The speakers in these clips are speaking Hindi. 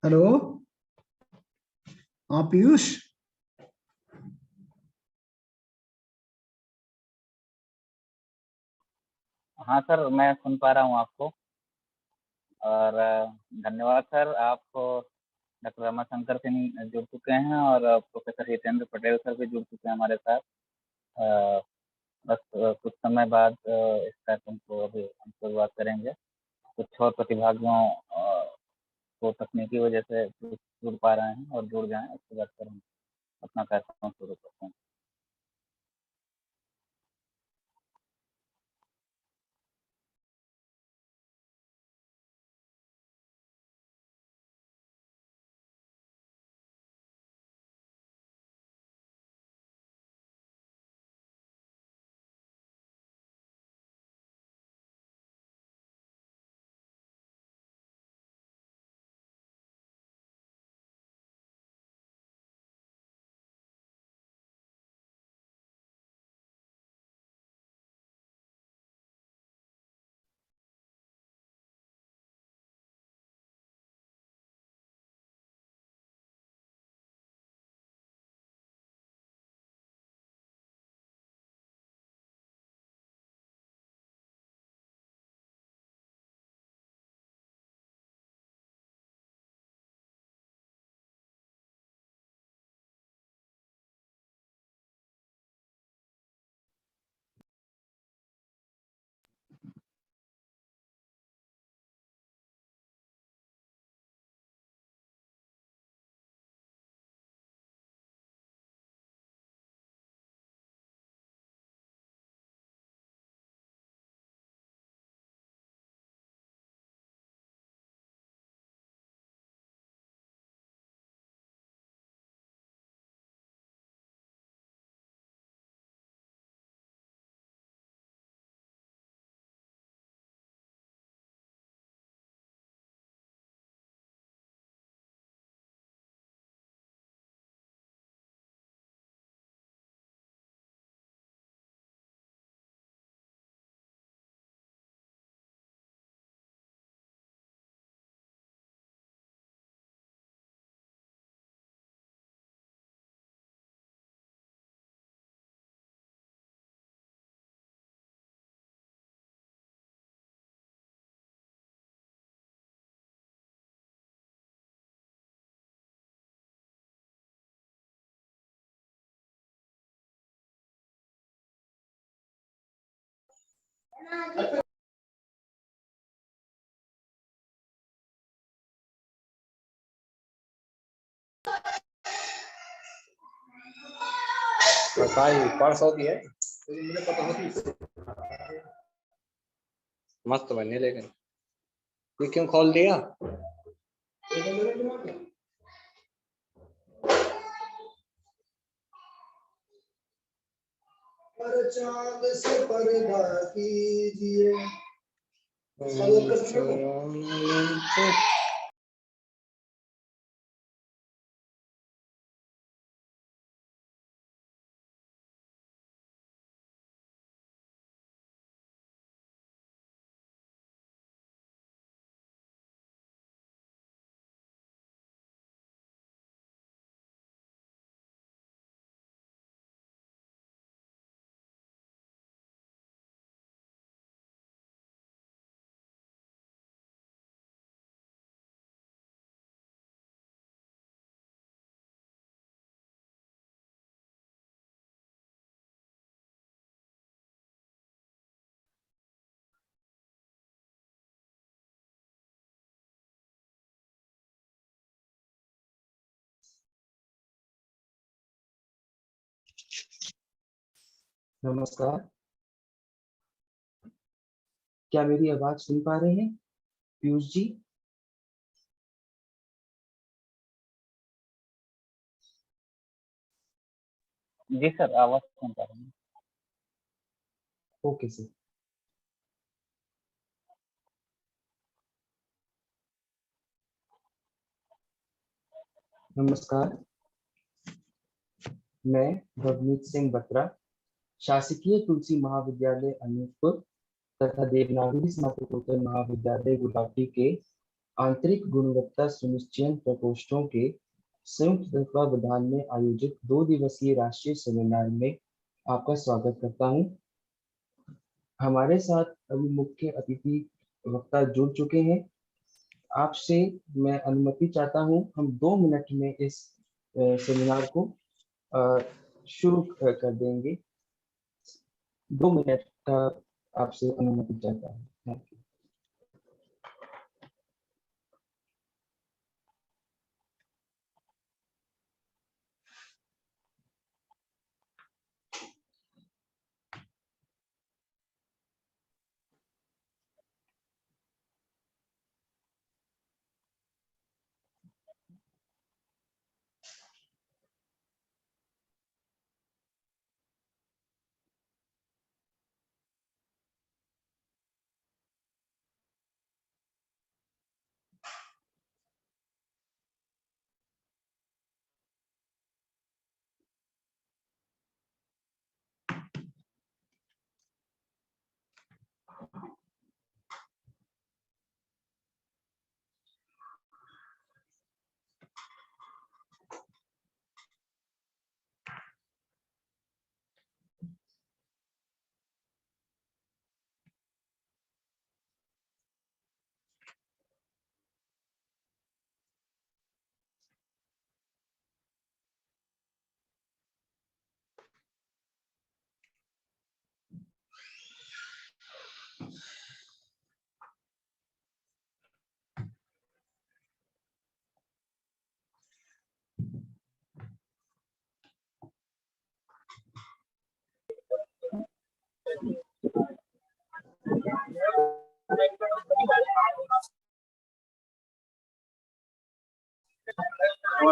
हेलो। हाँ पीयूष। हाँ सर, मैं सुन पा रहा हूँ आपको। और धन्यवाद सर, आप डॉक्टर रमाशंकर सिंह जुड़ चुके हैं और प्रोफेसर हितेंद्र पटेल सर भी जुड़ चुके हैं हमारे साथ। अ, बस कुछ समय बाद इस कार्यक्रम को अभी हम शुरुआत करेंगे। कुछ और प्रतिभागियों को तकनीकी वजह से जुड़ पा रहे हैं और जुड़ जाएं, उसके बाद फिर हम अपना कार्यक्रम शुरू करते हैं। परसों की है, मुझे पता होती मस्त बनी, लेकिन ये क्यों खोल दिया? चांद से पर्दा कीजिए। नमस्कार। क्या मेरी आवाज सुन पा रहे हैं पीयूष जी? जी सर, आवाज सुन पा रहे हैं। Okay sir. नमस्कार, मैं भवनीत सिंह बत्रा, शासकीय तुलसी महाविद्यालय अनूपपुर तथा देवनागरी स्नातकोत्तर महाविद्यालय गुवाहाटी के आंतरिक गुणवत्ता सुनिश्चयन प्रकोष्ठों के संयुक्त तत्वावधान में आयोजित 2 दिवसीय राष्ट्रीय सेमिनार में आपका स्वागत करता हूं। हमारे साथ अभी मुख्य अतिथि वक्ता जुड़ चुके हैं। आपसे मैं अनुमति चाहता हूं, हम 2 मिनट में इस सेमिनार को शुरू कर देंगे। 2 मिनट का आपसे अनुमति चाहता हूँ। Thank you.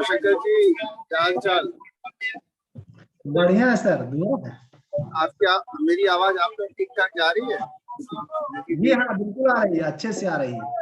शंकर जी, क्या हाल चाल? बढ़िया है सर, दुआ है। आपकी मेरी आवाज आप तक ठीक ठाक जा रही है? जी हाँ, बिल्कुल आ रही है, अच्छे से आ रही है।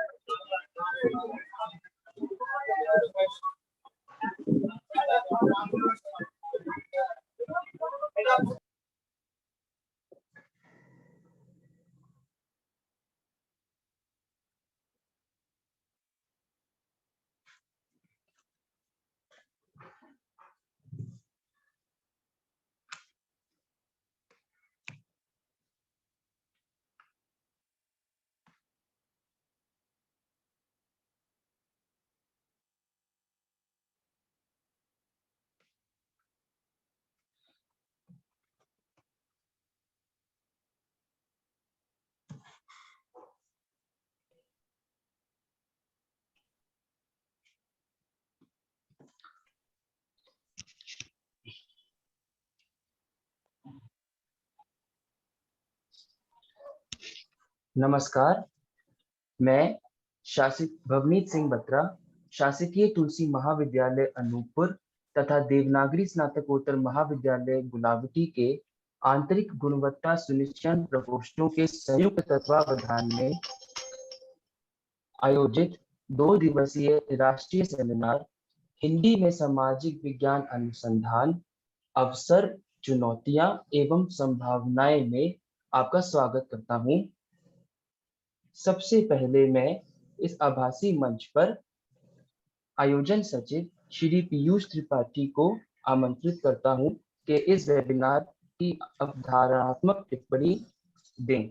नमस्कार, मैं शासिक भवनीत सिंह बत्रा, शासकीय तुलसी महाविद्यालय अनूपपुर तथा देवनागरी स्नातकोत्तर महाविद्यालय गुवाहाटी के आंतरिक गुणवत्ता सुनिश्चयन प्रकोष्ठों के संयुक्त तत्वावधान में आयोजित 2 दिवसीय राष्ट्रीय सेमिनार हिंदी में सामाजिक विज्ञान अनुसंधान, अवसर, चुनौतियां एवं संभावनाएं में आपका स्वागत करता हूं। सबसे पहले मैं इस आभासी मंच पर आयोजन सचिव श्री पीयूष त्रिपाठी को आमंत्रित करता हूं कि इस वेबिनार की अवधारणात्मक टिप्पणी दें।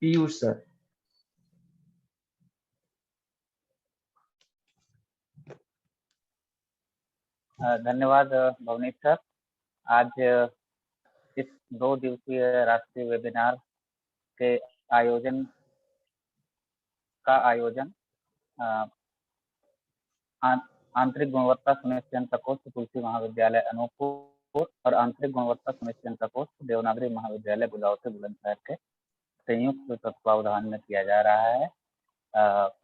पीयूष सर। धन्यवाद भवनीत सर। आज इस 2 दिवसीय राष्ट्रीय वेबिनार के आयोजन आंतरिक गुणवत्ता सुनिश्चयन प्रकोष्ठ तुलसी महाविद्यालय अनूपपुर और आंतरिक गुणवत्ता सुनिश्चयन प्रकोष्ठ देवनागरी महाविद्यालय गुवाहाटी बुलंदशहर के संयुक्त तत्वावधान में किया जा रहा है।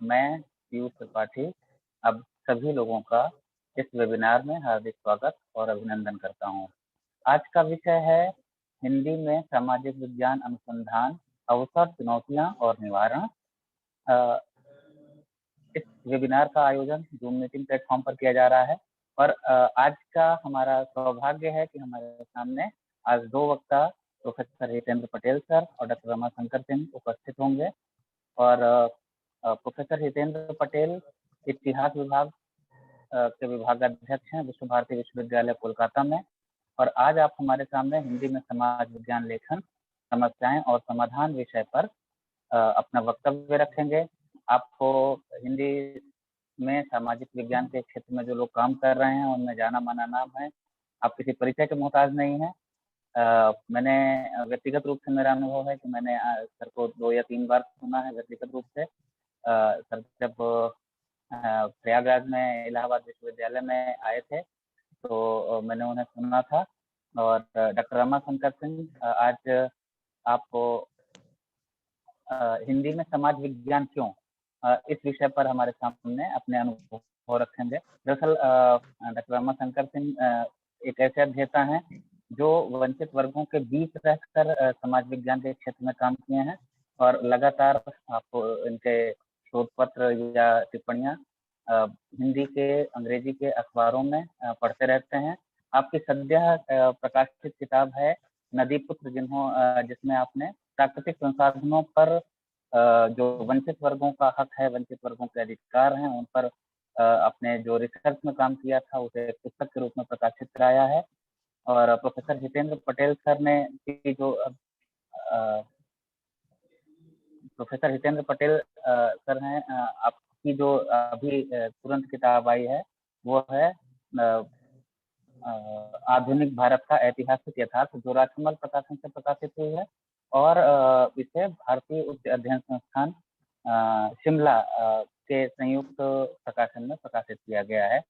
मैं पीयूष त्रिपाठी अब सभी लोगों का इस वेबिनार में हार्दिक स्वागत और अभिनंदन करता हूं। आज का विषय है हिंदी में सामाजिक विज्ञान अनुसंधान, अवसर, चुनौतियां और निवारण। इस वेबिनार का आयोजन जूम मीटिंग प्लेटफॉर्म पर किया जा रहा है और आज का हमारा सौभाग्य है कि हमारे सामने आज दो वक्ता प्रोफेसर हितेंद्र पटेल सर और डॉक्टर रमाशंकर सिंह उपस्थित होंगे। और प्रोफेसर हितेंद्र पटेल इतिहास विभाग के विभागाध्यक्ष हैं विश्व भारती विश्वविद्यालय कोलकाता में। और आज आप हमारे सामने हिंदी में समाज विज्ञान लेखन, समस्याएं और समाधान विषय पर अपना वक्तव्य रखेंगे। आपको हिंदी में सामाजिक विज्ञान के क्षेत्र में जो लोग काम कर रहे हैं उनमें जाना माना नाम है। आप किसी परिचय के मोहताज नहीं है। मैंने व्यक्तिगत रूप से मेरा अनुभव है कि मैंने सर को 2 या 3 बार सुना है व्यक्तिगत रूप से। सर जब प्रयागराज में इलाहाबाद विश्वविद्यालय में आए थे तो मैंने उन्हें सुना था। और डॉक्टर रमाशंकर सिंह आज आपको हिंदी में समाज विज्ञान क्यों, इस विषय पर हमारे सामने अपने अनुभव रखेंगे। दरअसल डॉक्टर रमाशंकर सिंह एक ऐसे अध्येता हैं जो वंचित वर्गों के बीच रहकर समाज विज्ञान के क्षेत्र में काम किए हैं और लगातार आपको इनके शोध पत्र या टिप्पणियां हिंदी के, अंग्रेजी के अखबारों में पढ़ते रहते हैं। आपकी सद्य प्रकाशित किताब है नदी पुत्र, जिसमें आपने प्राकृतिक संसाधनों पर जो वंचित वर्गों का हक है, वंचित वर्गों के अधिकार हैं, उन पर अपने जो रिसर्च में काम किया था उसे एक पुस्तक के रूप में प्रकाशित कराया है। और प्रोफेसर हितेंद्र पटेल सर ने जो प्रोफेसर हितेंद्र पटेल सर हैं, आपकी जो अभी तुरंत किताब आई है वो है आधुनिक भारत का ऐतिहासिक यथार्थ, जो राजकमल प्रकाशन से प्रकाशित हुई है और इसे भारतीय उच्च अध्ययन संस्थान शिमला के संयुक्त प्रकाशन में प्रकाशित किया गया है।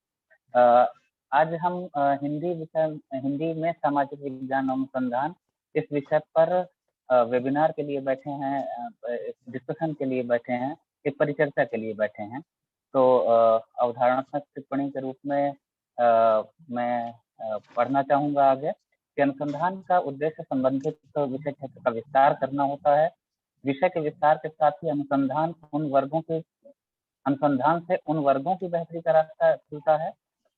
आज हम हिंदी में सामाजिक विज्ञान अनुसंधान इस विषय पर वेबिनार के लिए बैठे हैं, डिस्कशन के लिए बैठे हैं, एक परिचर्चा के लिए बैठे हैं। तो अवधारणात्मक टिप्पणी के रूप में मैं पढ़ना चाहूंगा आगे कि अनुसंधान का उद्देश्य संबंधित विषय क्षेत्र का विस्तार करना होता है। विषय के विस्तार के साथ ही अनुसंधान से उन वर्गों की बेहतरी का रास्ता खुलता है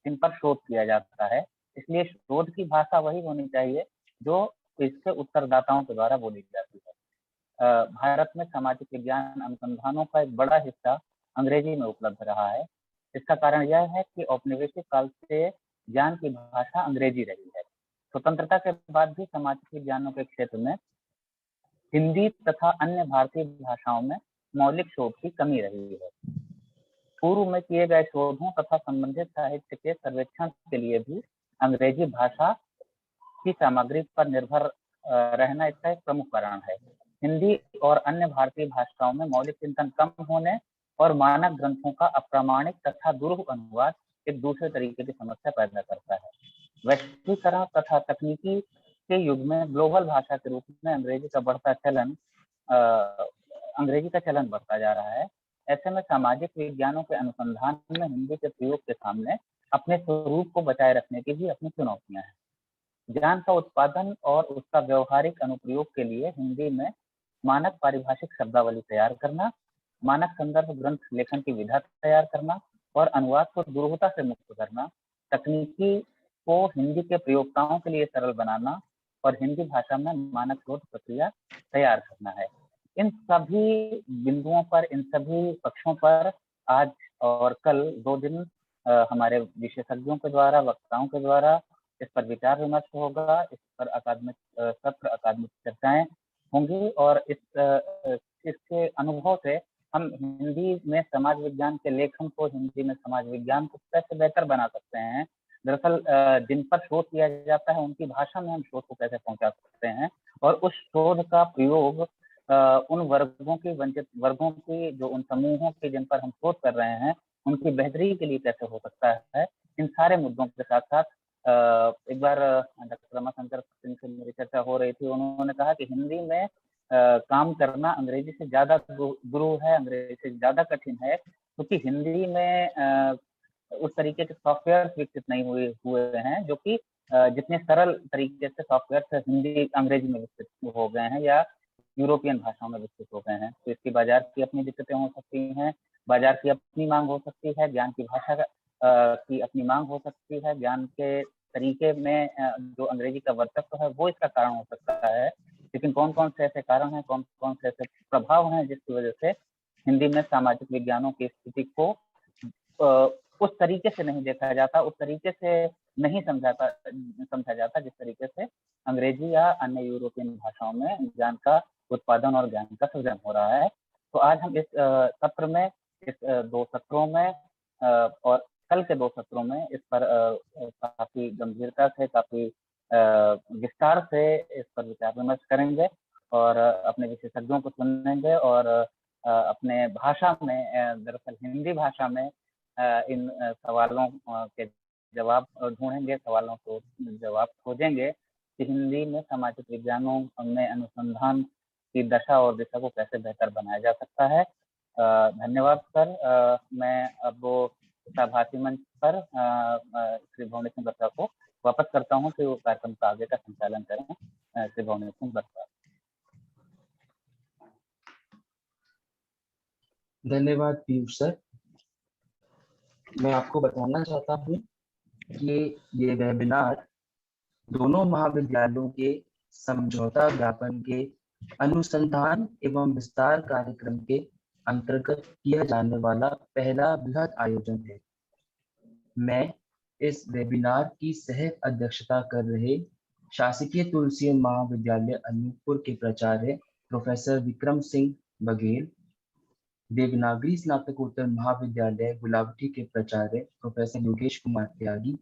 जिन पर शोध किया जाता है। इसलिए शोध की भाषा वही होनी चाहिए जो इसके उत्तरदाताओं के द्वारा बोली जाती है। भारत में सामाजिक विज्ञान अनुसंधानों का एक बड़ा हिस्सा अंग्रेजी में उपलब्ध रहा है। इसका कारण यह है कि औपनिवेशिक काल से ज्ञान की भाषा अंग्रेजी रही है। स्वतंत्रता के बाद भी सामाजिक विज्ञानों के क्षेत्र में हिंदी तथा अन्य भारतीय भाषाओं में मौलिक शोध की कमी रही है। पूर्व में किए गए शोधों तथा संबंधित साहित्य के सर्वेक्षण के लिए भी अंग्रेजी भाषा की सामग्री पर निर्भर रहना इसका एक प्रमुख कारण है। हिंदी और अन्य भारतीय भाषाओं में मौलिक चिंतन कम होने और मानक ग्रंथों का अप्रामाणिक तथा दुरूह अनुवाद एक दूसरे तरीके की समस्या पैदा करता है। वैश्वीकरण तथा तकनीकी के युग में ग्लोबल भाषा के रूप में अंग्रेजी का चलन बढ़ता जा रहा है। ऐसे में सामाजिक विज्ञानों के अनुसंधान में हिंदी के प्रयोग के सामने अपने स्वरूप को बचाए रखने की भी अपनी चुनौतियां हैं। ज्ञान का उत्पादन और उसका व्यवहारिक अनुप्रयोग के लिए हिंदी में मानक पारिभाषिक शब्दावली तैयार करना, मानक संदर्भ ग्रंथ लेखन की विधा तैयार करना और अनुवाद को दुरूहता से मुक्त करना, तकनीकी को हिंदी के प्रयोक्ताओं के लिए सरल बनाना और हिंदी भाषा में मानक शोध प्रक्रिया तैयार करना है। इन सभी बिंदुओं पर, इन सभी पक्षों पर आज और कल 2 दिन हमारे विशेषज्ञों के द्वारा, वक्ताओं के द्वारा इस पर विचार विमर्श होगा। इस पर अकादमिक सत्र, अकादमिक चर्चाएं होंगी और इसके अनुभव से हम हिंदी में समाज विज्ञान के लेखन को, हिंदी में समाज विज्ञान को कैसे बेहतर बना सकते हैं। दरअसल जिन पर शोध किया जाता है उनकी भाषा में हम शोध को कैसे पहुंचा सकते हैं और उस शोध का प्रयोग उन वर्गों की, वंचित वर्गों की, जो उन समूहों की जिन पर हम शोध कर रहे हैं, उनकी बेहतरी के लिए कैसे हो सकता है। इन सारे मुद्दों के साथ साथ एक बार डॉक्टर रमाशंकर सिंह से मेरी चर्चा हो रही थी। उन्होंने कहा कि हिंदी में काम करना अंग्रेजी से ज्यादा दुरूह है, अंग्रेजी से ज्यादा कठिन है, क्योंकि हिंदी में उस तरीके के सॉफ्टवेयर विकसित नहीं हुए हैं जो कि जितने सरल तरीके से सॉफ्टवेयर हिंदी अंग्रेजी में विकसित हो गए हैं या यूरोपियन भाषाओं में विकसित हो गए हैं। तो इसकी बाजार की अपनी दिक्कतें हो सकती हैं, बाजार की अपनी मांग हो सकती है, ज्ञान की भाषा की अपनी मांग हो सकती है, ज्ञान के तरीके में जो अंग्रेजी का वर्चस्व है वो इसका कारण हो सकता है। लेकिन कौन कौन से ऐसे कारण हैं, कौन कौन से ऐसे प्रभाव हैं जिसकी वजह से हिंदी में सामाजिक विज्ञानों की स्थिति को उस तरीके से नहीं देखा जाता, उस तरीके से नहीं समझा जाता जिस तरीके से अंग्रेजी या अन्य यूरोपियन भाषाओं में ज्ञान का उत्पादन और ज्ञान का सृजन हो रहा है। तो आज हम इस सत्र में, इस 2 सत्रों में और कल के 2 सत्रों में इस पर काफी गंभीरता से, काफी विस्तार से इस पर विचार विमर्श करेंगे और अपने विशेषज्ञों को सुनेंगे और अपने भाषा में, दरअसल हिंदी भाषा में इन सवालों के जवाब ढूंढेंगे, सवालों को जवाब खोजेंगे कि हिंदी में सामाजिक विज्ञानों में अनुसंधान की दशा और दिशा को कैसे बेहतर बनाया जा सकता है। धन्यवाद सर। मैं अब भाषी मंच पर श्री भुवनेश सिंह बत्रा को वापस करता हूँ कि वो कार्यक्रम का आगे का संचालन करें। श्री भुवनेश सिंह बत्रा। धन्यवाद पीयूष सर। मैं आपको बताना चाहता हूँ कि ये वेबिनार दोनों महाविद्यालयों के समझौता ज्ञापन के अनुसंधान एवं विस्तार कार्यक्रम के अंतर्गत किया जाने वाला पहला बृहद आयोजन है। मैं इस वेबिनार की सह अध्यक्षता कर रहे शासकीय तुलसी महाविद्यालय अनूपपुर के प्राचार्य प्रोफेसर विक्रम सिंह बघेल, देवनागरी स्नातकोत्तर महाविद्यालय गुलावटी के प्राचार्य प्रोफेसर योगेश कुमार त्यागी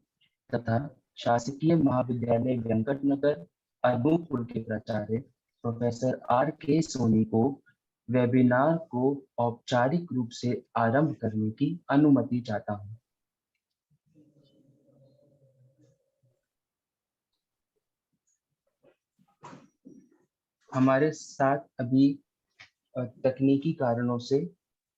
तथा शासकीय महाविद्यालय वेंकटनगर अनूपपुर के प्राचार्य प्रोफेसर R.K. सोनी को वेबिनार को औपचारिक रूप से आरंभ करने की अनुमति चाहता हूं। हमारे साथ अभी तकनीकी कारणों से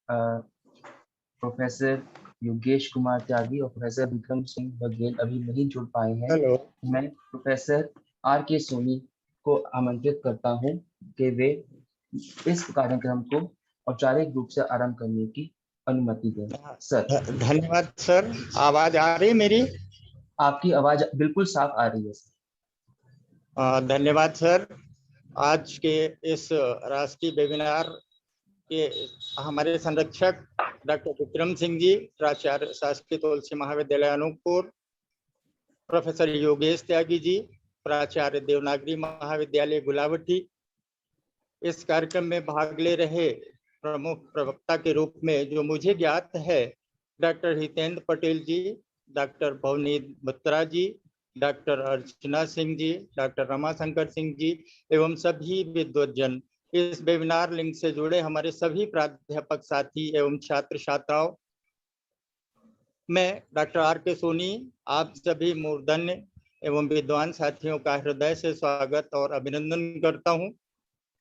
प्रोफेसर योगेश कुमार त्यागी और प्रोफेसर विक्रम सिंह बघेल अभी नहीं जुड़ पाए हैं। मैं प्रोफेसर R.K. सोनी को आमंत्रित करता हूं कि वे इस कार्यक्रम को औपचारिक रूप से आरंभ करने की अनुमति दें। सर। धन्यवाद सर। आवाज आ रही है मेरी? आपकी आवाज बिल्कुल साफ आ रही है सर। धन्यवाद सर। आज के इस राष्ट्रीय वेबिनार के हमारे संरक्षक डॉक्टर विक्रम सिंह जी, प्राचार्य शासकीय तुलसी महाविद्यालय अनूपपुर, प्रोफेसर योगेश त्यागी जी, प्राचार्य देवनागरी महाविद्यालय गुलावटी, इस कार्यक्रम में भाग ले रहे प्रमुख प्रवक्ता के रूप में जो मुझे ज्ञात है डॉक्टर हितेंद्र पटेल जी, डॉक्टर भवनीत बत्रा जी, डॉक्टर अर्चना सिंह जी, डॉक्टर रमाशंकर सिंह जी एवं सभी विद्वज्जन, इस वेबिनार लिंक से जुड़े हमारे सभी प्राध्यापक साथी एवं छात्र छात्राओं, मैं डॉक्टर R.K. सोनी आप सभी मूर्धन्य एवं विद्वान साथियों का हृदय से स्वागत और अभिनंदन करता हूं।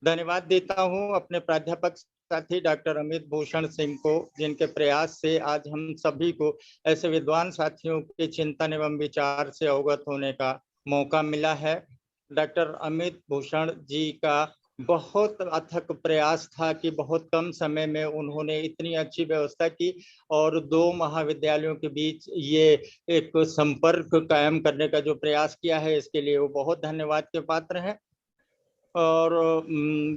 धन्यवाद देता हूं अपने प्राध्यापक साथी डॉक्टर अमित भूषण सिंह को, जिनके प्रयास से आज हम सभी को ऐसे विद्वान साथियों के चिंतन एवं विचार से अवगत होने का मौका मिला है। डॉक्टर अमित भूषण जी का बहुत अथक प्रयास था कि बहुत कम समय में उन्होंने इतनी अच्छी व्यवस्था की और 2 महाविद्यालयों के बीच ये एक संपर्क कायम करने का जो प्रयास किया है, इसके लिए वो बहुत धन्यवाद के पात्र हैं। और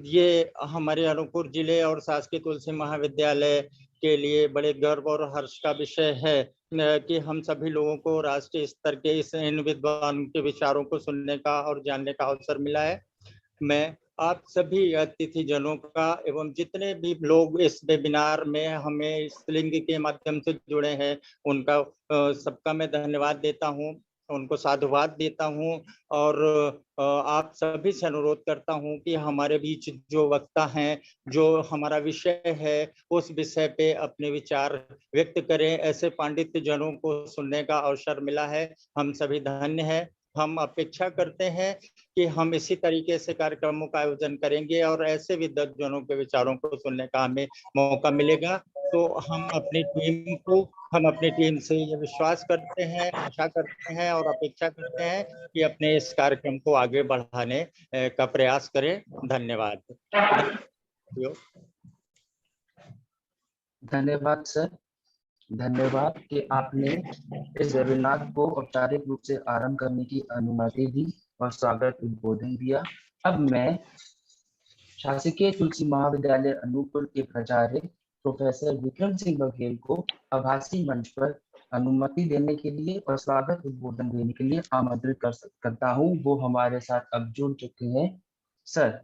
ये हमारे अनूपपुर जिले और शासकीय तुलसी महाविद्यालय के लिए बड़े गर्व और हर्ष का विषय है कि हम सभी लोगों को राष्ट्रीय स्तर के इन विद्वान के विचारों को सुनने का और जानने का अवसर मिला है। मैं आप सभी अतिथि जनों का एवं जितने भी लोग इस वेबिनार में हमें इस लिंक के माध्यम से जुड़े हैं उनका सबका मैं धन्यवाद देता हूं, उनको साधुवाद देता हूं और आप सभी से अनुरोध करता हूं कि हमारे बीच जो वक्ता हैं, जो हमारा विषय है, उस विषय पे अपने विचार व्यक्त करें। ऐसे पांडित्य जनों को सुनने का अवसर मिला है, हम सभी धन्य हैं। हम अपेक्षा करते हैं कि हम इसी तरीके से कार्यक्रमों का आयोजन करेंगे और ऐसे विद्वज्जनों के विचारों को सुनने का हमें मौका मिलेगा। तो हम अपनी टीम से ये विश्वास करते हैं, आशा करते हैं और अपेक्षा करते हैं कि अपने इस कार्यक्रम को आगे बढ़ाने का प्रयास करें। धन्यवाद। धन्यवाद सर, धन्यवाद कि आपने इस वेबिनार को औपचारिक रूप से आरंभ करने की अनुमति दी और स्वागत उद्बोधन दिया। अब मैं शासकीय तुलसी महाविद्यालय अनूपपुर के प्राचार्य प्रोफेसर विक्रम सिंह बघेल को आभासी मंच पर अनुमति देने के लिए और स्वागत उद्बोधन देने के लिए आमंत्रित करता हूं। वो हमारे साथ अब जुड़ चुके हैं। सर।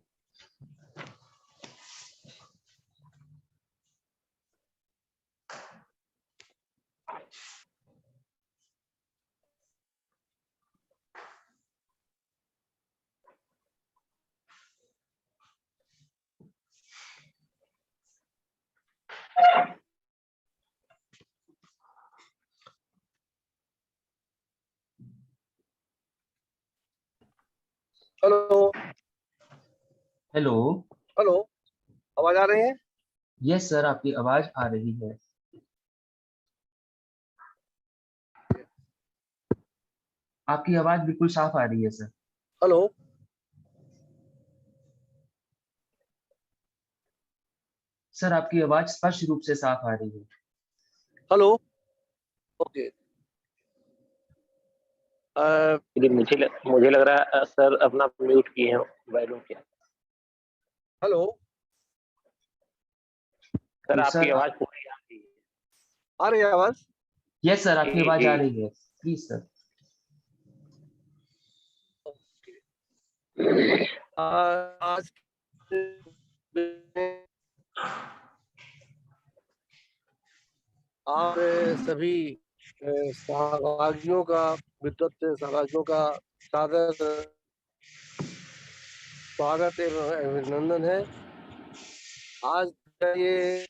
Hello hello. हेलो, आवाज आ रही है? यस सर, आपकी आवाज आ रही है। आपकी आवाज बिल्कुल साफ आ रही है सर। हेलो, सर आपकी आवाज स्पष्ट रूप से साफ आ रही है। Hello, okay. मुझे लग रहा है सर अपना म्यूट किए हैं मोबाइलों के। हेलो सर आपकी आवाज पूरी आ रही है। आ रही है आवाज? यस सर, आपकी आवाज आ रही है। Please sir. आज आप सभी सहभागियों का, विद्वत सहभागियों का सादर स्वागत एवं अभिनंदन है। आज ये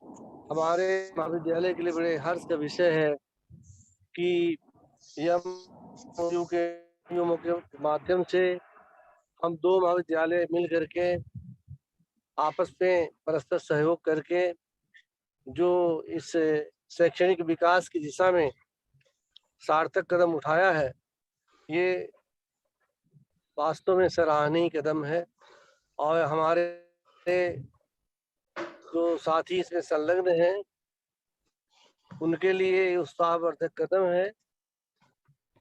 हमारे महाविद्यालय के लिए बड़े हर्ष का विषय है कि MOU के माध्यम से हम दो महाविद्यालय मिल करके आपस में परस्पर सहयोग करके जो इस शैक्षणिक विकास की दिशा में सार्थक कदम उठाया है, ये वास्तव में सराहनीय कदम है। और हमारे जो साथी इसमें संलग्न हैं उनके लिए उत्साहवर्धक कदम है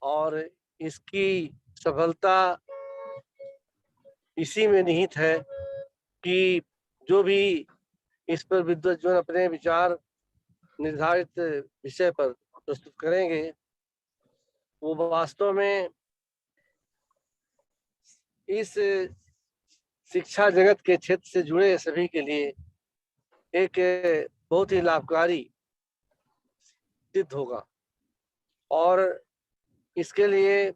और इसकी सफलता इसी में निहित है कि जो भी इस पर विद्वज्जन अपने विचार निर्धारित विषय पर प्रस्तुत करेंगे वो वास्तव में इस शिक्षा जगत के क्षेत्र से जुड़े सभी के लिए एक बहुत ही लाभकारी सिद्ध होगा। और इसके लिए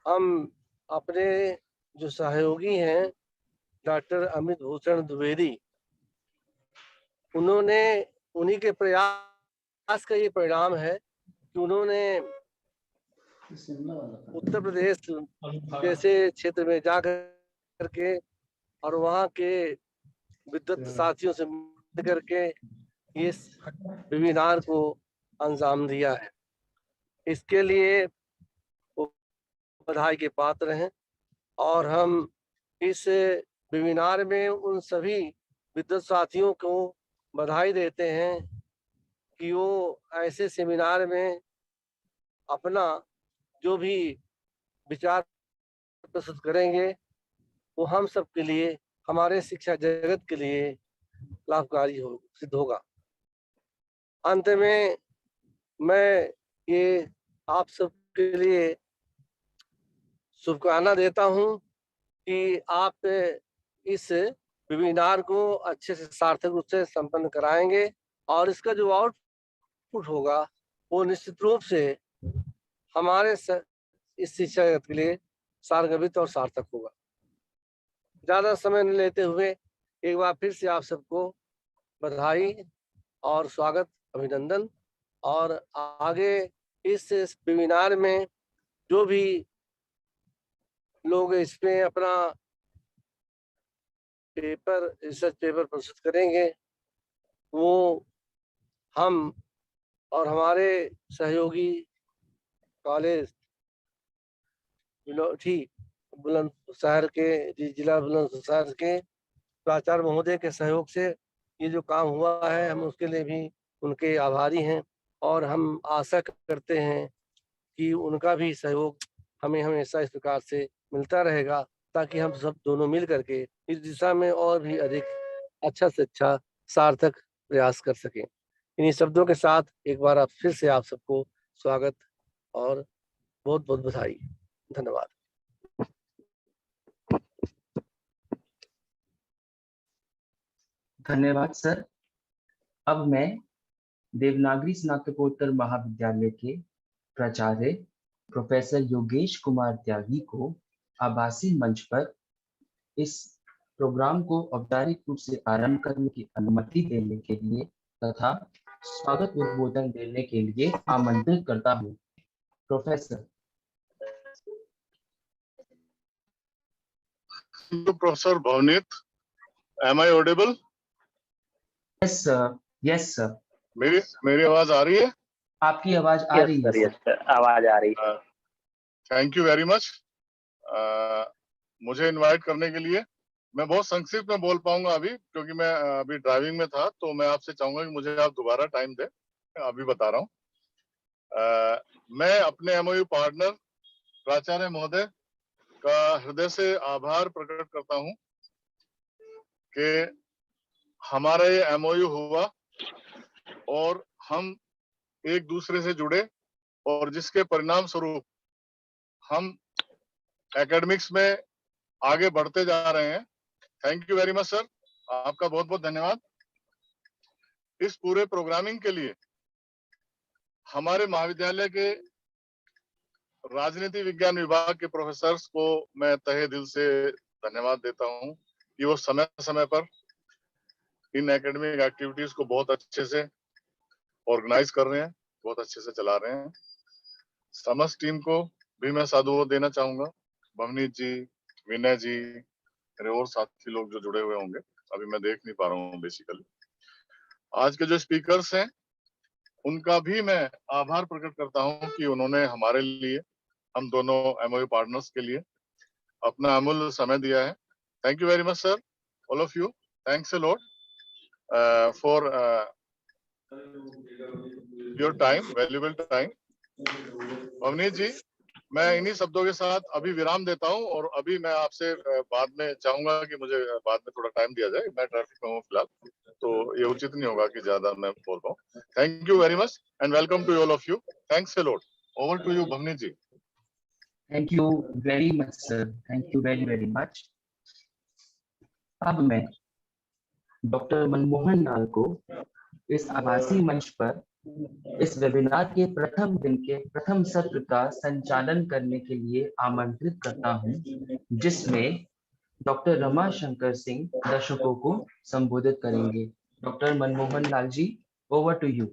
हम अपने जो सहयोगी हैं डॉक्टर अमित भूषण द्विवेदी, उन्हीं के प्रयास का ये परिणाम है कि उन्होंने उत्तर प्रदेश जैसे क्षेत्र में जा करके और वहाँ के विद्वत साथियों से मिल करके इस वेबिनार को अंजाम दिया है। इसके लिए वो बधाई के पात्र हैं और हम इस वेबिनार में उन सभी विद्वत साथियों को बधाई देते हैं कि वो ऐसे सेमिनार में अपना जो भी विचार प्रस्तुत करेंगे वो हम सब के लिए, हमारे शिक्षा जगत के लिए लाभकारी सिद्ध होगा। अंत में मैं ये आप सब के लिए शुभकामना देता हूं कि आप इस वेबिनार को अच्छे से सार्थक रूप से संपन्न कराएंगे और इसका जो आउटपुट होगा वो निश्चित रूप से हमारे इस शिक्षा जगत के लिए सारगर्भित और सार्थक होगा। ज़्यादा समय न लेते हुए एक बार फिर से आप सबको बधाई और स्वागत, अभिनंदन। और आगे इस वेबिनार में जो भी लोग इसमें अपना रिसर्च पेपर प्रस्तुत करेंगे, वो हम और हमारे सहयोगी कॉलेज बुलंदशहर के जिला बुलंदशहर के प्राचार्य महोदय के सहयोग से ये जो काम हुआ है, हम उसके लिए भी उनके आभारी हैं और हम आशा करते हैं कि उनका भी सहयोग हमें हमेशा इस प्रकार से मिलता रहेगा, ताकि हम सब दोनों मिल करके इस दिशा में और भी अधिक अच्छा से अच्छा सार्थक प्रयास कर सकें। इन्हीं शब्दों के साथ एक बार आप फिर से आप सबको स्वागत और बहुत बहुत बधाई। धन्यवाद। धन्यवाद सर। अब मैं देवनागरी स्नातकोत्तर महाविद्यालय के प्राचार्य प्रोफेसर योगेश कुमार त्यागी को आभासी मंच पर इस प्रोग्राम को औपचारिक रूप से आरंभ करने की अनुमति देने के लिए तथा स्वागत उद्बोधन देने के लिए आमंत्रित करता हूँ। Professor. Professor Bhavneet, am I audible? Yes sir. Yes sir. मेरी आवाज आ रही है? आपकी आवाज आ रही है सर, आवाज आ रही है। थैंक यू वेरी मच मुझे इनवाइट करने के लिए। मैं बहुत संक्षिप्त में बोल पाऊंगा अभी, क्योंकि मैं अभी ड्राइविंग में था, तो मैं आपसे चाहूंगा कि मुझे आप दोबारा टाइम दें। अभी बता रहा हूँ। मैं अपने एमओयू पार्टनर प्राचार्य महोदय का हृदय से आभार प्रकट करता हूँ कि हमारा ये एमओयू हुआ और हम एक दूसरे से जुड़े, और जिसके परिणाम स्वरूप हम एकेडमिक्स में आगे बढ़ते जा रहे हैं। Thank you very much sir, आपका बहुत बहुत धन्यवाद। इस पूरे प्रोग्रामिंग के लिए हमारे महाविद्यालय के राजनीति विज्ञान विभाग के प्रोफेसर्स को मैं तहे दिल से धन्यवाद देता हूं कि वो समय समय पर इन एकेडमिक एक्टिविटीज को बहुत अच्छे से ऑर्गेनाइज कर रहे हैं, बहुत अच्छे से चला रहे हैं। समस्त टीम को भी मैं साधुवाद देना चाहूंगा। भवनीत जी, विनय जी, और साथी लोग जो जुड़े हुए होंगे, अभी मैं देख नहीं पा रहा हूँ बेसिकली। आज के जो स्पीकर्स हैं उनका भी मैं आभार प्रकट करता हूँ कि उन्होंने हमारे लिए, हम दोनों एमओयू पार्टनर्स के लिए अपना अमूल्य समय दिया है। Thank you very much sir, all of you. Thanks a lot for your time, valuable time. Bhavneet ji, मैं इन्हीं शब्दों के साथ अभी विराम देता हूं, और अभी मैं आपसे बाद में चाहूंगा कि मुझे बाद में थोड़ा टाइम दिया जाए। मैं ट्रैफिक में हूँ फिलहाल, तो ये उचित नहीं होगा कि ज्यादा मैं बोल पाऊँ। Thank you very much and welcome to all of you. Thanks a lot. Over to you Bhavneet ji. Thank you very much sir, thank you very very much. अब मैं डॉक्टर मनमोहन लाल को इस आभासी मंच पर इस वेबिनार के प्रथम दिन के प्रथम सत्र का संचालन करने के लिए आमंत्रित करता हूं, जिसमें डॉक्टर रमा शंकर सिंह दर्शकों को संबोधित करेंगे। Doctor Manmohan Lal ji, over to you.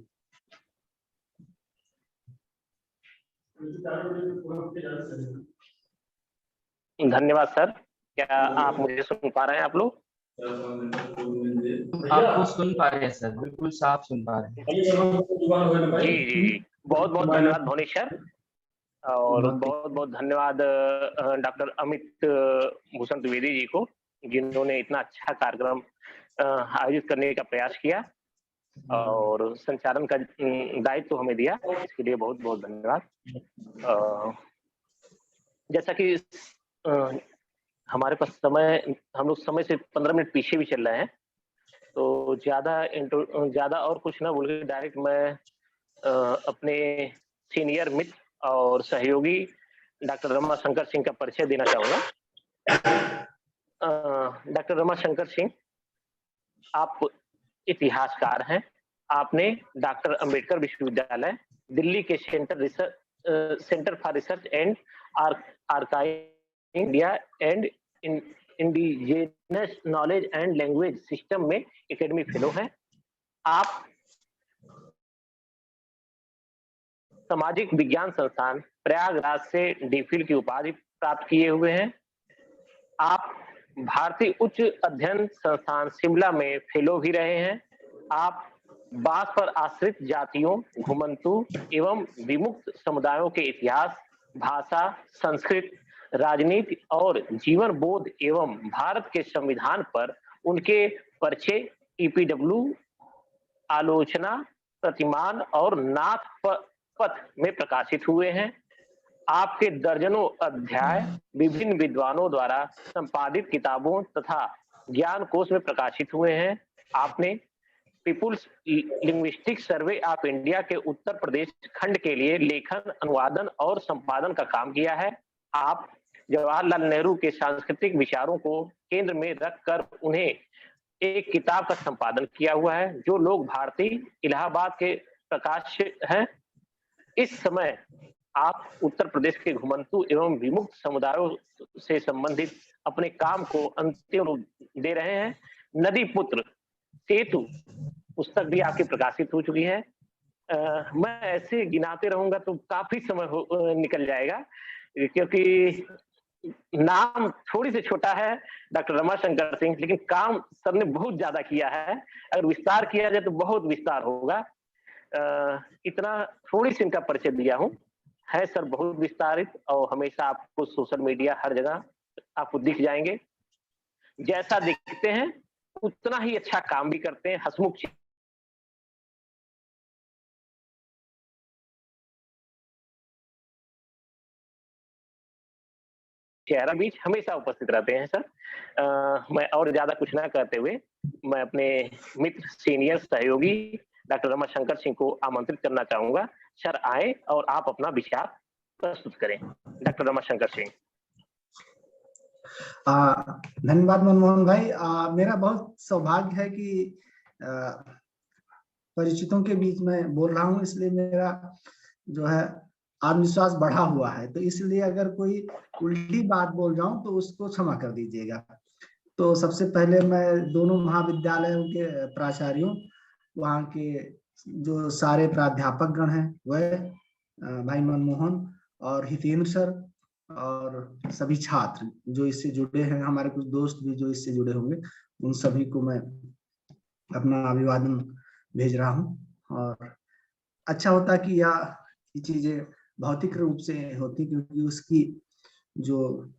धन्यवाद सर। क्या आप मुझे सुन पा रहे हैं आप लोग? आपको सुन पा रहे हैं सर, बिल्कुल साफ सुन पा रहे हैं। जी जी जी, बहुत बहुत धन्यवाद भुवनेश सर, और बहुत बहुत धन्यवाद डॉक्टर अमित भूषण द्विवेदी जी को, जिन्होंने इतना अच्छा कार्यक्रम आयोजित करने का प्रयास किया और संचालन का दायित्व हमें दिया। इसके लिए बहुत बहुत धन्यवाद। जैसा कि हमारे पास समय, हम लोग समय से 15 मिनट पीछे भी चल रहे हैं, तो ज्यादा और कुछ ना बोल के डायरेक्ट मैं अपने सीनियर मित्र और सहयोगी डॉक्टर रमा शंकर सिंह का परिचय देना चाहूंगा। डॉक्टर रमा शंकर सिंह, आप इतिहासकार हैं। आपने डॉक्टर अंबेडकर विश्वविद्यालय दिल्ली के centre for research and archive India and indigenous knowledge and language system में एकेडमिक फेलो हैं। आप सामाजिक विज्ञान संस्थान प्रयागराज से डीफिल की उपाधि प्राप्त किए हुए हैं। आप भारतीय उच्च अध्ययन संस्थान शिमला में फेलो भी रहे हैं। आप बांस पर आश्रित जातियों, घुमंतु एवं विमुक्त समुदायों के इतिहास, भाषा, संस्कृत, राजनीति और जीवन बोध एवं भारत के संविधान पर उनके परिचय, ईपीडब्ल्यू आलोचना, प्रतिमान और नाथ पथ में प्रकाशित हुए हैं। आपके दर्जनों अध्याय विभिन्न विद्वानों द्वारा संपादित किताबों तथा ज्ञान कोश में प्रकाशित हुए हैं। आपने People's Linguistic Survey of India के उत्तर प्रदेश खंड के लिए लेखन, अनुवादन और संपादन का काम किया है। आप जवाहरलाल नेहरू के सांस्कृतिक विचारों को केंद्र में रखकर उन्हें एक किताब का संपादन किया हुआ है, जो लोग भारतीय इलाहाबाद के प्रकाश हैं। इस समय आप उत्तर प्रदेश के घुमंतु एवं विमुक्त समुदायों से संबंधित अपने काम को अंतिम रूप दे रहे हैं। नदी पुत्र सेतु पुस्तक भी आपकी प्रकाशित हो चुकी है। मैं ऐसे गिनाते रहूंगा तो काफी समय निकल जाएगा, क्योंकि नाम थोड़ी सी छोटा है डॉक्टर रमाशंकर सिंह, लेकिन काम सबने बहुत ज्यादा किया है। अगर विस्तार किया जाए तो बहुत विस्तार होगा। इतना थोड़ी सी इनका परिचय दिया हूँ, है सर बहुत विस्तारित, और हमेशा आपको सोशल मीडिया हर जगह आपको दिख जाएंगे। जैसा दिखते हैं उतना ही अच्छा काम भी करते हैं। हसमुख चेहरा बीच हमेशा उपस्थित रहते हैं सर। मैं और ज्यादा कुछ ना कहते हुए मैं अपने मित्र सीनियर सहयोगी डॉक्टर रमाशंकर सिंह को आमंत्रित करना चाहूंगा। सर आए और आप अपना विचार प्रस्तुत करें। डॉक्टर रमाशंकर सिंह। धन्यवाद मनमोहन भाई। मेरा बहुत सौभाग्य है कि परिचितों के बीच में बोल रहा हूँ, इसलिए मेरा जो है आत्मविश्वास बढ़ा हुआ है। तो इसलिए अगर कोई उल्टी बात बोल जाऊं तो उसको क्षमा कर दीजिएगा। तो सबसे पहले मैं दोनों महाविद्यालयों के प्राचार्यों, वहाँ के जो सारे प्राध्यापक गण हैं, वह भाई मनमोहन और हितेंद्र सर और सभी छात्र जो इससे जुड़े हैं, हमारे कुछ दोस्त भी जो इससे जुड़े होंगे, उन सभी को मैं अपना अभिवादन भेज रहा हूँ। और अच्छा होता कि यह चीजें भौतिक रूप से होती, क्योंकि उसकी जो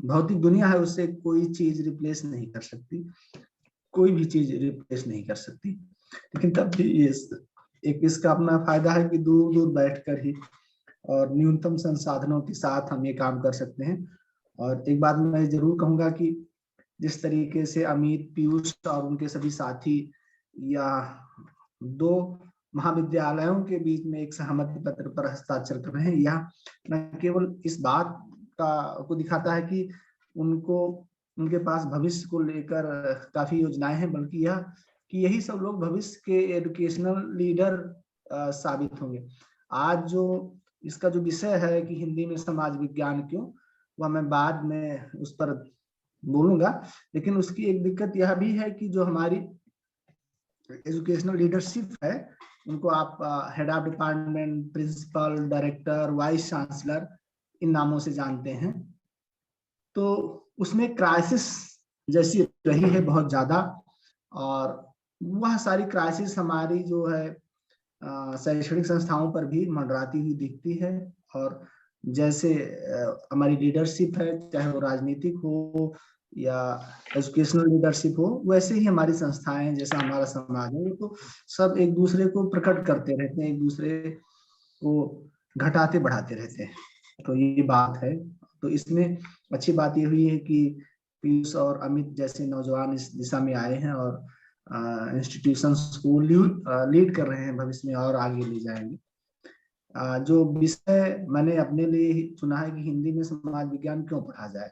भौतिक दुनिया है उससे कोई चीज रिप्लेस नहीं कर सकती, कोई भी चीज रिप्लेस नहीं कर सकती। लेकिन तब भी एक इसका अपना फायदा है कि दूर दूर बैठकर ही और न्यूनतम संसाधनों के साथ हम ये काम कर सकते हैं। और एक बात मैं जरूर कहूंगा कि जिस तरीके से अमित, पीयूष और उनके सभी साथी या दो महाविद्यालयों के बीच में एक सहमति पत्र पर हस्ताक्षर कर रहे हैं, यह न केवल इस बात को दिखाता है कि उनको उनके पास भविष्य को लेकर काफी योजनाएं हैं, बल्कि यह कि यही सब लोग भविष्य के एजुकेशनल लीडर साबित होंगे। आज जो इसका जो विषय है कि हिंदी में समाज विज्ञान क्यों, वह मैं बाद में उस पर बोलूंगा। लेकिन उसकी एक दिक्कत यह भी है कि जो हमारी एजुकेशनल लीडरशिप है, उनको आप head of department, principal, director, vice chancellor इन नामों से जानते हैं। तो उसमें क्राइसिस जैसी रही है बहुत ज्यादा, और वह सारी क्राइसिस हमारी जो है शैक्षणिक संस्थाओं पर भी मंडराती हुई दिखती है। और जैसे हमारी लीडरशिप है, चाहे वो राजनीतिक हो या एजुकेशनल लीडरशिप हो, वैसे ही हमारी संस्थाएं, जैसा हमारा समाज है, तो सब एक दूसरे को प्रकट करते रहते हैं, एक दूसरे को घटाते बढ़ाते रहते हैं। तो ये बात है। तो इसमें अच्छी बात ये हुई है कि पीयूष और अमित जैसे नौजवान इस दिशा में आए हैं और इंस्टीट्यूशंस को लीड कर रहे हैं, भविष्य में और आगे ले जाएंगे। जो विषय मैंने अपने लिए चुना है कि हिंदी में समाज विज्ञान क्यों पढ़ा जाए,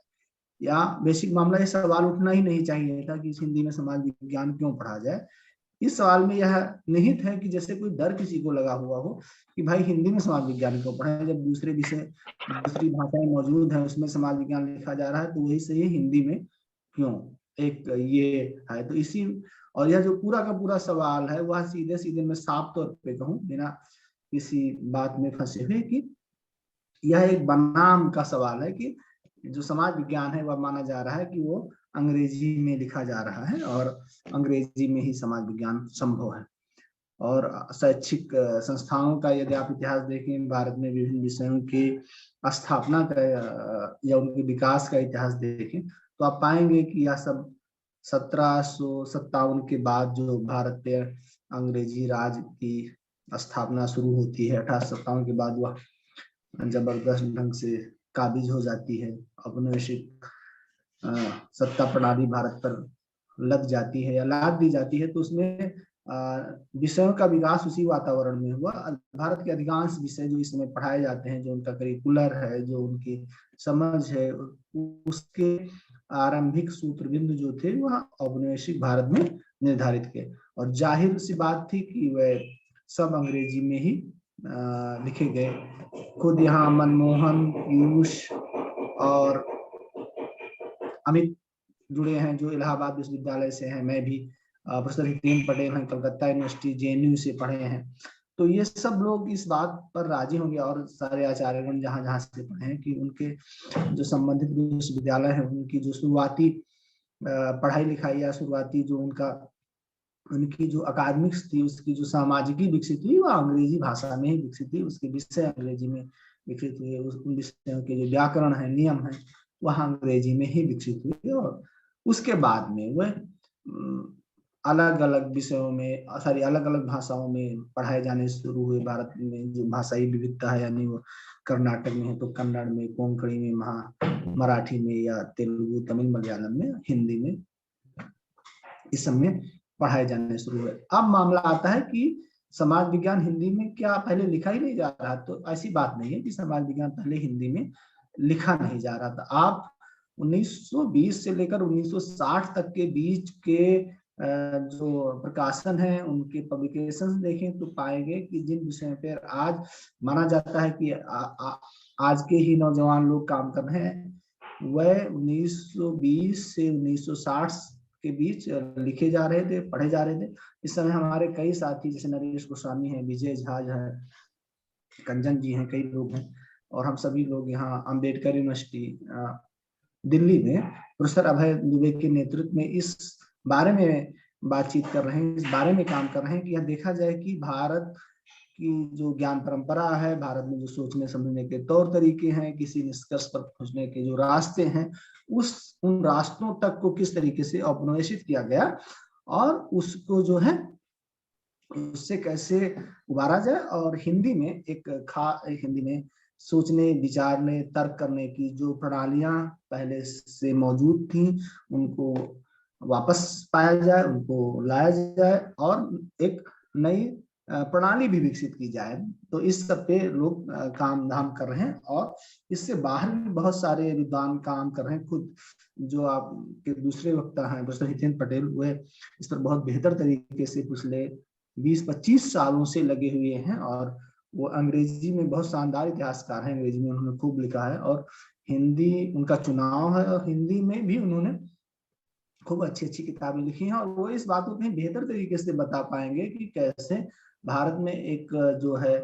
या बेसिक मामला ये सवाल उठना ही नहीं चाहिए था कि हिंदी में समाज विज्ञान क्यों पढ़ा जाए। इस सवाल में यह निहित है कि जैसे कोई डर किसी को लगा हुआ हो कि भाई हिंदी में समाज विज्ञान क्यों पढ़ाएं, जब दूसरे विषय, दूसरी भाषाएं मौजूद हैं उसमें समाज विज्ञान लिखा जा रहा है, तो वही सही हिंदी में क्यों, एक ये है। तो इसी, और यह जो पूरा का पूरा सवाल है वह सीधे सीधे मैं साफ तौर पे कहूँ, बिना किसी बात में फंसे हुए, कि यह एक बनाम का सवाल है कि जो समाज विज्ञान है वह माना जा रहा है कि वो अंग्रेजी में लिखा जा रहा है और अंग्रेजी में ही समाज विज्ञान संभव है। और शैक्षिक संस्थाओं का यदि आप इतिहास देखें, भारत में विभिन्न विषयों की स्थापना का या उनके विकास का इतिहास देखें तो आप पाएंगे कि यह सब 1757 के बाद जो भारत पे अंग्रेजी राज की स्थापना शुरू होती है, 1857 के बाद वह जबरदस्त ढंग से काबिज हो जाती है, औपनिवेशिक सत्ता प्रणाली भारत पर लग जाती है या लाद दी जाती है, तो उसमें विषयों का विकास उसी वातावरण में हुआ। भारत के अधिकांश विषय जो इस समय पढ़ाए जाते हैं, जो उनका करिकुलर है, जो उनकी समझ है, उसके आरंभिक सूत्र बिंदु जो थे वह औपनिवेशिक भारत में निर्धारित किए। और जाहिर सी बात थी कि वह सब अंग्रेजी में ही लिखे गए। खुद यहाँ मनमोहन, पीयूष और अमित जुड़े हैं जो इलाहाबाद विश्वविद्यालय से हैं, मैं भी, प्रोफेसर हितेंद्र पटेल हैं कलकत्ता यूनिवर्सिटी JNU से पढ़े हैं। तो ये सब लोग इस बात पर राजी होंगे और सारे आचार्यगण जहाँ जहाँ से पढ़े हैं कि उनके जो संबंधित विश्वविद्यालय है उनकी जो शुरुआती पढ़ाई लिखाई या शुरुआती जो उनकी जो अकादमिक्स थी, उसकी जो सामाजिकी विकसित हुई वह अंग्रेजी भाषा में ही विकसित हुई, उसके विषय अंग्रेजी में विकसित हुए, उन विषयों के जो व्याकरण है, नियम है, वह अंग्रेजी में ही विकसित हुए। और उसके बाद में वह अलग अलग विषयों में अलग अलग भाषाओं में पढ़ाए जाने शुरू हुए। भारत में जो भाषाई विविधता है, यानी वो कर्नाटक में है तो कन्नड़ में, कोंकणी में, मराठी में, या तेलुगु, तमिल, मलयालम में, हिंदी में, इस सब में पढ़ाए जाने शुरू हुए। अब मामला आता है कि समाज विज्ञान हिंदी में क्या पहले लिखा ही नहीं जा रहा? तो ऐसी बात नहीं है कि समाज विज्ञान पहले हिंदी में लिखा नहीं जा रहा था। आप 1920 से लेकर 1960 तक के बीच के जो प्रकाशन है, उनके पब्लिकेशंस देखें तो पाएंगे कि जिन विषयों पर आज माना जाता है कि आज के ही नौजवान लोग काम कर रहे हैं, वह 1920 से 1960 के बीच लिखे जा रहे थे, पढ़े जा रहे थे। इस समय हमारे कई साथी जैसे नरेश गोस्वामी हैं, विजय झा है, कंजन जी हैं, कई लोग हैं, और हम सभी लोग यहाँ अम्बेडकर यूनिवर्सिटी दिल्ली में प्रोफेसर अभय दुबे के नेतृत्व में इस बारे में बातचीत कर रहे हैं, इस बारे में काम कर रहे हैं कि यह देखा जाए कि भारत की जो ज्ञान परंपरा है, भारत में जो सोचने समझने के तौर तरीके हैं, किसी निष्कर्ष पर पहुंचने के जो रास्ते हैं, उन रास्तों तक को किस तरीके से औपनिवेशित किया गया और उसको जो है उससे कैसे उबारा जाए। और हिंदी में हिंदी में सोचने, विचारने, तर्क करने की जो प्रणालियां पहले से मौजूद थी उनको वापस पाया जाए, उनको लाया जाए और एक नई प्रणाली भी विकसित की जाए। तो इस सब पे लोग काम धाम कर रहे हैं और इससे बाहर भी बहुत सारे विद्वान काम कर रहे हैं। खुद जो आपके दूसरे वक्ता हैं प्रोफेसर हितेंद्र पटेल, वे इस पर बहुत बेहतर तरीके से पिछले 20-25 सालों से लगे हुए हैं और वो अंग्रेजी में बहुत शानदार इतिहासकार हैं, अंग्रेजी में उन्होंने खूब लिखा है और हिंदी उनका चुनाव है और हिंदी में भी उन्होंने खूब अच्छी अच्छी किताबें लिखी हैं और वो इस बात को कहीं बेहतर तरीके से बता पाएंगे कि कैसे भारत में एक जो है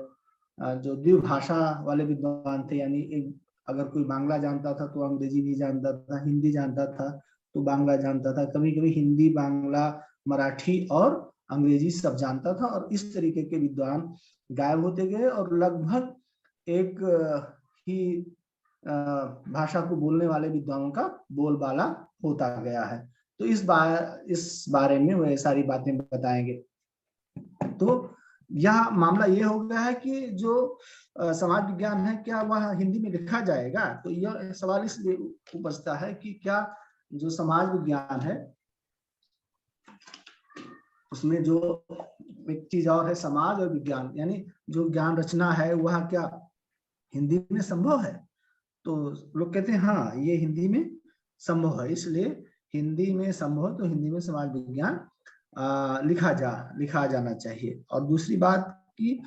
जो द्विभाषा वाले विद्वान थे, यानी एक अगर कोई बांग्ला जानता था तो अंग्रेजी भी जानता था, हिंदी जानता था तो बांग्ला जानता था, कभी कभी हिंदी, बांग्ला, मराठी और अंग्रेजी सब जानता था। और इस तरीके के विद्वान गायब होते गए और लगभग एक ही भाषा को बोलने वाले विद्वानों का बोलबाला होता गया है। तो इस बारे में वे सारी बातें बताएंगे। तो यह मामला ये हो गया है कि जो समाज विज्ञान है क्या वह हिंदी में लिखा जाएगा? तो यह सवाल इसलिए उपजता है कि क्या जो समाज विज्ञान है उसमें जो एक चीज और है, समाज और विज्ञान, यानी जो ज्ञान रचना है वह क्या हिंदी में संभव है? तो लोग कहते हैं हाँ ये हिंदी में संभव है, इसलिए हिंदी में संभव तो हिंदी में समाज विज्ञान लिखा जाना चाहिए। और दूसरी बात कि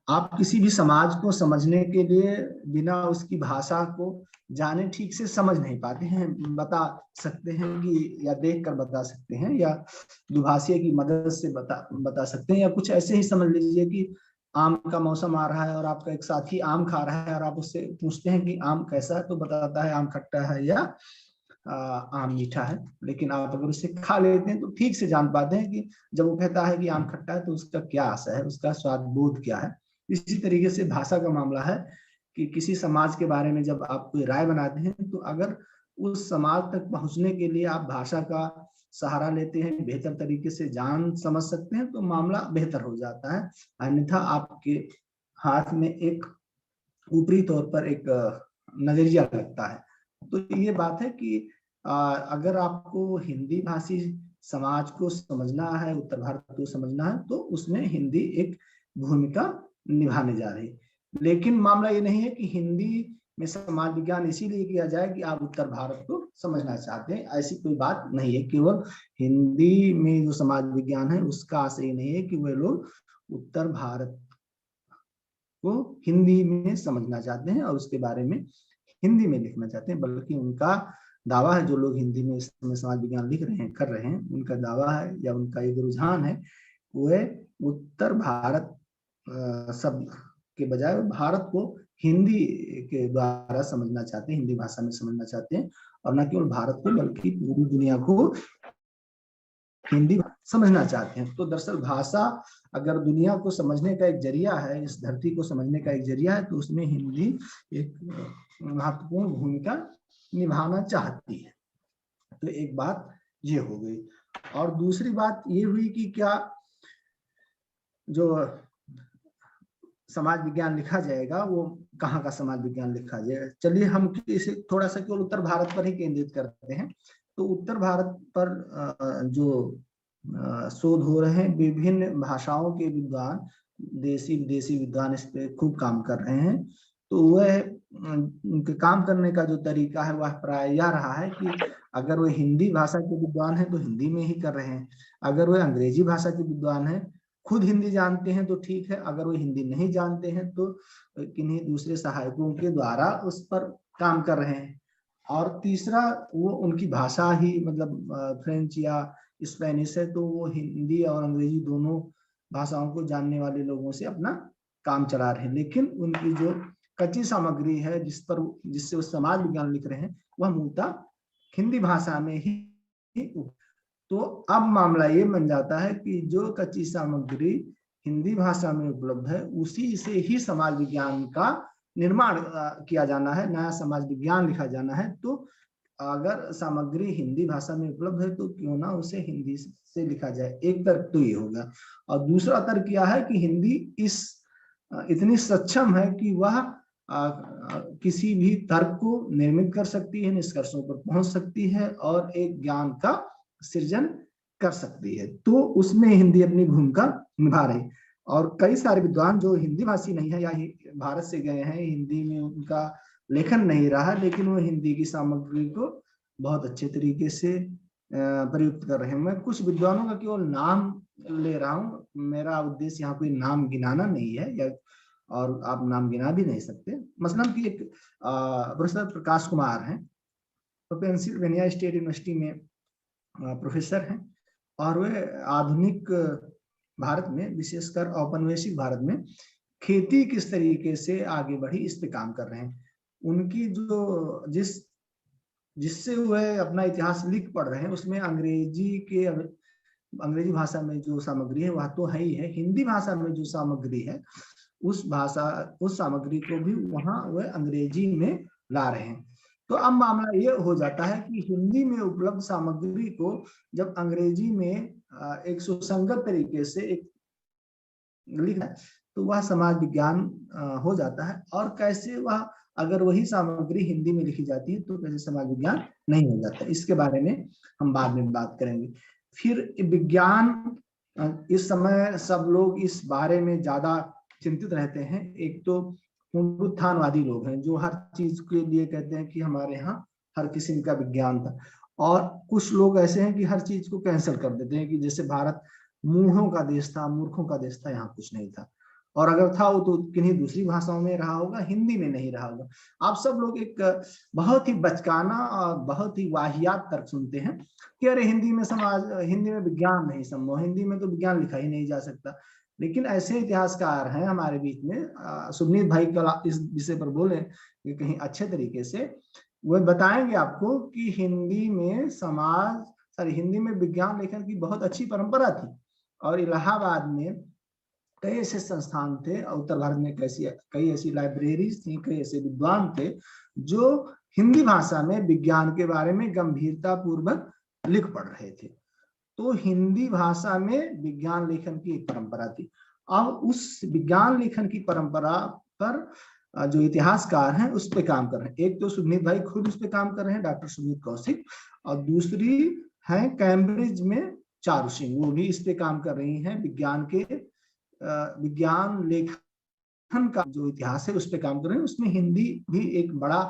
आप किसी भी समाज को समझने के लिए बिना उसकी भाषा को जाने ठीक से समझ नहीं पाते हैं। बता सकते हैं कि या देख कर बता सकते हैं या दुभाषिये की मदद से बता सकते हैं, या कुछ ऐसे ही समझ लीजिए कि आम का मौसम आ रहा है और आपका एक साथी आम खा रहा है और आप उससे पूछते हैं कि आम कैसा है, तो बताता है आम खट्टा है या आम मीठा है। लेकिन आप अगर उसे खा लेते हैं तो ठीक से जान पाते हैं कि जब वो कहता है कि आम खट्टा है तो उसका क्या असर है, उसका स्वाद बोध क्या है। इसी तरीके से भाषा का मामला है कि किसी समाज के बारे में जब आप कोई राय बनाते हैं तो अगर उस समाज तक पहुंचने के लिए आप भाषा का सहारा लेते हैं, बेहतर तरीके से जान समझ सकते हैं, तो मामला बेहतर हो जाता है। अन्यथा आपके हाथ में एक ऊपरी तौर पर एक नजरिया लगता है। तो ये बात है कि अगर आपको हिंदी भाषी समाज को समझना है, उत्तर भारत को समझना है, तो उसमें हिंदी एक भूमिका निभाने जा रही है। लेकिन मामला ये नहीं है कि हिंदी में समाज विज्ञान इसीलिए किया जाए कि आप उत्तर भारत को समझना चाहते हैं, ऐसी कोई बात नहीं है। केवल हिंदी में जो समाज विज्ञान है उसका आशय नहीं है कि वे लोग उत्तर भारत को हिंदी में समझना चाहते हैं और उसके बारे में हिंदी में लिखना चाहते हैं, बल्कि उनका दावा है, जो लोग हिंदी में इस समय समाज विज्ञान लिख रहे हैं, कर रहे हैं, उनका दावा है या उनका एक रुझान है, वे उत्तर भारत शब्द के बजाय भारत को हिंदी के द्वारा समझना चाहते हैं, हिंदी भाषा में समझना चाहते हैं, और न केवल भारत को बल्कि पूरी दुनिया को हिंदी समझना चाहते हैं। तो दरअसल भाषा अगर दुनिया को समझने का एक जरिया है, इस धरती को समझने का एक जरिया है, तो उसमें हिंदी एक महत्वपूर्ण भूमिका निभाना चाहती है। तो एक बात ये हो गई। और दूसरी बात ये हुई कि क्या जो समाज विज्ञान लिखा जाएगा वो कहाँ का समाज विज्ञान लिखा जाएगा। चलिए हम इसे थोड़ा सा केवल उत्तर भारत पर ही केंद्रित करते हैं। तो उत्तर भारत पर जो शोध हो रहे हैं, विभिन्न भाषाओं के विद्वान, देसी विदेशी विद्वान इस पे खूब काम कर रहे हैं। तो वह उनके काम करने का जो तरीका है वह प्राय यह रहा है कि अगर वो हिंदी भाषा के विद्वान हैं तो हिंदी में ही कर रहे हैं, अगर वो अंग्रेजी भाषा के विद्वान हैं, खुद हिंदी जानते हैं तो ठीक है, अगर वो हिंदी नहीं जानते हैं तो किन्हीं दूसरे सहायकों के द्वारा उस पर काम कर रहे हैं। और तीसरा, वो उनकी भाषा ही मतलब फ्रेंच या स्पेनिश है, तो वो हिंदी और अंग्रेजी दोनों भाषाओं को जानने वाले लोगों से अपना काम चला रहे हैं। लेकिन उनकी जो कच्ची सामग्री है जिससे वो समाज विज्ञान लिख रहे हैं, वह मूलतः हिंदी भाषा में ही। तो अब मामला ये बन जाता है कि जो कच्ची सामग्री हिंदी भाषा में उपलब्ध है उसी से ही समाज विज्ञान का निर्माण किया जाना है, नया समाज विज्ञान लिखा जाना है। तो अगर सामग्री हिंदी भाषा में उपलब्ध है तो क्यों ना उसे हिंदी से लिखा जाए। एक तर्क तो ये होगा। और दूसरा तर्क क्या है कि हिंदी इतनी सक्षम है कि वह किसी भी तर्क को निर्मित कर सकती है, निष्कर्षों पर पहुंच सकती है और एक ज्ञान का सृजन कर सकती है। तो उसमें हिंदी अपनी भूमिका निभा रही। और कई सारे विद्वान जो हिंदी भाषी नहीं है या भारत से गए हैं, हिंदी में उनका लेखन नहीं रहा, लेकिन वो हिंदी की सामग्री को बहुत अच्छे तरीके से प्रयुक्त कर रहे हैं। मैं कुछ विद्वानों का केवल नाम ले रहा हूँ, मेरा उद्देश्य यहाँ कोई नाम गिनाना नहीं है, या और आप नाम गिना भी नहीं सकते। मसलन कि एक प्रोफेसर प्रकाश कुमार हैं, तो पेंसिल्वेनिया स्टेट यूनिवर्सिटी में प्रोफेसर हैं, और वे आधुनिक भारत में, विशेषकर औपनिवेशिक भारत में खेती किस तरीके से आगे बढ़ी इस पे काम कर रहे हैं। उनकी जो जिससे वह अपना इतिहास लिख पढ़ रहे हैं उसमें अंग्रेजी भाषा में जो सामग्री है वह तो है ही है, हिंदी भाषा में जो सामग्री है उस सामग्री को भी वहां वह अंग्रेजी में ला रहे हैं। तो अब मामला ये हो जाता है कि हिंदी में उपलब्ध सामग्री को जब अंग्रेजी में एक सुसंगत तरीके से लिखना है तो वह समाज विज्ञान हो जाता है। और कैसे वह, अगर वही सामग्री हिंदी में लिखी जाती है तो कैसे समाज विज्ञान नहीं हो जाता, इसके बारे में हम बाद में बात करेंगे। फिर विज्ञान, इस समय सब लोग इस बारे में ज्यादा चिंतित रहते हैं। एक तो पुनरुत्थानवादी लोग हैं जो हर चीज के लिए कहते हैं कि हमारे यहाँ हर किस्म का विज्ञान था, और कुछ लोग ऐसे हैं कि हर चीज को कैंसिल कर देते हैं कि जैसे भारत मूढ़ों का देश था, मूर्खों का देश था, यहाँ कुछ नहीं था, और अगर था वो तो किन्हीं दूसरी भाषाओं में रहा होगा, हिंदी में नहीं रहा होगा। आप सब लोग एक बहुत ही बचकाना और बहुत ही वाहियात तर्क सुनते हैं कि अरे हिंदी में विज्ञान नहीं संभव, हिंदी में तो विज्ञान लिखा ही नहीं जा सकता। लेकिन ऐसे इतिहासकार हैं हमारे बीच में, सुनीत भाई कल इस विषय पर बोले कि कहीं अच्छे तरीके से वो बताएंगे आपको कि हिंदी में विज्ञान लेखन की बहुत अच्छी परंपरा थी, और इलाहाबाद में कई ऐसे संस्थान थे, उत्तर भारत में कई ऐसी लाइब्रेरीज थी, कई ऐसे विद्वान थे जो हिंदी भाषा में विज्ञान के बारे में गंभीरता पूर्वक लिख पढ़ रहे थे। तो हिंदी भाषा में विज्ञान लेखन की एक परंपरा थी। अब उस विज्ञान लेखन की परंपरा पर जो इतिहासकार हैं उस पे काम कर रहे हैं। एक तो सुनीत भाई खुद उस पे काम कर रहे हैं, डॉक्टर सुनीत कौशिक, और दूसरी है कैम्ब्रिज में चारू सिंह, वो भी इस पे काम कर रही हैं। विज्ञान लेखन का जो इतिहास है उस पे काम कर रहे हैं, उसमें हिंदी भी एक बड़ा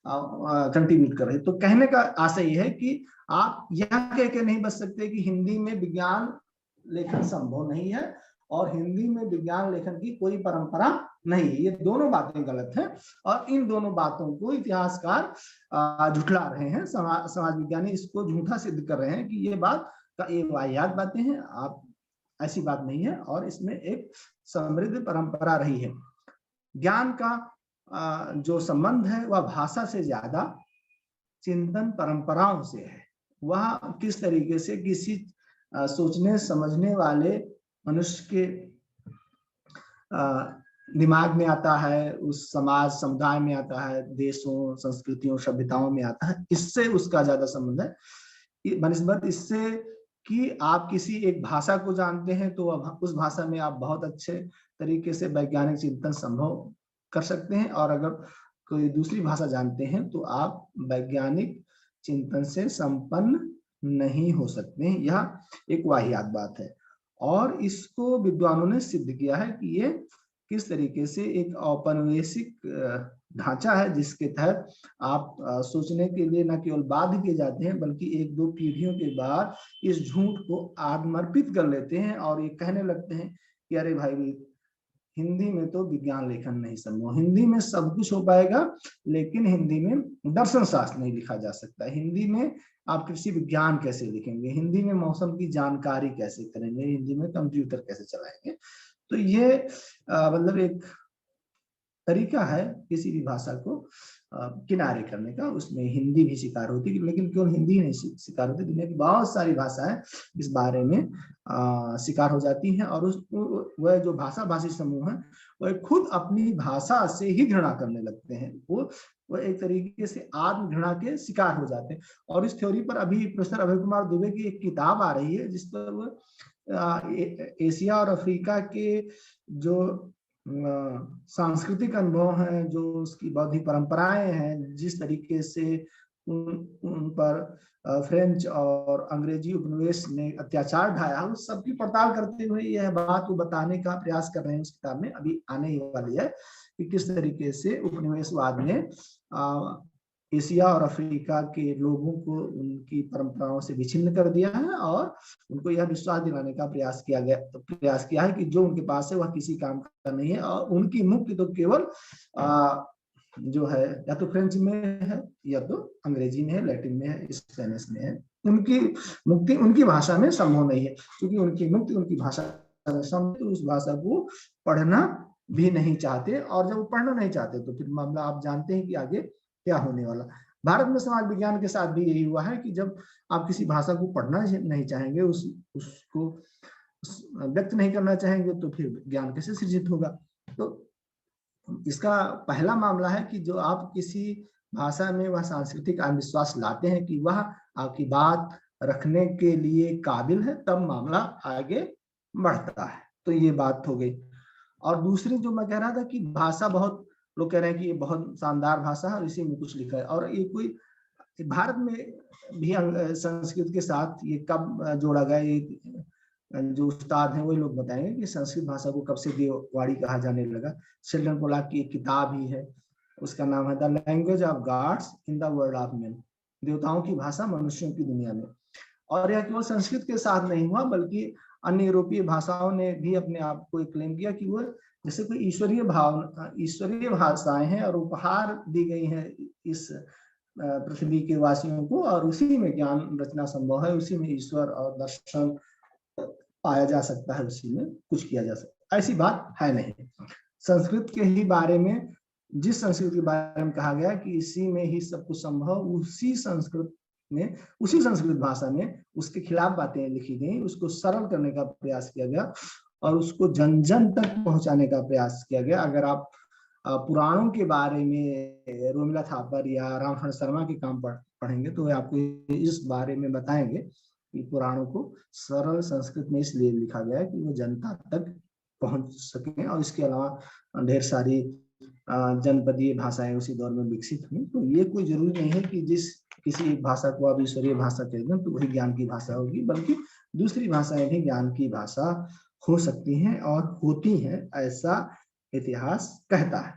कंट्रीब्यूट कर रहे हैं। तो कहने का आशय यह है कि आप यह कह के नहीं बच सकते कि हिंदी में विज्ञान लेखन संभव नहीं है और हिंदी में विज्ञान लेखन की कोई परंपरा नहीं है। ये दोनों बातें गलत हैं और इन दोनों बातों को इतिहासकार झुठला रहे हैं। समाज विज्ञानी इसको झूठा सिद्ध कर रहे हैं कि ये बात का एक वाहियात बातें हैं, आप ऐसी बात नहीं है, और इसमें एक समृद्ध परंपरा रही है। ज्ञान का जो संबंध है वह भाषा से ज्यादा चिंतन परंपराओं से है। वह किस तरीके से किसी सोचने समझने वाले मनुष्य के दिमाग में आता है, उस समाज समुदाय में आता है, देशों संस्कृतियों सभ्यताओं में आता है, इससे उसका ज्यादा संबंध है बनिस्बत इससे कि आप किसी एक भाषा को जानते हैं तो उस भाषा में आप बहुत अच्छे तरीके से वैज्ञानिक चिंतन संभव कर सकते हैं, और अगर कोई दूसरी भाषा जानते हैं तो आप वैज्ञानिक चिंतन से संपन्न नहीं हो सकते हैं। यह एक वाहियात बात है और इसको विद्वानों ने सिद्ध किया है कि ये किस तरीके से एक औपनिवेशिक ढांचा है जिसके तहत आप सोचने के लिए न केवल बाध्य किए जाते हैं बल्कि एक दो पीढ़ियों के बाद इस झूठ को आत्मर्पित कर लेते हैं और ये कहने लगते हैं कि अरे भाई हिंदी में तो विज्ञान लेखन नहीं संभव, हिंदी में सब कुछ हो पाएगा लेकिन हिंदी में दर्शन शास्त्र नहीं लिखा जा सकता, हिंदी में आप कृषि विज्ञान कैसे लिखेंगे, हिंदी में मौसम की जानकारी कैसे करेंगे, हिंदी में कंप्यूटर कैसे चलाएंगे। तो ये मतलब एक तरीका है किसी भी भाषा को किनारे करने का, उसमें हिंदी भी शिकार होती है, लेकिन केवल हिंदी नहीं शिकार होती, दुनिया की बहुत सारी भाषाएं इस बारे में शिकार हो जाती हैं और वह जो भाषा भाषी समूह है वह खुद अपनी भाषा से ही घृणा करने लगते हैं, वो एक तरीके से आत्म घृणा के शिकार हो जाते हैं। और इस थ्योरी पर अभी प्रोफेसर अभय कुमार दुबे की एक किताब आ रही है जिस पर वो एशिया और अफ्रीका के जो सांस्कृतिक अनुभव हैं, जो उसकी बौद्धिक परंपराएं हैं, जिस तरीके से उन पर फ्रेंच और अंग्रेजी उपनिवेश ने अत्याचार ढाया, उस सब की पड़ताल करते हुए यह बात वो बताने का प्रयास कर रहे हैं। उस किताब में अभी आने ही वाली है कि किस तरीके से उपनिवेशवाद ने एशिया और अफ्रीका के लोगों को उनकी परंपराओं से विच्छिन्न कर दिया है और उनको यह विश्वास दिलाने का प्रयास किया है कि जो उनके पास है वह किसी काम का नहीं है और उनकी मुक्ति तो केवल जो है या तो फ्रेंच में है या तो अंग्रेजी में है, लैटिन में है, स्पेनिश में है। उनकी मुक्ति उनकी भाषा में संभव नहीं है, क्योंकि उनकी मुक्ति उनकी भाषा में संभव, तो उस भाषा को पढ़ना भी नहीं चाहते, और जब वो पढ़ना नहीं चाहते तो फिर मामला आप जानते हैं कि आगे क्या होने वाला। भारत में समाज विज्ञान के साथ भी यही हुआ है कि जब आप किसी भाषा को पढ़ना नहीं चाहेंगे, उसको व्यक्त नहीं करना चाहेंगे, तो फिर ज्ञान कैसे सृजित होगा। तो इसका पहला मामला है कि जो आप किसी भाषा में वह सांस्कृतिक आत्मविश्वास लाते हैं कि वह आपकी बात रखने के लिए काबिल है, तब मामला आगे बढ़ता है। तो ये बात हो गई। और दूसरी जो मैं कह रहा था कि भाषा, बहुत लोग कह रहे हैं कि ये बहुत शानदार भाषा है और इसी में कुछ लिखा है, और ये कोई भारत में भी संस्कृत के साथ ये कब जोड़ा गया, ये जो उस्ताद हैं वही लोग बताएंगे कि संस्कृत भाषा को कब से देववाड़ी कहा जाने लगा। शेल्डन पोलाक की एक किताब ही है, उसका नाम है the language of gods in the world of main, देवताओं की भाषा मनुष्यों की दुनिया में। और यह केवल संस्कृत के साथ नहीं हुआ बल्कि अन्य यूरोपीय भाषाओं ने भी अपने आप को क्लेम किया कि वो जैसे कोई ईश्वरीय भाषाएं हैं और उपहार दी गई हैं इस पृथ्वी के वासियों को, और उसी में ज्ञान रचना संभव है, उसी में ईश्वर और दर्शन पाया जा सकता है, उसी में कुछ किया जा सकता ऐसी बात है नहीं। संस्कृत के ही बारे में, जिस संस्कृत के बारे में कहा गया कि इसी में ही सब कुछ संभव, उसी संस्कृत में, उसी संस्कृत भाषा में उसके खिलाफ बातें लिखी गई, उसको सरल करने का प्रयास किया गया और उसको जन जन तक पहुंचाने का प्रयास किया गया। अगर आप पुराणों के बारे में रोमिला थापर या रामफल शर्मा के काम पढ़ेंगे तो वे आपको इस बारे में बताएंगे कि पुराणों को सरल संस्कृत में इसलिए लिखा गया है कि वो जनता तक पहुंच सके। और इसके अलावा ढेर सारी जनपदीय भाषाएं उसी दौर में विकसित हुई। तो ये कोई जरूरी नहीं है कि जिस किसी भाषा को आप ईश्वरीय भाषा कहते हैं तो वही ज्ञान की भाषा होगी, बल्कि दूसरी भाषाएं भी ज्ञान की भाषा हो सकती हैं और होती हैं, ऐसा इतिहास कहता है।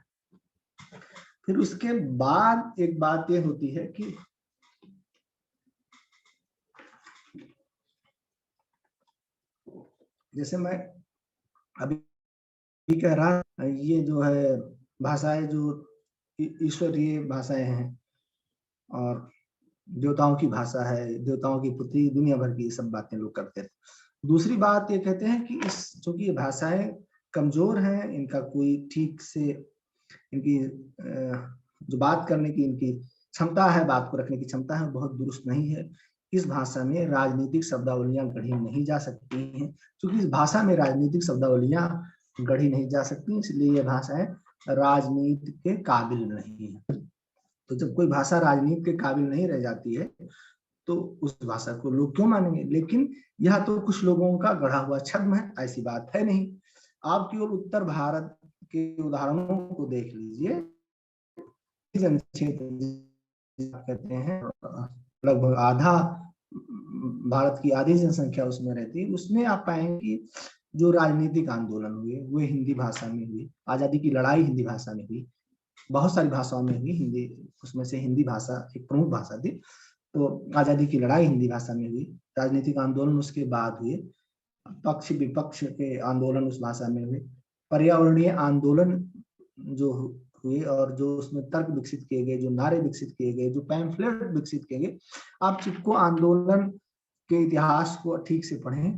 फिर उसके बाद एक बात ये होती है कि जैसे मैं अभी कह रहा, ये जो है भाषाएं जो ईश्वरीय भाषाएं हैं और देवताओं की भाषा है, देवताओं की पुत्री, दुनिया भर की सब बातें लोग करते थे। दूसरी बात ये कहते हैं कि इस चूंकि ये भाषाएं कमजोर हैं, इनका कोई ठीक से, इनकी जो बात करने की इनकी क्षमता है, बात को रखने की क्षमता है, बहुत दुरुस्त नहीं है। इस भाषा में राजनीतिक शब्दावलियां गढ़ी नहीं जा सकती हैं। क्योंकि इस भाषा में राजनीतिक शब्दावलियां गढ़ी नहीं जा सकती, इसलिए ये भाषाएं राजनीति के काबिल नहीं है। तो जब कोई भाषा राजनीति के काबिल नहीं रह जाती है तो उस भाषा को लोग क्यों मानेंगे। लेकिन यह तो कुछ लोगों का गढ़ा हुआ छद्म है, ऐसी बात है नहीं। आप केवल उत्तर भारत के उदाहरणों को देख लीजिए, कहते हैं लगभग आधा भारत की आधी जनसंख्या उसमें रहती है, उसमें आप पाएंगे कि जो राजनीतिक आंदोलन हुए वो हिंदी भाषा में हुई, आजादी की लड़ाई हिंदी भाषा में हुई, बहुत सारी भाषाओं में हुई, हिंदी उसमें से हिंदी भाषा एक प्रमुख भाषा थी। तो आजादी की लड़ाई हिंदी भाषा में हुई, राजनीतिक आंदोलन उसके बाद हुए, पक्ष विपक्ष के आंदोलन उस भाषा में हुए, पर्यावरणीय आंदोलन जो हुए और जो उसमें तर्क विकसित किए गए, जो नारे विकसित किए गए, जो पैम्फलेट विकसित किए गए। आप चिपको आंदोलन के इतिहास को ठीक से पढ़ें,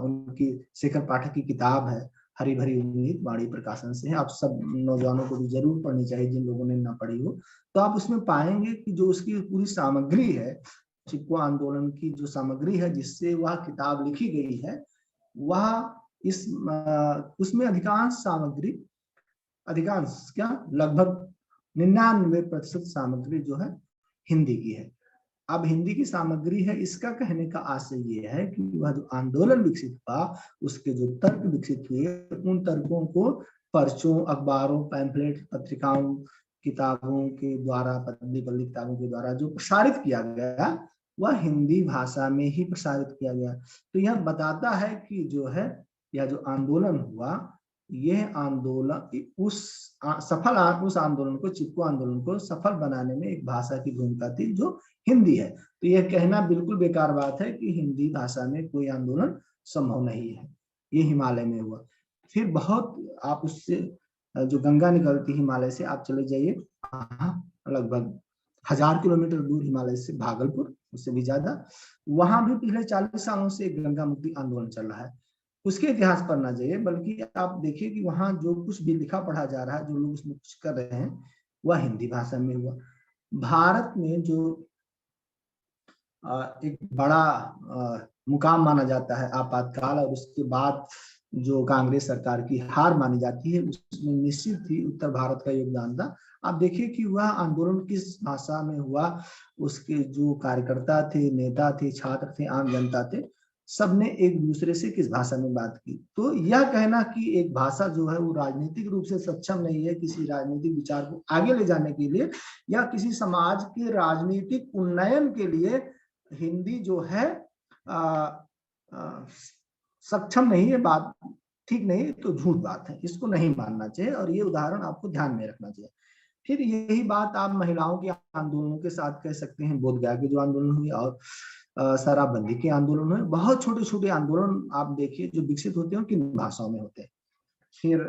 उनकी शेखर पाठक की किताब है हरी भरी उम्मीद, बाड़ी प्रकाशन से है, आप सब नौजवानों को भी जरूर पढ़नी चाहिए जिन लोगों ने ना पढ़ी हो। तो आप उसमें पाएंगे कि जो उसकी पूरी सामग्री है, चिपको आंदोलन की जो सामग्री है जिससे वह किताब लिखी गई है, वह इस उसमें अधिकांश सामग्री, अधिकांश क्या लगभग 99% सामग्री जो है हिंदी की है। अब हिंदी की सामग्री है, इसका कहने का आशय ये है कि वह जो आंदोलन विकसित हुआ, उसके जो तर्क विकसित हुए, उन तर्कों को पर्चों, अखबारों, पैम्फलेट, पत्रिकाओं, किताबों के द्वारा, पतली पतली किताबों के द्वारा जो प्रसारित किया गया, वह हिंदी भाषा में ही प्रसारित किया गया। तो यह बताता है कि जो है यह जो आंदोलन हुआ, यह आंदोलन उस आंदोलन को, चिपको आंदोलन को सफल बनाने में एक भाषा की भूमिका थी जो हिंदी है। तो यह कहना बिल्कुल बेकार बात है कि हिंदी भाषा में कोई आंदोलन संभव नहीं है, ये हिमालय में हुआ। फिर बहुत आप उससे जो गंगा निकलती हिमालय से, आप चले जाइए लगभग 1000 किलोमीटर दूर हिमालय से भागलपुर, उससे भी ज्यादा, वहां भी पिछले 40 सालों से गंगा मुक्ति आंदोलन चल रहा है। उसके इतिहास पढ़ना चाहिए, बल्कि आप देखिए कि वहां जो कुछ भी लिखा पढ़ा जा रहा है, जो लोग उसमें कुछ कर रहे हैं, वह हिंदी भाषा में हुआ। भारत में जो एक बड़ा मुकाम माना जाता है आपातकाल, और उसके बाद जो कांग्रेस सरकार की हार मानी जाती है, उसमें निश्चित ही उत्तर भारत का योगदान था। आप देखिए कि वह आंदोलन किस भाषा में हुआ, उसके जो कार्यकर्ता थे, नेता थे, छात्र थे, आम जनता थे, सबने एक दूसरे से किस भाषा में बात की। तो यह कहना कि एक भाषा जो है वो राजनीतिक रूप से सक्षम नहीं है किसी राजनीतिक विचार को आगे ले जाने के लिए, या किसी समाज के राजनीतिक उन्नयन के लिए हिंदी जो है सक्षम नहीं है, बात ठीक नहीं, तो झूठ बात है, इसको नहीं मानना चाहिए और ये उदाहरण आपको ध्यान में रखना चाहिए। फिर यही बात आप महिलाओं के आंदोलनों के साथ कह सकते हैं, बोधगया के जो आंदोलन हुए और शराबबंदी के आंदोलन हुए। बहुत छोटे छोटे आंदोलन आप देखिए जो विकसित होते हैं किन भाषाओं में होते हैं। फिर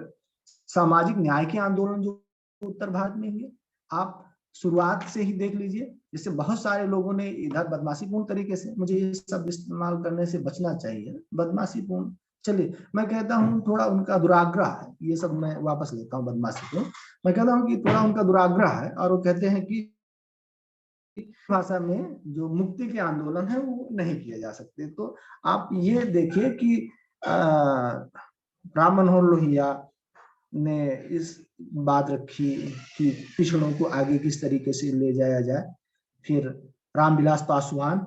सामाजिक न्याय के आंदोलन जो उत्तर भारत में हुए, आप शुरुआत से ही देख लीजिए, जिससे बहुत सारे लोगों ने इधर बदमाशीपूर्ण तरीके से, मुझे ये शब्द इस्तेमाल करने से बचना चाहिए, बदमाशीपूर्ण चलिए मैं कहता हूँ थोड़ा उनका दुराग्रह है, ये सब मैं वापस लेता हूँ बदमाशी को। मैं कहता हूँ कि थोड़ा उनका दुराग्रह है, और वो कहते हैं कि भाषा में जो मुक्ति के आंदोलन है वो नहीं किए जा सकते। तो आप ये देखिए कि राम मनोहर लोहिया ने इस बात रखी कि पिछड़ों को आगे किस तरीके से ले जाया जाए। फिर रामविलास पासवान,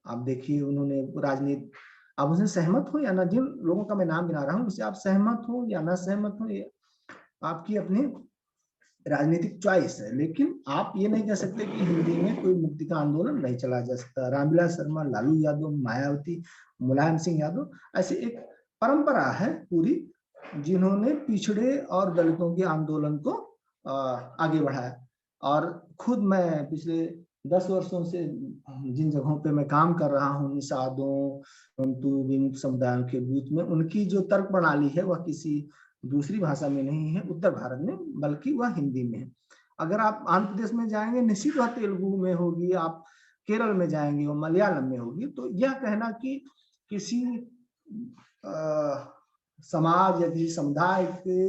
आप देखिए उन्होंने राजनीति, आप उससे सहमत हो या ना, जिन लोगों का मैं नाम गिना रहा हूँ उससे आप सहमत हो या ना सहमत हो, ये आपकी अपनी राजनीतिक चॉइस है, लेकिन आप ये नहीं कह सकते कि हिंदी में कोई मुक्ति का आंदोलन नहीं चला जा सकता। रामविलास शर्मा, लालू यादव, मायावती, मुलायम सिंह यादव, ऐसी एक परंपरा है पूरी जिन्होंने पिछड़े और दलितों के आंदोलन को आगे बढ़ाया। और खुद मैं पिछले 10 वर्षों से जिन जगहों पे मैं काम कर रहा हूँ, निषादों, विमुक्त समुदायों के बीच में, उनकी जो तर्क प्रणाली है वह किसी दूसरी भाषा में नहीं है उत्तर भारत में, बल्कि वह हिंदी में है। अगर आप आंध्र प्रदेश में जाएंगे निश्चित वह तेलुगु में होगी, आप केरल में जाएंगे वो मलयालम में होगी। तो यह कहना कि किसी समाज या किसी समुदाय के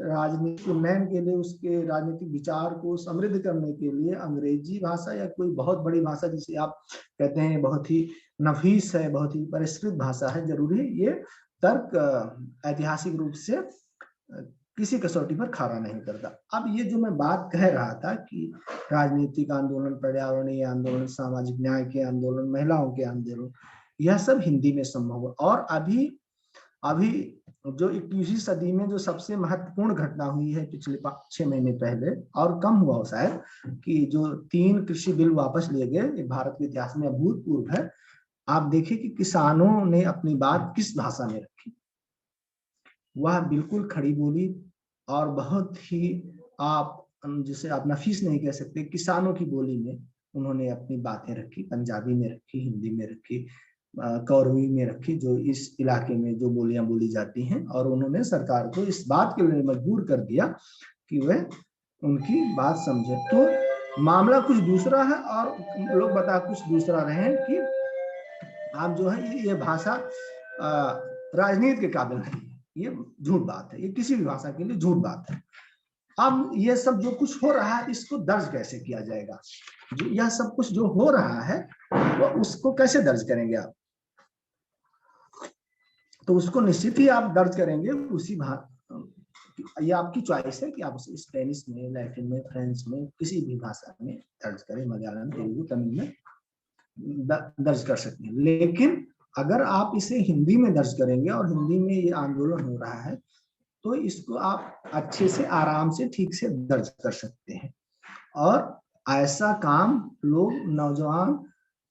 राजनीतिक उन्नयन के लिए, उसके राजनीतिक विचार को समृद्ध करने के लिए अंग्रेजी भाषा या कोई बहुत बड़ी भाषा जिसे आप कहते हैं बहुत ही नफीस है, बहुत ही परिष्कृत भाषा है, जरूरी है, ये तर्क ऐतिहासिक रूप से किसी कसौटी पर खरा नहीं करता। अब ये जो मैं बात कह रहा था कि राजनीतिक आंदोलन, पर्यावरणीय आंदोलन, सामाजिक न्याय के आंदोलन, महिलाओं के आंदोलन, यह सब हिंदी में संभव है। और अभी जो 21वीं सदी में जो सबसे महत्वपूर्ण घटना हुई है पिछले 6 महीने पहले, और कम हुआ हो शायद, कि जो 3 कृषि बिल वापस लिए गए, भारत के इतिहास में अभूतपूर्व है। आप देखिए कि किसानों ने अपनी बात किस भाषा में रखी, वह बिल्कुल खड़ी बोली और बहुत ही, आप जिसे आप नफीस नहीं कह सकते, किसानों की बोली में उन्होंने अपनी बातें रखी, पंजाबी में रखी, हिंदी में रखी, कौरवी में रखी, जो इस इलाके में जो बोलियां बोली जाती हैं, और उन्होंने सरकार को इस बात के लिए मजबूर कर दिया कि वह उनकी बात समझे। तो मामला कुछ दूसरा है और लोग बता कुछ दूसरा रहे हैं कि आप जो है ये भाषा राजनीति के काबिल नहीं है, ये झूठ बात है, ये किसी भी भाषा के लिए झूठ बात है। अब ये सब जो कुछ हो रहा है इसको दर्ज कैसे किया जाएगा? जो यह सब कुछ जो हो रहा है वो उसको कैसे दर्ज करेंगे आप? तो उसको निश्चित ही आप दर्ज करेंगे उसी ये आपकी चॉइस है कि आप उसे स्पेनिश में, लैटिन में, फ्रेंच में, किसी भी भाषा में दर्ज करें, मलयालम, तेलुगु, तमिल में दर्ज कर सकते हैं। लेकिन अगर आप इसे हिंदी में दर्ज करेंगे और हिंदी में ये आंदोलन हो रहा है तो इसको आप अच्छे से, आराम से, ठीक से दर्ज कर सकते हैं। और ऐसा काम लोग, नौजवान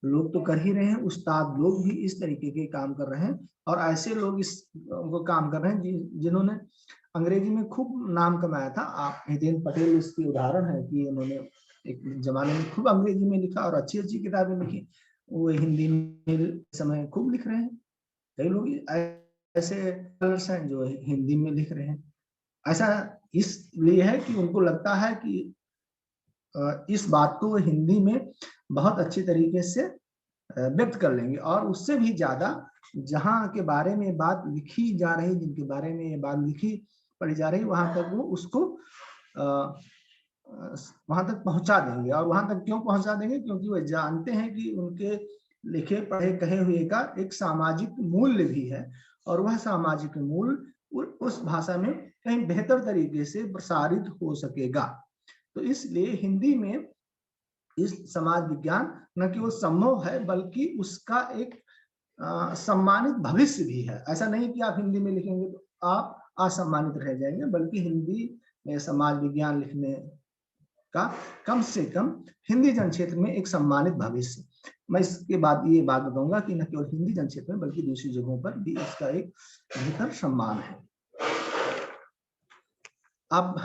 लोग तो कर ही रहे हैं, उस्ताद लोग भी इस तरीके के काम कर रहे हैं, और ऐसे लोग इस वो काम कर रहे हैं जिन्होंने अंग्रेजी में खूब नाम कमाया था। आप हितेंद्र पटेल इसकी उदाहरण है कि उन्होंने एक जमाने में खूब अंग्रेजी में लिखा और अच्छी अच्छी किताबें लिखी, वो हिंदी में समय खूब लिख रहे हैं। कई लोग ऐसे हैं जो हिंदी में लिख रहे हैं। ऐसा इसलिए है कि उनको लगता है कि इस बात को वो हिंदी में बहुत अच्छी तरीके से व्यक्त कर लेंगे, और उससे भी ज्यादा जहाँ के बारे में बात लिखी जा रही, जिनके बारे में ये बात लिखी पढ़ी जा रही, वहां तक वो उसको वहां तक पहुंचा देंगे। और वहां तक क्यों पहुंचा देंगे? क्योंकि वो जानते हैं कि उनके लिखे पढ़े कहे हुए का एक सामाजिक मूल्य भी है, और वह सामाजिक मूल्य उस भाषा में कहीं बेहतर तरीके से प्रसारित हो सकेगा। तो इसलिए हिंदी में इस समाज विज्ञान न केवल संभव है बल्कि उसका एक सम्मानित भविष्य भी है। ऐसा नहीं कि आप हिंदी में लिखेंगे तो आप असम्मानित रह जाएंगे, बल्कि हिंदी में समाज विज्ञान लिखने का कम से कम हिंदी जनक्षेत्र में एक सम्मानित भविष्य। मैं इसके बाद ये बात बताऊंगा कि न केवल हिंदी जनक्षेत्र में बल्कि दूसरी जगहों पर भी इसका एक बेहतर सम्मान है। अब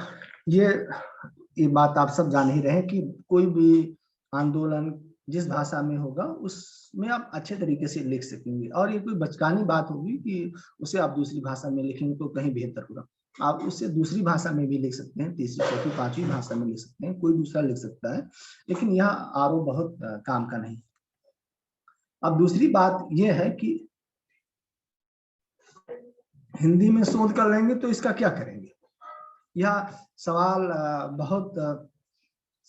ये बात आप सब जान ही रहे हैं कि कोई भी आंदोलन जिस भाषा में होगा उसमें आप अच्छे तरीके से लिख सकेंगे, और ये कोई बचकानी बात होगी कि उसे आप दूसरी भाषा में लिखेंगे तो कहीं बेहतर होगा। आप उससे दूसरी भाषा में भी लिख सकते हैं, तीसरी, चौथी, पांचवी भाषा में लिख सकते हैं, कोई दूसरा लिख सकता है, लेकिन यह आरोप बहुत काम का नहीं। अब दूसरी बात यह है कि हिंदी में शोध कर लेंगे तो इसका क्या करेंगे? यह सवाल बहुत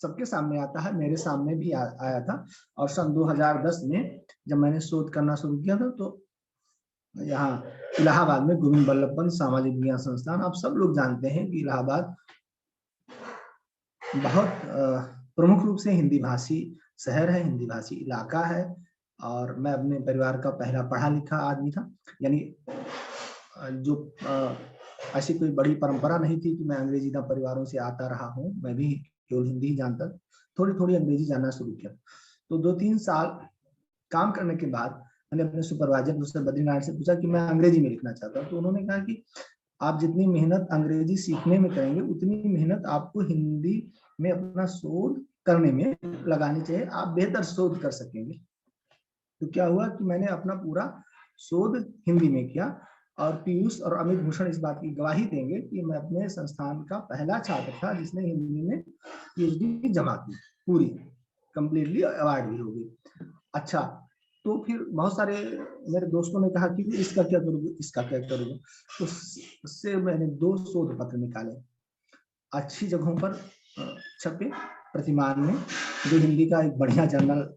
सबके सामने आता है, मेरे सामने भी आया था। और सन 2010 में जब मैंने शोध करना शुरू किया था तो यहाँ इलाहाबाद में गोविंद बल्लभ पंत सामाजिक विज्ञान संस्थान, आप सब लोग जानते हैं कि इलाहाबाद बहुत प्रमुख रूप से हिंदी भाषी शहर है, हिंदी भाषी इलाका है। और मैं अपने परिवार का पहला पढ़ा लिखा आदमी था, यानी जो ऐसी कोई बड़ी परंपरा नहीं थी कि मैं अंग्रेजी ना परिवारों से आता रहा हूँ, मैं भी केवल हिंदी ही जानता, थोड़ी थोड़ी अंग्रेजी जानना शुरू किया। तो 2-3 साल काम करने के बाद मैंने अपने सुपरवाइजर मिस्टर बद्रीनारायण से पूछा कि मैं अंग्रेजी में लिखना चाहता हूँ। तो उन्होंने कहा कि आप जितनी मेहनत अंग्रेजी सीखने में करेंगे उतनी मेहनत आपको हिंदी में अपना शोध करने में लगानी चाहिए, आप बेहतर शोध कर सकेंगे। तो क्या हुआ कि मैंने अपना पूरा शोध हिंदी में किया, और पीयूष और अमित भूषण इस बात की गवाही देंगे कि मैं अपने संस्थान का पहला छात्र था जिसने हिंदी में पीएचडी जमा की, पूरी कंप्लीटली अवार्ड भी हो गई। अच्छा, तो फिर बहुत सारे मेरे दोस्तों ने कहा कि इसका क्या करोगे, इसका क्या करोगे। तो उससे मैंने 2 शोध पत्र निकाले, अच्छी जगहों पर छपे, प्रतिमान में, जो हिंदी का एक बढ़िया जर्नल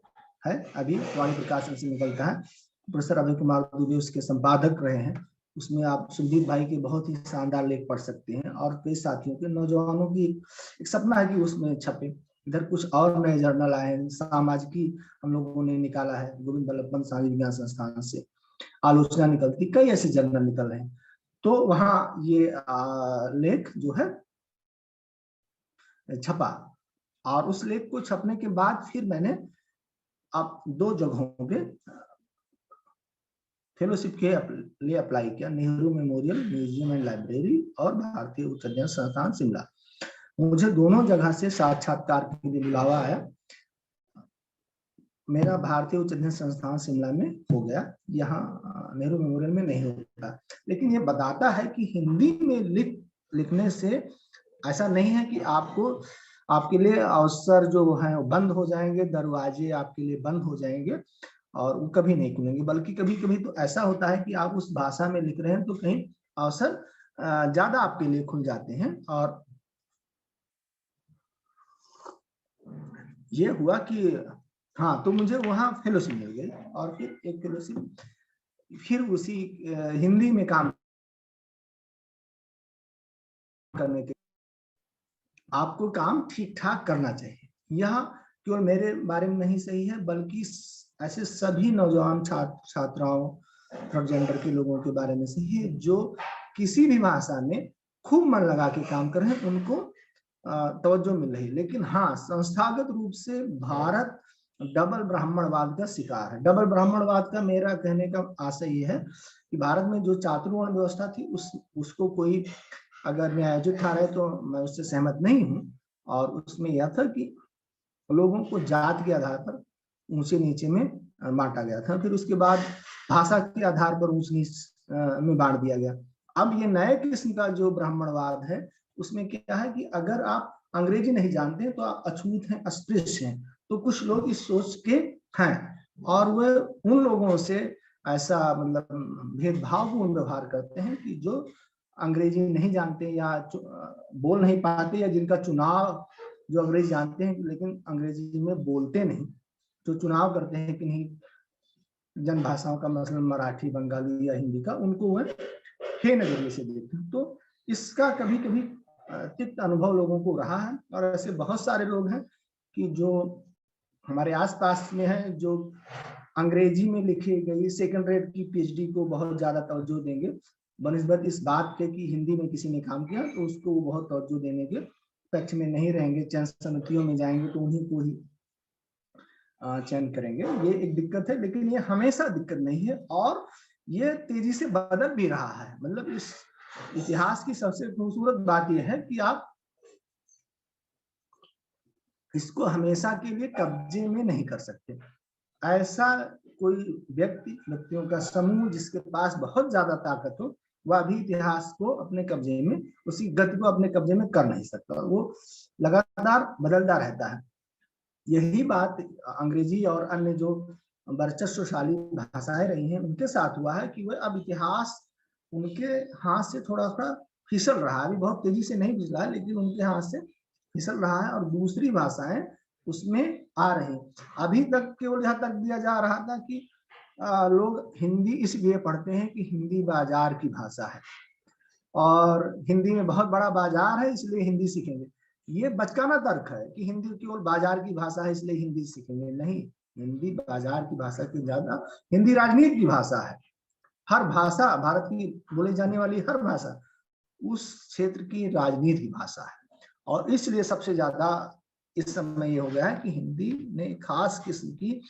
है, अभी वाणी प्रकाशन से निकलता है, प्रोफेसर अभय कुमार दुबे उसके संपादक रहे हैं। उसमें आप सुदीप भाई के बहुत ही शानदार लेख पढ़ सकते हैं, और कई साथियों के, नौजवानों की एक सपना है कि उसमें छपे। इधर कुछ और नए जर्नल आए हैं, सामाजिकी हम लोगों ने निकाला है, गोविंद बल्लभ पंत सामाजिक विज्ञान संस्थान से आलोचना निकलती, कई ऐसे जर्नल निकल रहे हैं। तो वहाँ ये लेख जो है छपा, और उस लेख को छपने के बाद फिर मैंने आप 2 जगहों पे फेलोशिप के लिए अप्लाई किया, Nehru memorial museum and library और भारतीय उच्च अध्ययन संस्थान शिमला। मुझे दोनों जगह से साक्षात्कार के लिए बुलावा आया। मेरा भारतीय उच्च अध्ययन संस्थान शिमला में हो गया, यहाँ नेहरू मेमोरियल में नहीं होता। लेकिन ये बताता है कि हिंदी में लिखने से ऐसा नहीं है कि आपके लिए अवसर जो है बंद हो जाएंगे, दरवाजे आपके लिए बंद हो जाएंगे और वो कभी नहीं खुलेंगे, बल्कि कभी कभी तो ऐसा होता है कि आप उस भाषा में लिख रहे हैं तो कहीं अवसर ज्यादा आपके लिए खुल जाते हैं। और ये हुआ कि हाँ, तो मुझे वहाँ फेलोशिप मिल गई, और फिर एक फेलोशिप फिर उसी हिंदी में काम करने के, आपको काम ठीक ठाक करना चाहिए। यह केवल मेरे बारे में नहीं सही है, बल्कि ऐसे सभी नौजवान छात्राओं, थर्ड जेंडर के लोगों के बारे में सही है, जो किसी भी भाषा में खूब मन लगा के काम कर रहे हैं, उनको तवज्जो मिल रही है। लेकिन हाँ, संस्थागत रूप से भारत डबल ब्राह्मणवाद का शिकार है। डबल ब्राह्मणवाद का मेरा कहने का आशय ये है कि भारत में जो चातुर्वर्ण व्यवस्था थी उसको कोई अगर न्यायोचित ठहराए है तो मैं उससे सहमत नहीं हूँ। और उसमें यह था कि लोगों को जात के आधार पर ऊंचे नीचे में बांटा गया था, फिर उसके बाद भाषा के आधार पर ऊंच नीच में बांट दिया गया। अब ये नए किस्म का जो ब्राह्मणवाद है, उसमें क्या है कि अगर आप अंग्रेजी नहीं जानते तो आप अछूत हैं, अस्पृश्य हैं। तो कुछ लोग इस सोच के हैं, और वे उन लोगों से ऐसा मतलब भेदभावपूर्ण व्यवहार करते हैं कि जो अंग्रेजी नहीं जानते या बोल नहीं पाते, या जिनका चुनाव जो अंग्रेजी जानते हैं लेकिन अंग्रेजी में बोलते नहीं, जो चुनाव करते हैं कि नहीं जन भाषाओं का, मसलन मराठी, बंगाली या हिंदी का, उनको वह हे नजरिए से देखते हैं। तो इसका कभी कभी तिक्त अनुभव लोगों को रहा है, और ऐसे बहुत सारे लोग हैं कि जो हमारे आसपास में है, जो अंग्रेजी में लिखी गई सेकंड रेट की पीएचडी को बहुत ज्यादा तवज्जो देंगे बनिस्बत इस बात के कि हिंदी में किसी ने काम किया तो उसको वो बहुत तवज्जो देने के पक्ष में नहीं रहेंगे। चयन समितियों में जाएंगे तो उन्हीं को ही चयन करेंगे। ये एक दिक्कत है, लेकिन ये हमेशा दिक्कत नहीं है, और ये तेजी से बदल भी रहा है। मतलब इस इतिहास की सबसे खूबसूरत बात यह है कि आप इसको हमेशा के लिए कब्जे में नहीं कर सकते। ऐसा कोई व्यक्तियों का समूह जिसके पास बहुत ज्यादा ताकत हो, वह भी इतिहास को अपने कब्जे में, उसी गति को अपने कब्जे में कर नहीं सकता, वो लगातार बदलता रहता है। यही बात अंग्रेजी और अन्य जो वर्चस्वशाली भाषाएं रही हैं उनके साथ हुआ है कि वह अब इतिहास उनके हाथ से थोड़ा सा फिसल रहा है, अभी बहुत तेजी से नहीं फिसला है, लेकिन उनके हाथ से फिसल रहा है और दूसरी भाषाएं उसमें आ रही। अभी तक केवल यह तक दिया जा रहा था कि लोग हिंदी इसलिए पढ़ते हैं कि हिंदी बाजार की भाषा है और हिंदी में बहुत बड़ा बाजार है इसलिए हिंदी सीखेंगे। ये बचकाना तर्क है कि हिंदी केवल बाजार की भाषा है इसलिए हिंदी सीखेंगे। नहीं, हिंदी बाजार की भाषा की ज्यादा हिंदी राजनीति की भाषा है। हर भाषा, भारत की बोली जाने वाली हर भाषा उस क्षेत्र की राजनीति की भाषा है और इसलिए सबसे ज्यादा इस समय ये हो गया है कि हिंदी ने खास किस्म की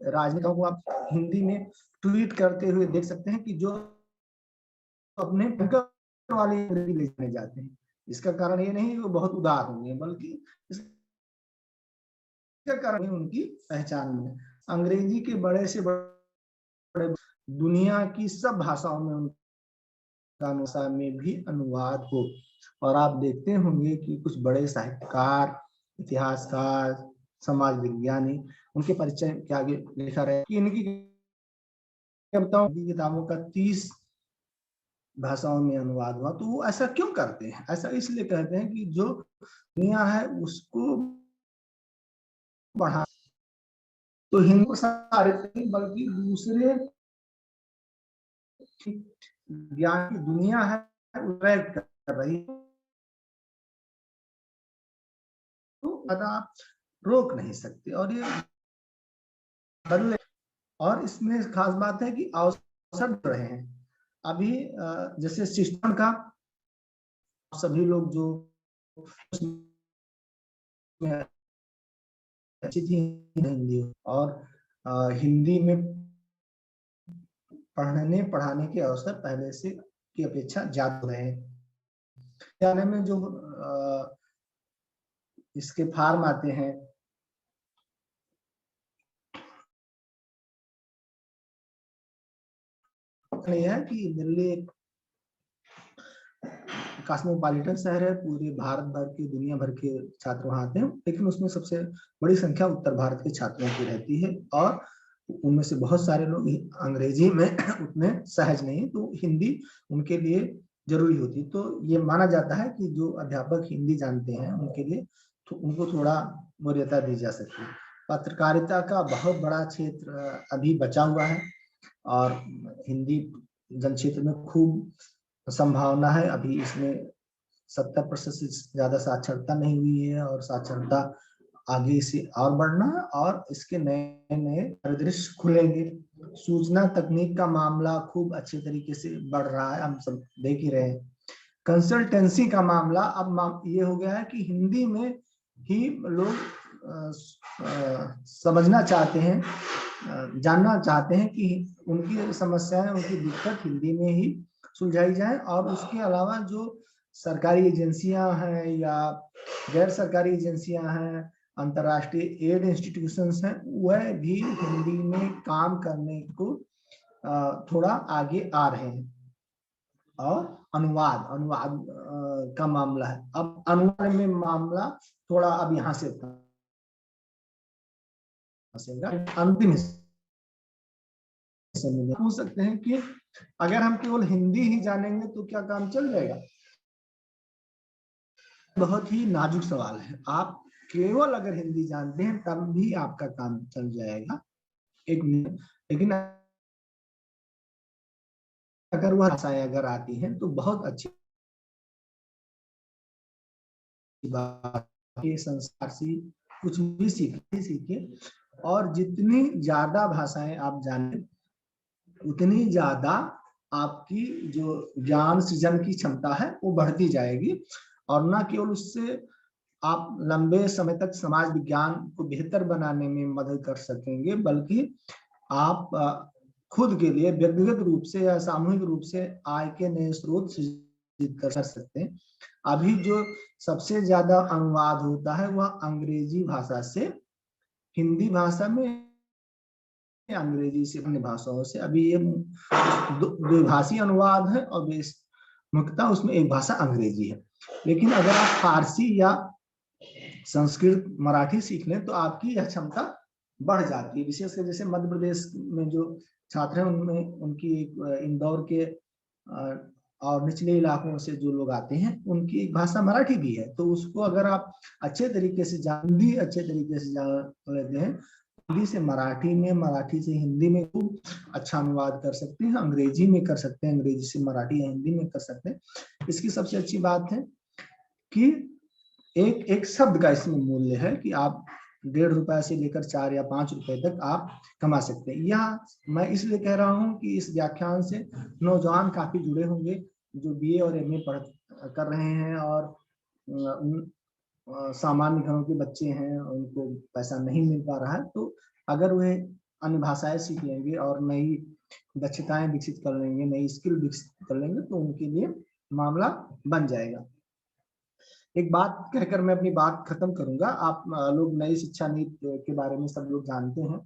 राजनेताओं को आप हिंदी में ट्वीट करते हुए देख सकते हैं कि जो अपने वाले ले जाने जाते हैं। इसका कारण ये नहीं वो बहुत उदार होंगे, बल्कि इसका कारण उनकी पहचान में अंग्रेजी के बड़े से बड़े दुनिया की सब भाषाओं में उनका भाषा में भी अनुवाद हो। और आप देखते होंगे कि कुछ बड़े साहित्यकार, इतिहासकार, समाज विज्ञानी, उनके परिचय के आगे लिखा रहे कि इनकी किताबों का 30 भाषाओं में अनुवाद हुआ। तो वो ऐसा क्यों करते हैं? ऐसा इसलिए कहते हैं कि जो दुनिया है उसको बढ़ा, तो हिंदू सारे बल्कि दूसरे ज्ञान की दुनिया है कर रही, तो आप रोक नहीं सकते और ये बदले। और इसमें खास बात है कि अवसर बढ़ रहे हैं। अभी जैसे सिस्टम का सभी लोग जो हिंदी और हिंदी में पढ़ने पढ़ाने के अवसर पहले से की अपेक्षा ज्यादा रहे हैं। विद्यालय में जो इसके फार्म आते हैं, यह है कि दिल्ली एक कॉस्मोपॉलिटन शहर है, पूरे भारत भर के दुनिया भर के छात्र वहां आते हैं, लेकिन उसमें सबसे बड़ी संख्या उत्तर भारत के छात्रों की रहती है और उनमें से बहुत सारे लोग अंग्रेजी में उतने सहज नहीं, तो हिंदी उनके लिए जरूरी होती। तो ये माना जाता है कि जो अध्यापक हिंदी जानते हैं उनके लिए तो उनको थोड़ा वरीयता दी जा सकती है। पत्रकारिता का बहुत बड़ा क्षेत्र अभी बचा हुआ है और हिंदी जन क्षेत्र में खूब संभावना है। अभी इसमें 70% से ज्यादा साक्षरता नहीं हुई है और साक्षरता आगे से और बढ़ना है और इसके नए नए परिदृश्य खुलेंगे। सूचना तकनीक का मामला खूब अच्छे तरीके से बढ़ रहा है, हम सब देख ही रहे हैं। कंसल्टेंसी का मामला अब ये हो गया है कि हिंदी में ही लोग समझना चाहते हैं, जानना चाहते हैं कि उनकी समस्याएं, उनकी दिक्कत हिंदी में ही सुलझाई जाए। और उसके अलावा जो सरकारी एजेंसियां हैं या गैर सरकारी एजेंसियां हैं, अंतर्राष्ट्रीय एड इंस्टीट्यूशंस हैं, वह भी हिंदी में काम करने को थोड़ा आगे आ रहे हैं। और अनुवाद का मामला है, अब अनुवाद में मामला थोड़ा अब यहाँ से अंतिम पूछ सकते हैं कि अगर हम केवल हिंदी ही जानेंगे तो क्या काम चल जाएगा? बहुत ही नाजुक सवाल है। आप केवल अगर हिंदी जानते हैं तब भी आपका काम चल जाएगा, लेकिन अगर वह भाषाएं अगर आती हैं तो बहुत अच्छी बात, संस्कार से कुछ भी सीखे और जितनी ज्यादा भाषाएं आप जाने उतनी ज्यादा आपकी जो ज्ञान सृजन की क्षमता है वो बढ़ती जाएगी। और ना केवल उससे आप लंबे समय तक समाज विज्ञान को बेहतर बनाने में मदद कर सकेंगे, बल्कि आप खुद के लिए व्यक्तिगत रूप से या सामूहिक रूप से आय के नए स्रोत सृजित कर सकते हैं। अभी जो सबसे ज्यादा अनुवाद होता है वह अंग्रेजी भाषा से हिंदी भाषा में, अंग्रेजी से अन्य भाषाओं से। अभी ये द्विभाषी अनुवाद है और मुख्यतः उसमें एक भाषा अंग्रेजी है। लेकिन अगर आप फारसी या संस्कृत मराठी सीख लें तो आपकी यह क्षमता बढ़ जाती है। विशेषकर जैसे मध्य प्रदेश में जो छात्र हैं उनमें उनकी इंदौर के और निचले इलाकों से जो लोग आते हैं उनकी एक भाषा मराठी भी है, तो उसको अगर आप अच्छे तरीके से हिंदी अच्छे तरीके से जान लेते हैं, हिंदी से मराठी में, मराठी से हिंदी में खूब अच्छा अनुवाद कर सकते हैं, अंग्रेजी में कर सकते हैं, अंग्रेजी से मराठी या हिंदी में कर सकते हैं। इसकी सबसे अच्छी बात है कि एक एक शब्द का इसमें मूल्य है कि आप 1.5 रुपए से लेकर 4 या 5 रुपए तक आप कमा सकते हैं। यह मैं इसलिए कह रहा हूं कि इस व्याख्यान से नौजवान काफी जुड़े होंगे जो बीए और एमए कर रहे हैं और सामान्य घरों के बच्चे हैं, उनको पैसा नहीं मिल पा रहा है, तो अगर वे अन्य भाषाएं सीख लेंगे और नई दक्षताएं विकसित कर लेंगे, नई स्किल विकसित कर लेंगे, तो उनके लिए मामला बन जाएगा। एक बात कहकर मैं अपनी बात खत्म करूंगा। आप लोग नई शिक्षा नीति के बारे में सब लोग जानते हैं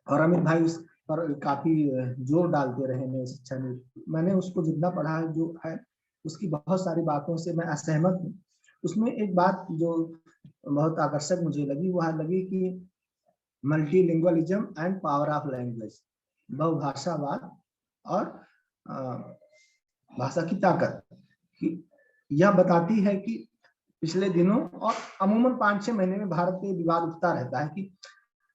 और अमित भाई उस पर काफी जोर डालते रहे नई शिक्षा नीति। मैंने उसको जितना पढ़ा है जो है उसकी बहुत सारी बातों से मैं असहमत हूँ। उसमें एक बात जो बहुत आकर्षक मुझे लगी वह लगी कि multilingualism and power of language, बहुभाषावाद और भाषा की ताकत की यह बताती है कि पिछले दिनों और अमूमन 5-6 महीने में भारत में विवाद उठता रहता है कि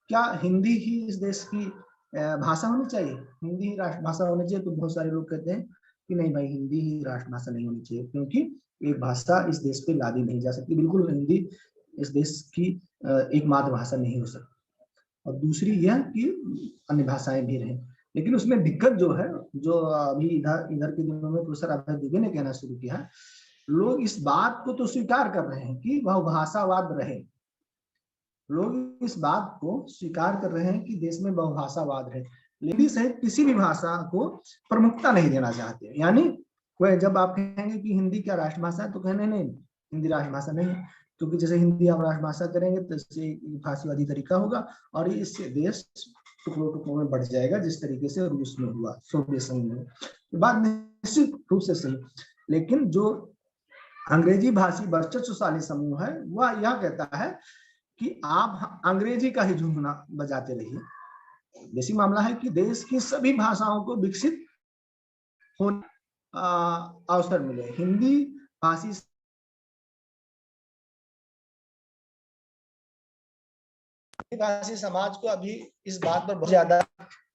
क्या हिंदी ही इस देश की भाषा होनी चाहिए, हिंदी ही राष्ट्रभाषा होनी चाहिए। तो बहुत सारे लोग कहते हैं कि नहीं भाई, हिंदी ही राष्ट्रभाषा नहीं होनी चाहिए, क्योंकि एक भाषा इस देश पे लादी नहीं जा सकती। बिल्कुल हिंदी इस देश की एक मातृभाषा नहीं हो सकती। और दूसरी यह कि अन्य भाषाएं भी रहें, लेकिन उसमें दिक्कत जो है, जो अभी इधर के दिनों में प्रोफेसर अभय दुबे ने कहना शुरू किया है, लोग इस बात को तो स्वीकार कर रहे हैं कि वह भाषावाद रहे, लोग इस बात को स्वीकार कर रहे हैं कि देश में बहुभाषावाद है, लेकिन सहित किसी भी भाषा को प्रमुखता नहीं देना चाहते। यानी वह जब आप कहेंगे कि हिंदी क्या राष्ट्रभाषा है, तो कहने नहीं, हिंदी राष्ट्रभाषा नहीं है, क्योंकि जैसे हिंदी आप राष्ट्रभाषा करेंगे तो इससे फांसीवादी तरीका होगा और इससे देश टुकड़ों टुकड़ों में बढ़ जाएगा, जिस तरीके से रूस में हुआ, सोवियत संघ में। तो बात निश्चित रूप से सही, लेकिन जो अंग्रेजी भाषी वर्चस्वशाली समूह है वह यह कहता है कि आप अंग्रेजी का ही झुंझुना बजाते रहिए। बेसिक मामला है कि देश की सभी भाषाओं को विकसित होने अवसर मिले। हिंदी भाषी समाज को अभी इस बात पर बहुत ज्यादा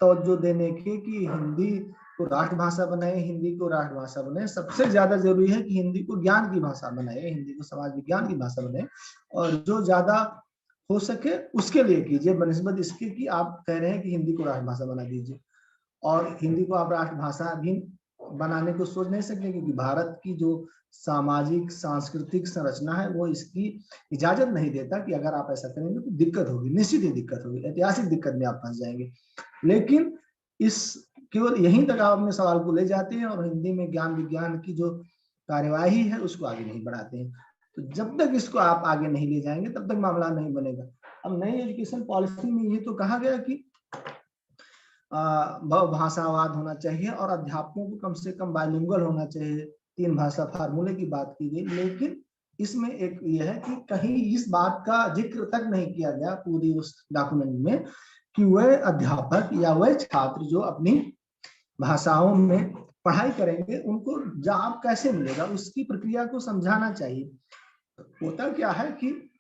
तवज्जो देने की कि हिंदी को राष्ट्रभाषा बनाए, हिंदी को राष्ट्रभाषा बनाए। सबसे ज्यादा जरूरी है कि हिंदी को ज्ञान की भाषा बनाए, हिंदी को समाज विज्ञान की भाषा बनाए, और जो ज्यादा हो सके उसके लिए कीजिए, बनिस्बत इसके कि आप कह रहे हैं कि हिंदी को राष्ट्रभाषा बना दीजिए। और हिंदी को आप राष्ट्रभाषा भी बनाने को सोच नहीं सकते, क्योंकि भारत की जो सामाजिक सांस्कृतिक संरचना है वो इसकी इजाजत नहीं देता कि अगर आप ऐसा करेंगे तो दिक्कत होगी, निश्चित ही दिक्कत होगी, ऐतिहासिक दिक्कत में आप फंस जाएंगे। लेकिन इस केवल यहीं तक आप अपने सवाल को ले जाते हैं और हिंदी में ज्ञान विज्ञान की जो कार्यवाही है उसको आगे नहीं बढ़ाते हैं। तो जब तक इसको आप आगे नहीं ले जाएंगे तब तक मामला नहीं बनेगा। अब नई एजुकेशन पॉलिसी में ये तो कहा गया कि बहुभाषावाद होना चाहिए और अध्यापकों को कम से कम बाइलिंगुअल होना चाहिए, 3 भाषा फार्मूले की बात की गई। लेकिन इसमें एक यह है कि कहीं इस बात का जिक्र तक नहीं किया गया पूरी उस डॉक्यूमेंट में कि वह अध्यापक या वह छात्र जो अपनी भाषाओं में पढ़ाई करेंगे उनको जॉब कैसे मिलेगा, उसकी प्रक्रिया को समझाना चाहिए। होता क्या है कि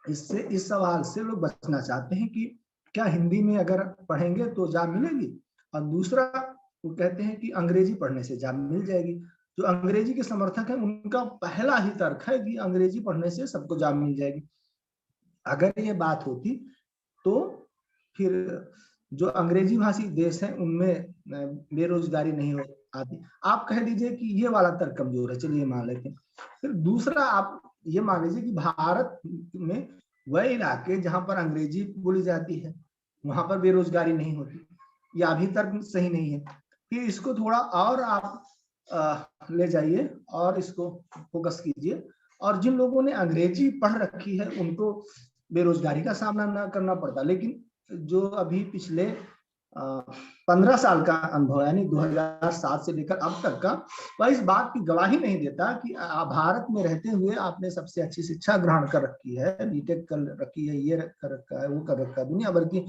इससे इस सवाल से लोग बचना चाहते हैं कि क्या हिंदी में अगर पढ़ेंगे तो जॉब मिलेगी, और दूसरा वो कहते हैं कि अंग्रेजी पढ़ने से जॉब मिल जाएगी। जो अंग्रेजी के समर्थक हैं उनका पहला ही तर्क है कि अंग्रेजी पढ़ने से सबको जॉब मिल जाएगी। अगर ये बात होती तो फिर जो अंग्रेजी भाषी देश है उनमें बेरोजगारी नहीं हो आती। आप कह दीजिए कि ये वाला तर्क कमजोर है, चलिए मान लेते हैं। फिर दूसरा आप ये मान लीजिए कि भारत में वह इलाके जहां पर अंग्रेजी बोली जाती है वहां पर बेरोजगारी नहीं होती, यह भी तर्क सही नहीं है। फिर इसको थोड़ा और आप ले जाइए और इसको फोकस कीजिए, और जिन लोगों ने अंग्रेजी पढ़ रखी है उनको बेरोजगारी का सामना न करना पड़ता। लेकिन जो अभी पिछले 15 साल का अनुभव, यानी 2007 से लेकर अब तक का, वह इस बात की गवाही नहीं देता कि भारत में रहते हुए आपने सबसे अच्छी शिक्षा ग्रहण कर रखी है, बीटेक कर रखी है, ये कर रखा है, वो कर रखा है, दुनिया भर की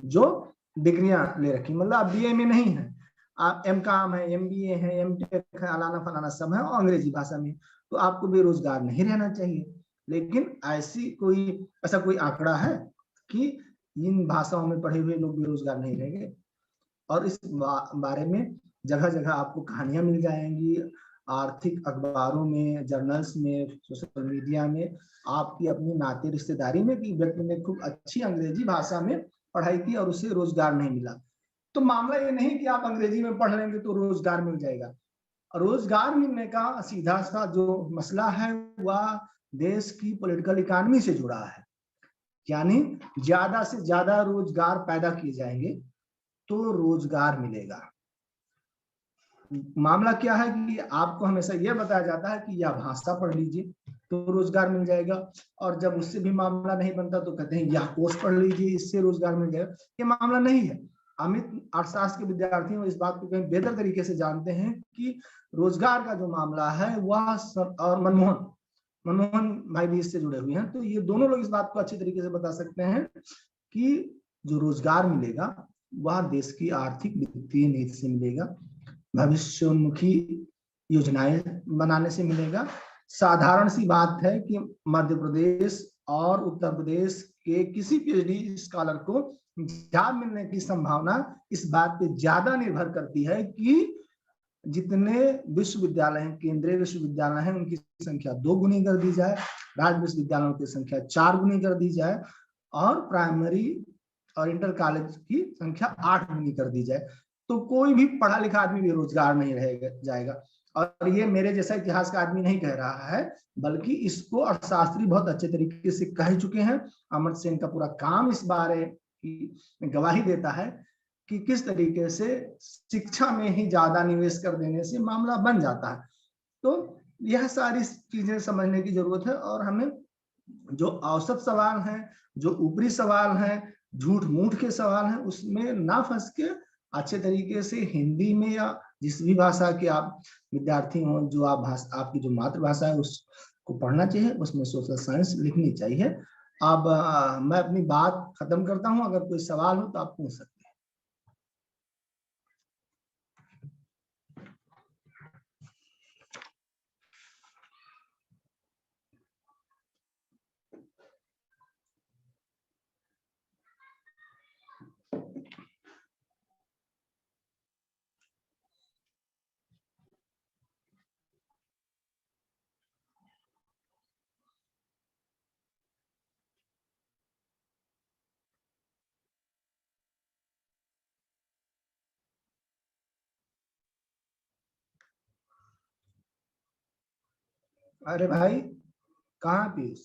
जो डिग्रियां ले रखी, मतलब आप बीए में नहीं है, आप एमकॉम है, एमबीए है, एमटेक है, अलाना फलाना सब है, और अंग्रेजी भाषा में, तो आपको बेरोजगार नहीं रहना चाहिए। लेकिन ऐसा कोई आंकड़ा है कि इन भाषाओं में पढ़े हुए लोग बेरोजगार नहीं रहेंगे? और इस बारे में जगह जगह आपको कहानियां मिल जाएंगी, आर्थिक अखबारों में, जर्नल्स में, सोशल मीडिया में, आपकी अपनी नाते रिश्तेदारी में कि व्यक्ति ने खूब अच्छी अंग्रेजी भाषा में पढ़ाई की और उसे रोजगार नहीं मिला। तो मामला ये नहीं कि आप अंग्रेजी में पढ़ लेंगे तो रोजगार मिल जाएगा। रोजगार मिलने का सीधा सा जो मसला है वह देश की पॉलिटिकल इकोनॉमी से जुड़ा है, यानी ज्यादा से ज्यादा रोजगार पैदा किए जाएंगे तो रोजगार मिलेगा। मामला क्या है कि आपको हमेशा यह बताया जाता है कि यह भाषा पढ़ लीजिए तो रोजगार मिल जाएगा, और जब उससे भी मामला नहीं बनता तो कहते हैं यह कोर्स पढ़ लीजिए, इससे रोजगार मिल जाएगा। ये मामला नहीं है। अमित अर्थशास्त्र के विद्यार्थी इस बात को कहीं बेहतर तरीके से जानते हैं कि रोजगार का जो मामला है वह, और मनमोहन भाई भी इससे जुड़े हुए हैं, तो ये दोनों लोग इस बात को अच्छी तरीके से बता सकते हैं कि जो रोजगार मिलेगा वह देश की आर्थिक वित्तीय नीति से मिलेगा, भविष्योन्मुखी योजनाएं बनाने से मिलेगा। साधारण सी बात है कि मध्य प्रदेश और उत्तर प्रदेश के किसी पीएचडी स्कॉलर को जॉब मिलने की संभावना इस बात पे ज्यादा निर्भर करती है कि जितने विश्वविद्यालय हैं, केंद्रीय विश्वविद्यालय हैं, उनकी संख्या 2 गुनी कर दी जाए, राज्य विश्वविद्यालयों की संख्या 4 गुनी कर दी जाए, और प्राइमरी और इंटर कॉलेज की संख्या 8 गुनी कर दी जाए, तो कोई भी पढ़ा लिखा आदमी बेरोजगार नहीं रहेगा जाएगा। और ये मेरे जैसा इतिहास का आदमी नहीं कह रहा है, बल्कि इसको अर्थशास्त्री बहुत अच्छे तरीके से कह चुके हैं। अमर्त्य सेन का पूरा काम इस बारे की गवाही देता है कि किस तरीके से शिक्षा में ही ज्यादा निवेश कर देने से मामला बन जाता है। तो यह सारी चीजें समझने की जरूरत है, और हमें जो औसत सवाल हैं, जो ऊपरी सवाल हैं, झूठ मूठ के सवाल हैं, उसमें ना फंस के अच्छे तरीके से हिंदी में या जिस भी भाषा के आप विद्यार्थी हो, जो आपकी जो मातृभाषा है उसको पढ़ना चाहिए, उसमें सोशल साइंस लिखनी चाहिए। अब मैं अपनी बात खत्म करता हूं, अगर कोई सवाल हो तो आप पूछ सकते हैं। अरे भाई, कहाँ पीयूष?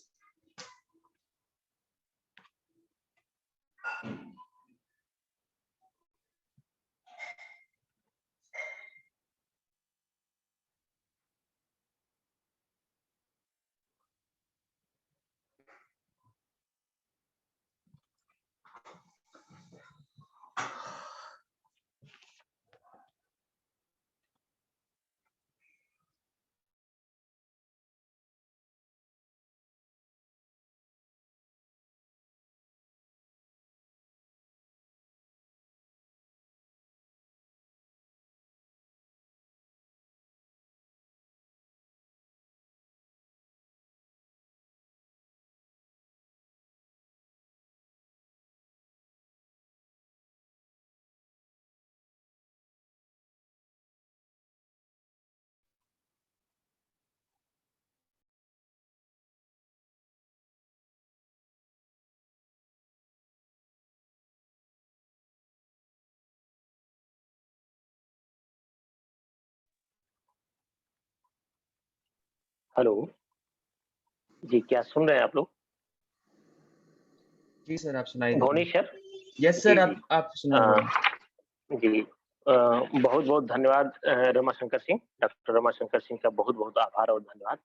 हेलो जी, क्या सुन रहे हैं आप लोग? जी सर, आप सुनाइए। भुवनेश सर? यस सर, आप सुना रहे हैं। जी, बहुत बहुत धन्यवाद रमाशंकर सिंह, डॉक्टर रमाशंकर सिंह का बहुत बहुत आभार और धन्यवाद।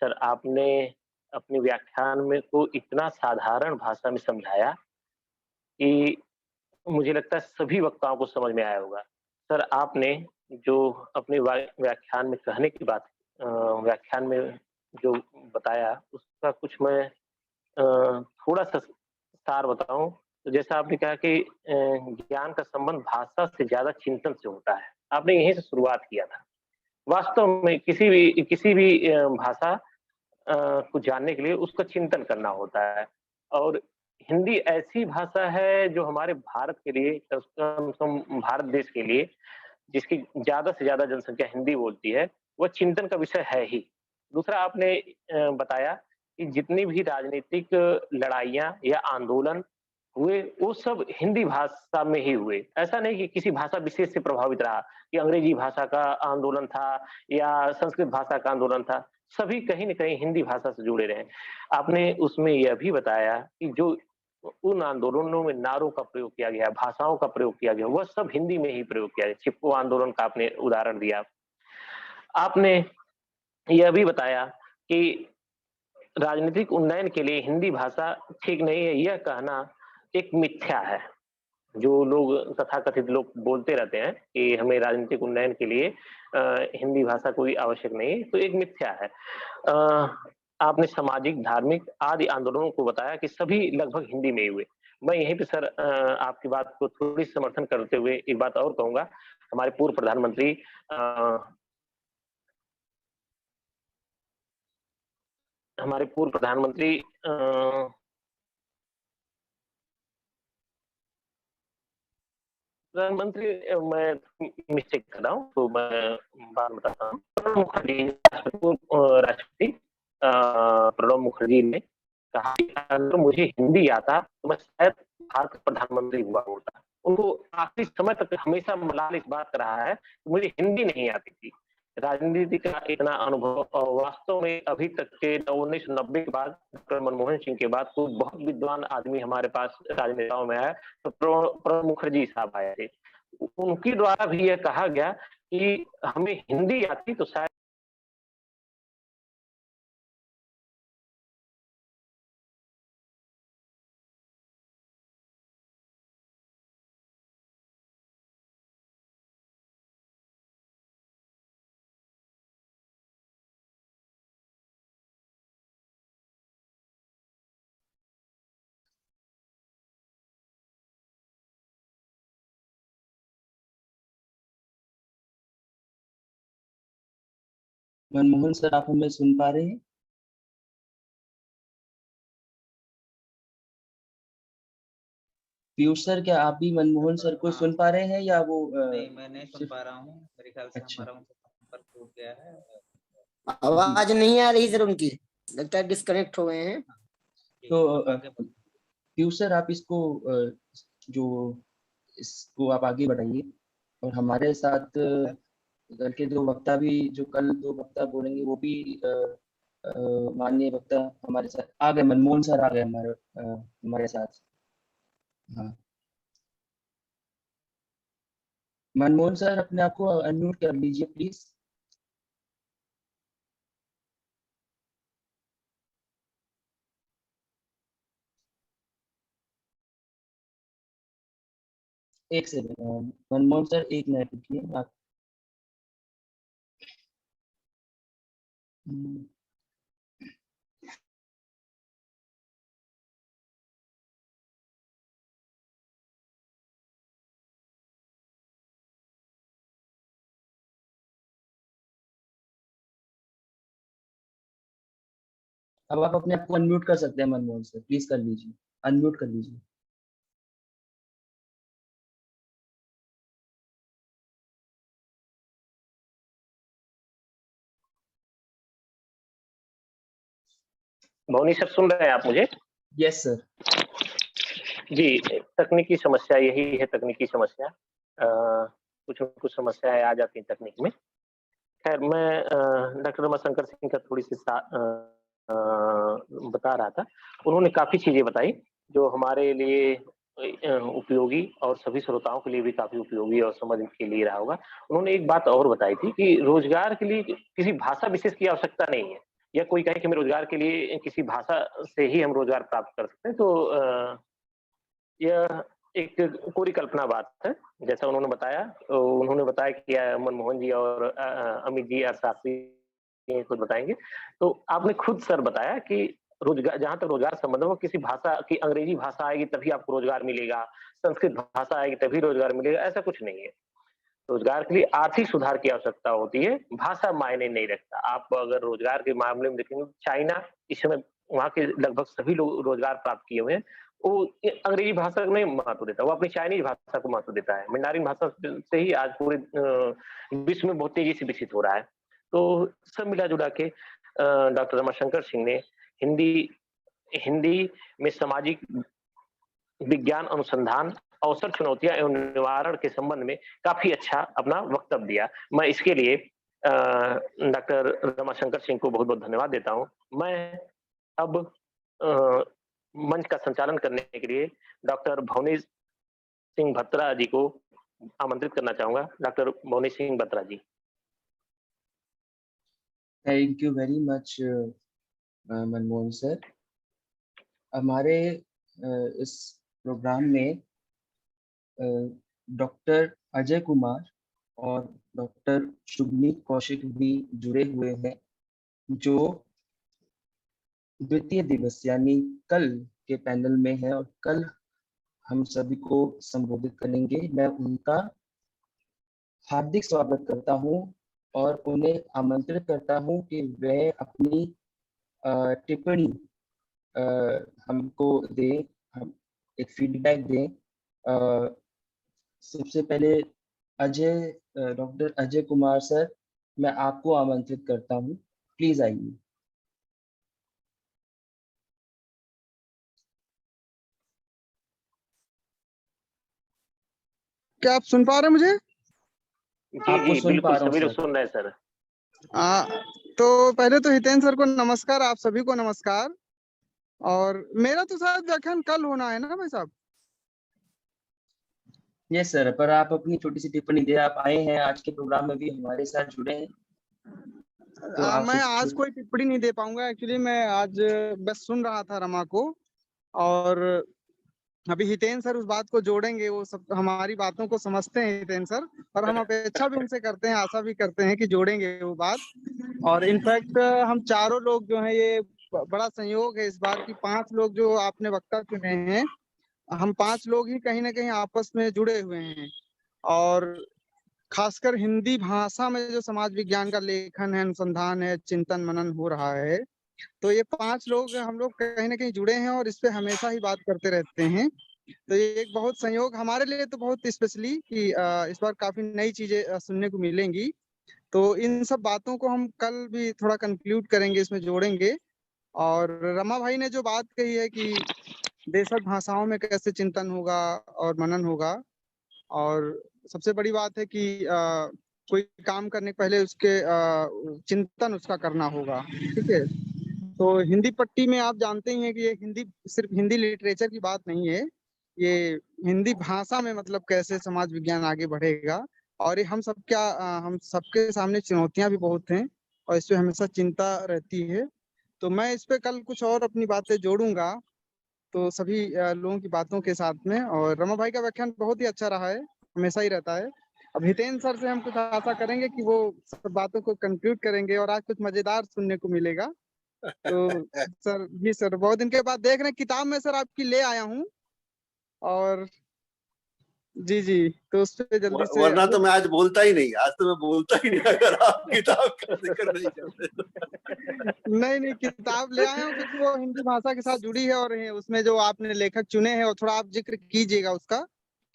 सर, आपने अपने व्याख्यान में को इतना साधारण भाषा में समझाया कि मुझे लगता है सभी वक्ताओं को समझ में आया होगा। सर, आपने जो अपने व्याख्यान में कहने की बात व्याख्यान में जो बताया उसका कुछ मैं थोड़ा-सा सार बताऊँ, तो जैसा आपने कहा कि ज्ञान का संबंध भाषा से ज़्यादा चिंतन से होता है। आपने यहीं से शुरुआत किया था। वास्तव में किसी भी भाषा को जानने के लिए उसका चिंतन करना होता है और हिंदी ऐसी भाषा है जो हमारे भारत के लिए कम से कम भारत देश के लिए जिसकी ज़्यादा से ज़्यादा जनसंख्या हिंदी बोलती है, वह चिंतन का विषय है ही। दूसरा आपने बताया कि जितनी भी राजनीतिक लड़ाइयाँ या आंदोलन हुए, वो सब हिंदी भाषा में ही हुए। ऐसा नहीं कि किसी भाषा विशेष से प्रभावित रहा, कि अंग्रेजी भाषा का आंदोलन था या संस्कृत भाषा का आंदोलन था। सभी कहीं न कहीं हिंदी भाषा से जुड़े रहे। आपने उसमें यह भी बताया कि जो उन आंदोलनों में नारों का प्रयोग किया गया, भाषाओं का प्रयोग किया गया, वह सब हिंदी में ही प्रयोग किया गया। चिपको आंदोलन का आपने उदाहरण दिया। आपने यह भी बताया कि राजनीतिक उन्नयन के लिए हिंदी भाषा ठीक नहीं है, यह कहना एक मिथ्या है। जो लोग तथाकथित लोग बोलते रहते हैं कि हमें राजनीतिक उन्नयन के लिए हिंदी भाषा कोई आवश्यक नहीं है, तो एक मिथ्या है। आपने सामाजिक, धार्मिक आदि आंदोलनों को बताया कि सभी लगभग हिंदी में ही हुए। मैं यहीं पे सर आपकी बात को थोड़ी समर्थन करते हुए एक बात और कहूँगा। हमारे पूर्व प्रधानमंत्री हमारे पूर्व प्रधानमंत्री प्रधानमंत्री मैं मिस्टेक कर रहा हूँ, तो मैं बात बताता हूँ। प्रणब मुखर्जी राष्ट्रपति प्रणब मुखर्जी ने कहा कि अगर मुझे हिंदी आता तो मैं शायद भारत का प्रधानमंत्री हुआ होता। उनको काफी समय तक हमेशा मलाल इस बात का रहा है कि मुझे हिंदी नहीं आती थी। राजनीति का इतना अनुभव और वास्तव में अभी तक के 1990 के बाद डॉक्टर मनमोहन सिंह के बाद कोई बहुत विद्वान आदमी हमारे पास राजनेताओं में आया तो प्रणब मुखर्जी साहब आए थे। उनके द्वारा भी यह कहा गया कि हमें हिंदी आती तो शायद मनमोहन सर, आप हमें सुन पा रहे हैं? पीयूष सर, क्या आप भी मनमोहन सर को सुन पा रहे हैं या वो नहीं, मैं नहीं सुन पा रहा हूँ। मेरे ख्याल से अच्छा। हमारा उनसे संपर्क टूट गया है। आवाज नहीं आ रही सर उनकी, लगता है डिस्कनेक्ट हो गए हैं। तो पीयूष सर, आप इसको इसको आप आगे बढ़ाइए और हमारे साथ करके जो कल दो वक्ता बोलेंगे वो भी माननीय वक्ता हमारे साथ आ गए। मनमोहन सर आ गए हमारे साथ। हाँ, मनमोहन सर, अपने आप को अनम्यूट कर लीजिए प्लीज। एक सेकंड मनमोहन सर, एक मिनट रुकिए आप। अब आप अपने आप को अनम्यूट कर सकते हैं मनमोहन सर, प्लीज कर लीजिए, अनम्यूट कर लीजिए। भवनी सर सुन रहे हैं आप मुझे? Yes sir. जी, तकनीकी समस्या यही है, तकनीकी समस्या। कुछ न कुछ समस्याएं आ जाती हैं तकनीक में। खैर, मैं डॉक्टर रमाशंकर सिंह का थोड़ी सी बता रहा था। उन्होंने काफी चीजें बताई जो हमारे लिए उपयोगी और सभी श्रोताओं के लिए भी काफी उपयोगी और समझ के लिए रहा होगा। उन्होंने एक बात और बताई थी कि रोजगार के लिए किसी भाषा विशेष की आवश्यकता नहीं है, या कोई कहे कि हमें रोजगार के लिए किसी भाषा से ही हम रोजगार प्राप्त कर सकते हैं, तो यह एक कोरी कल्पना बात है, जैसा उन्होंने बताया। उन्होंने बताया कि मनमोहन जी और अमित जी अर्थशास्त्री खुद बताएंगे। तो आपने खुद सर बताया कि रोजगार, जहां तक रोजगार संबंध है, वो किसी भाषा की, अंग्रेजी भाषा आएगी तभी आपको रोजगार मिलेगा, संस्कृत भाषा आएगी तभी रोजगार मिलेगा, ऐसा कुछ नहीं है। रोजगार के लिए आर्थिक सुधार की आवश्यकता होती है, भाषा मायने नहीं रखता। आप अगर रोजगार के मामले में देखेंगे, चाइना इस समय वहाँ के लगभग सभी लोग रोजगार प्राप्त किए हुए हैं, वो अंग्रेजी भाषा को नहीं महत्व देता, वो अपनी चाइनीज भाषा को महत्व देता है। मैंडारिन भाषा से ही आज पूरे विश्व में बहुत तेजी से विकसित हो रहा है। तो सब मिला जुला के डॉक्टर रमाशंकर सिंह ने हिंदी में सामाजिक विज्ञान अनुसंधान, अवसर, चुनौतियां एवं निवारण के संबंध में काफी अच्छा अपना वक्तव्य दिया। मैं इसके लिए डॉक्टर रमाशंकर सिंह को बहुत बहुत धन्यवाद देता हूं। मैं अब मंच का संचालन करने के लिए डॉक्टर भवनीश सिंह भत्रा जी को आमंत्रित करना चाहूंगा। Doctor Bhavnish Singh Bhatra ji. Thank you very much Manmohan sir. हमारे इस प्रोग्राम में डॉक्टर अजय कुमार और डॉक्टर शुभनीत कौशिक भी जुड़े हुए हैं, जो द्वितीय दिवस यानी कल के पैनल में है और कल हम सभी को संबोधित करेंगे। मैं उनका हार्दिक स्वागत करता हूं और उन्हें आमंत्रित करता हूं कि वे अपनी टिप्पणी हमको दें, हम एक फीडबैक दें। सबसे पहले डॉक्टर अजय कुमार सर, मैं आपको आमंत्रित करता हूं, प्लीज आइए। क्या आप सुन पा रहे हैं मुझे? जी जी बिल्कुल, सभी लोग सुन रहे हैं सर। तो पहले तो हितेंद्र सर को नमस्कार, आप सभी को नमस्कार। और मेरा तो शायद व्याख्यान कल होना है ना भाई साहब? यस सर, पर आप अपनी छोटी सी टिप्पणी दे, आप आए हैं आज के प्रोग्राम में भी हमारे साथ जुड़े हैं। तो मैं आज कोई टिप्पणी नहीं दे पाऊंगा, एक्चुअली मैं आज बस सुन रहा था रमा को, और अभी हितेंद्र सर उस बात को जोड़ेंगे, वो सब हमारी बातों को समझते हैं हितेंद्र सर, और हम अपेक्षा भी उनसे करते हैं, आशा भी करते हैं कि जोड़ेंगे वो बात। और इनफैक्ट हम चारों लोग जो हैं, ये बड़ा संयोग है इस बार की 5 लोग जो आपने वक्ता चुने हैं, हम 5 लोग ही कहीं ना कहीं आपस में जुड़े हुए हैं। और खासकर हिंदी भाषा में जो समाज विज्ञान का लेखन है, अनुसंधान है, चिंतन मनन हो रहा है, तो ये 5 लोग हम लोग कहीं ना कहीं जुड़े हैं और इस पे हमेशा ही बात करते रहते हैं। तो ये एक बहुत संयोग हमारे लिए तो बहुत स्पेशली कि इस बार काफी नई चीजें सुनने को मिलेंगी। तो इन सब बातों को हम कल भी थोड़ा कंक्लूड करेंगे, इसमें जोड़ेंगे। और रमा भाई ने जो बात कही है कि देशज भाषाओं में कैसे चिंतन होगा और मनन होगा, और सबसे बड़ी बात है कि कोई काम करने के पहले उसके चिंतन उसका करना होगा, ठीक है। तो हिंदी पट्टी में आप जानते ही हैं कि ये सिर्फ हिंदी लिटरेचर की बात नहीं है, ये हिंदी भाषा में मतलब कैसे समाज विज्ञान आगे बढ़ेगा। और ये हम सबके सामने चुनौतियां भी बहुत हैं और इस पे हमेशा चिंता रहती है। तो मैं इस पे कल कुछ और अपनी बातें जोड़ूंगा, तो सभी लोगों की बातों के साथ में। और रमा भाई का व्याख्यान बहुत ही अच्छा रहा है, हमेशा ही रहता है। अब हितेंद्र सर से हम कुछ आशा करेंगे कि वो सब बातों को कंक्लूड करेंगे और आज कुछ मजेदार सुनने को मिलेगा। तो सर जी, सर बहुत दिन के बाद देख रहे हैं, किताब में सर आपकी ले आया हूँ, और जी जी, तो उस पे जल्दी से। वरना तो मैं आज बोलता ही नहीं, आज तो मैं बोलता ही नहीं अगर आप किताब का जिक्र नहीं करते। नहीं, किताब ले आया हूँ क्योंकि वो हिंदी भाषा के साथ जुड़ी है, और उसमें जो आपने लेखक चुने हैं और थोड़ा आप जिक्र कीजिएगा उसका,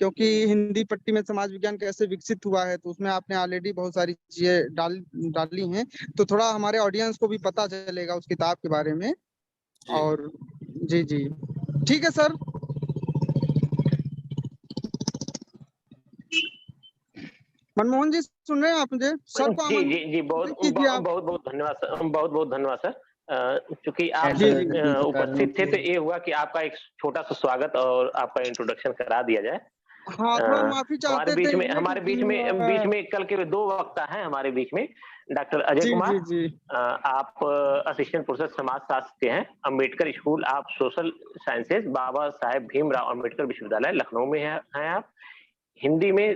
क्योंकि हिंदी पट्टी में समाज विज्ञान कैसे विकसित हुआ है, तो उसमें आपने ऑलरेडी बहुत सारी चीजें डाली हैं, तो थोड़ा हमारे ऑडियंस को भी पता चलेगा उस किताब के बारे में। और जी जी ठीक है सर। मनमोहन जी सुन रहे हैं आप मुझे? सर को जी जी जी, बहुत धन्यवाद सर, बहुत धन्यवाद सर। चूंकि आप उपस्थित थे तो ये हुआ कि आपका एक छोटा सा स्वागत और आपका इंट्रोडक्शन करा दिया जाए। हाँ, थोड़ा माफी चाहते थे इसलिए हमारे बीच में कल के 2 वक्ता हैं हमारे बीच में। डॉक्टर अजय जी, कुमार, जी, जी। आप असिस्टेंट प्रोफेसर समाज शास्त्र के हैं, Ambedkar school of social sciences, Baba Saheb Bhimrao Ambedkar विश्वविद्यालय लखनऊ में हैं आप। हिंदी में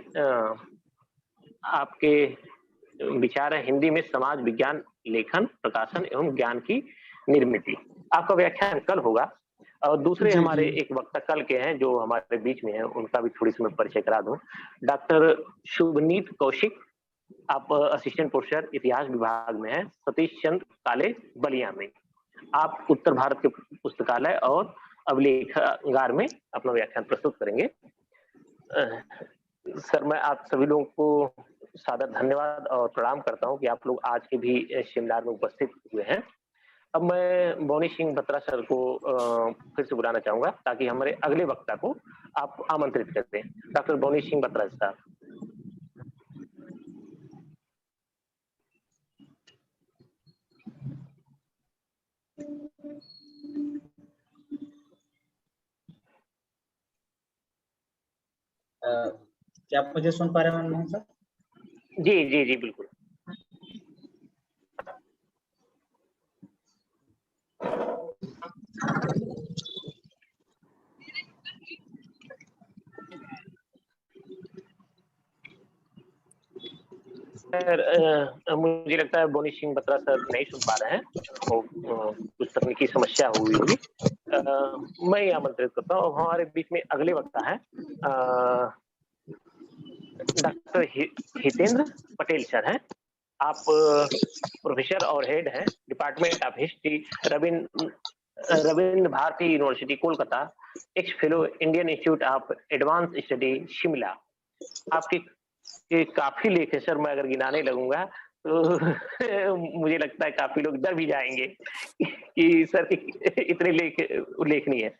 आपके विचार है हिंदी में समाज विज्ञान लेखन, प्रकाशन एवं ज्ञान की निर्मिति। आपका व्याख्यान कल होगा। और दूसरे जी, हमारे जी। एक वक्ता कल के हैं जो हमारे बीच में हैं, उनका भी थोड़ी सी मैं परिचय करा दूं। डॉक्टर शुभनीत कौशिक, आप असिस्टेंट प्रोफेसर इतिहास विभाग में हैं, सतीश चंद्र कॉलेज बलिया में। आप उत्तर भारत के पुस्तकालय और अभिलेखागार में अपना व्याख्यान प्रस्तुत करेंगे। सर, मैं आप सभी लोगों को सादर धन्यवाद और प्रणाम करता हूं कि आप लोग आज के भी सेमिनार में उपस्थित हुए हैं। अब मैं बोनी सिंह बत्रा सर को फिर से बुलाना चाहूंगा ताकि हमारे अगले वक्ता को आप आमंत्रित करते हैं। डॉक्टर बोनी सिंह बत्रा साहब। क्या आप मुझे सुन पा रहे हैं मनमोहन सर? जी जी जी बिल्कुल। सर, मुझे लगता है बोनी सिंह बत्रा सर नहीं सुन पा रहे हैं, कुछ तकनीकी समस्या हुई होगी। मैं ही आमंत्रित करता हूँ। हमारे बीच में अगले वक्ता है डॉक्टर हितेंद्र पटेल सर हैं। आप प्रोफेसर और हेड हैं department of history, Rabindra Bharati university Kolkata, ex fellow Indian institute of advance study Shimla. आपके काफी लेख है सर, मैं अगर गिनाने लगूंगा तो मुझे लगता है काफी लोग डर भी जाएंगे कि सर के इतने लेख नहीं है।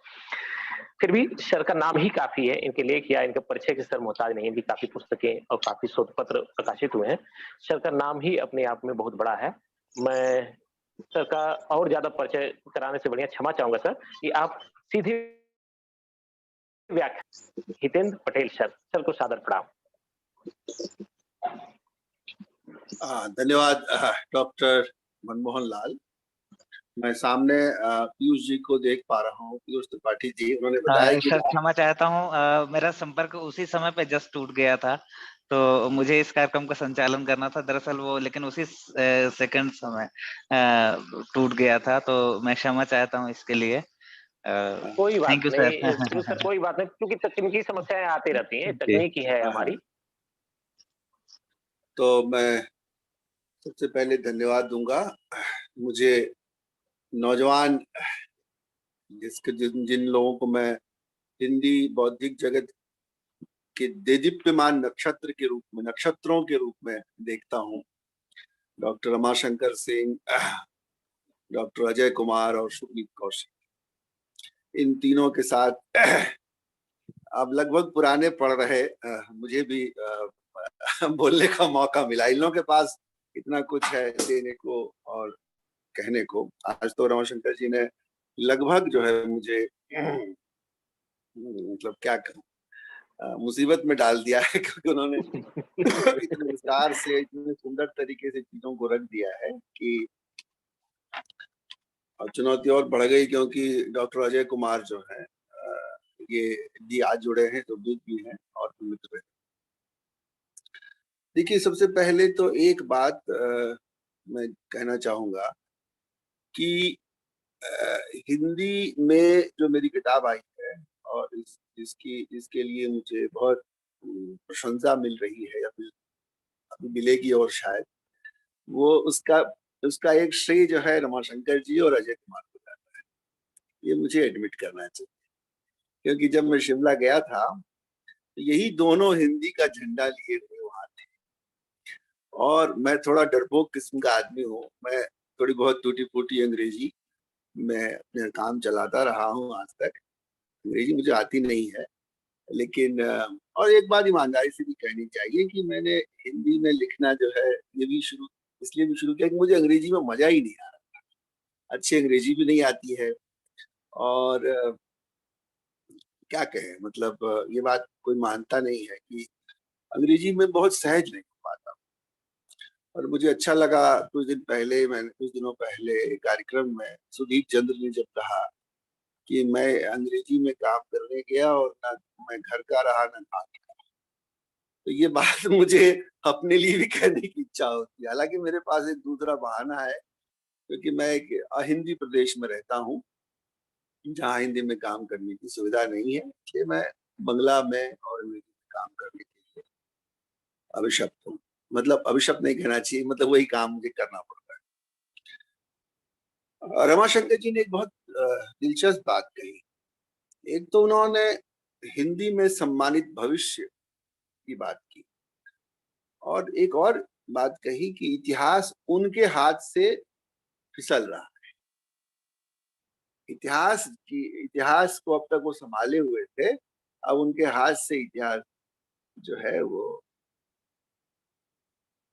फिर भी सर का नाम ही काफी है, इनके लेख या इनके परिचय के सर मोहताज नहीं है। भी काफी पुस्तकें और काफी शोध पत्र प्रकाशित हुए हैं। सर का नाम ही अपने आप में बहुत बड़ा है। मैं सर का और ज्यादा परिचय कराने से बढ़िया क्षमा चाहूंगा सर कि आप सीधे व्याख्या। हितेंद्र पटेल सर को सादर प्रणाम। धन्यवाद डॉक्टर मनमोहन लाल। मैं सामने पीयूष जी को देख पा रहा हूँ, पीयूष त्रिपाठी जी। उन्होंने बताया कि सर क्षमा चाहता हूँ, मेरा संपर्क उसी समय पे जस्ट टूट गया था, तो मुझे इस कार्यक्रम का संचालन करना था दरअसल वो, लेकिन उसी सेकंड समय टूट गया था, तो मैं क्षमा चाहता हूँ इसके लिए। कोई बात थैंक यू नहीं सर, कोई बात नहीं, क्योंकि तकनीकी समस्याएं आती रहती हैं, तकनीकी है हमारी। तो मैं सबसे पहले धन्यवाद दूंगा मुझे नौजवान जिन लोगों को मैं हिंदी बौद्धिक जगत के देदीप्यमान नक्षत्रों के रूप में देखता हूँ। डॉक्टर रमाशंकर सिंह, डॉक्टर अजय कुमार और शुभनीत कौशिक, इन तीनों के साथ अब लगभग पुराने पड़ रहे मुझे भी बोलने का मौका मिला। इन लोगों के पास इतना कुछ है देने को और कहने को। आज तो रमाशंकर जी ने लगभग जो है मुझे मतलब क्या कहूँ, मुसीबत में डाल दिया है, क्योंकि उन्होंने इतने विस्तार से, इतने सुंदर तरीके से चीजों को रख दिया है कि चुनौती और बढ़ गई, क्योंकि डॉक्टर अजय कुमार जो है ये जी आज जुड़े हैं, तो दूध भी हैं और मित्र हैं। देखिए, सबसे पहले तो एक बात मैं कहना चाहूंगा कि हिंदी में जो मेरी किताब आई है और इसके लिए मुझे बहुत प्रशंसा मिल रही है या फिर अभी मिलेगी, और शायद वो उसका एक श्रेय जो है रमाशंकर जी और अजय कुमार को जाता है। ये मुझे एडमिट करना चाहिए, क्योंकि जब मैं शिमला गया था तो यही दोनों हिंदी का झंडा लिए हुए वहां थे, और मैं थोड़ा डरपोक किस्म का आदमी हूँ। मैं थोड़ी बहुत टूटी फूटी अंग्रेजी मैं अपने काम चलाता रहा हूँ आज तक। अंग्रेजी मुझे आती नहीं है, लेकिन और एक बात ईमानदारी से भी कहनी चाहिए कि मैंने हिंदी में लिखना जो है ये भी इसलिए भी शुरू किया कि मुझे अंग्रेजी में मजा ही नहीं आ रहा था। अच्छी अंग्रेजी भी नहीं आती है, और क्या कहें, मतलब ये बात कोई मानता नहीं है कि अंग्रेजी में बहुत सहज नहीं हो पाता। और मुझे अच्छा लगा कुछ दिनों पहले एक कार्यक्रम में सुदीप चंद्र ने जब कहा कि मैं अंग्रेजी में काम करने गया और ना मैं घर का रहा ना काम का। तो ये बात मुझे अपने लिए भी कहने की इच्छा होती है। हालांकि मेरे पास एक दूसरा बहाना है, क्योंकि मैं एक हिंदी प्रदेश में रहता हूँ जहाँ हिंदी में काम करने की सुविधा नहीं है, इसलिए मैं बंगला में और अंग्रेजी में काम करने के लिए अभिशप्त हूँ। मतलब अभिशप्त नहीं कहना चाहिए, मतलब वही काम मुझे करना पड़ता है। रमाशंकर जी ने एक बहुत दिलचस्प बात कही। एक तो उन्होंने हिंदी में सम्मानित भविष्य की बात की, और एक और बात कही कि इतिहास उनके हाथ से फिसल रहा है। इतिहास को अब तक वो संभाले हुए थे, अब उनके हाथ से इतिहास जो है वो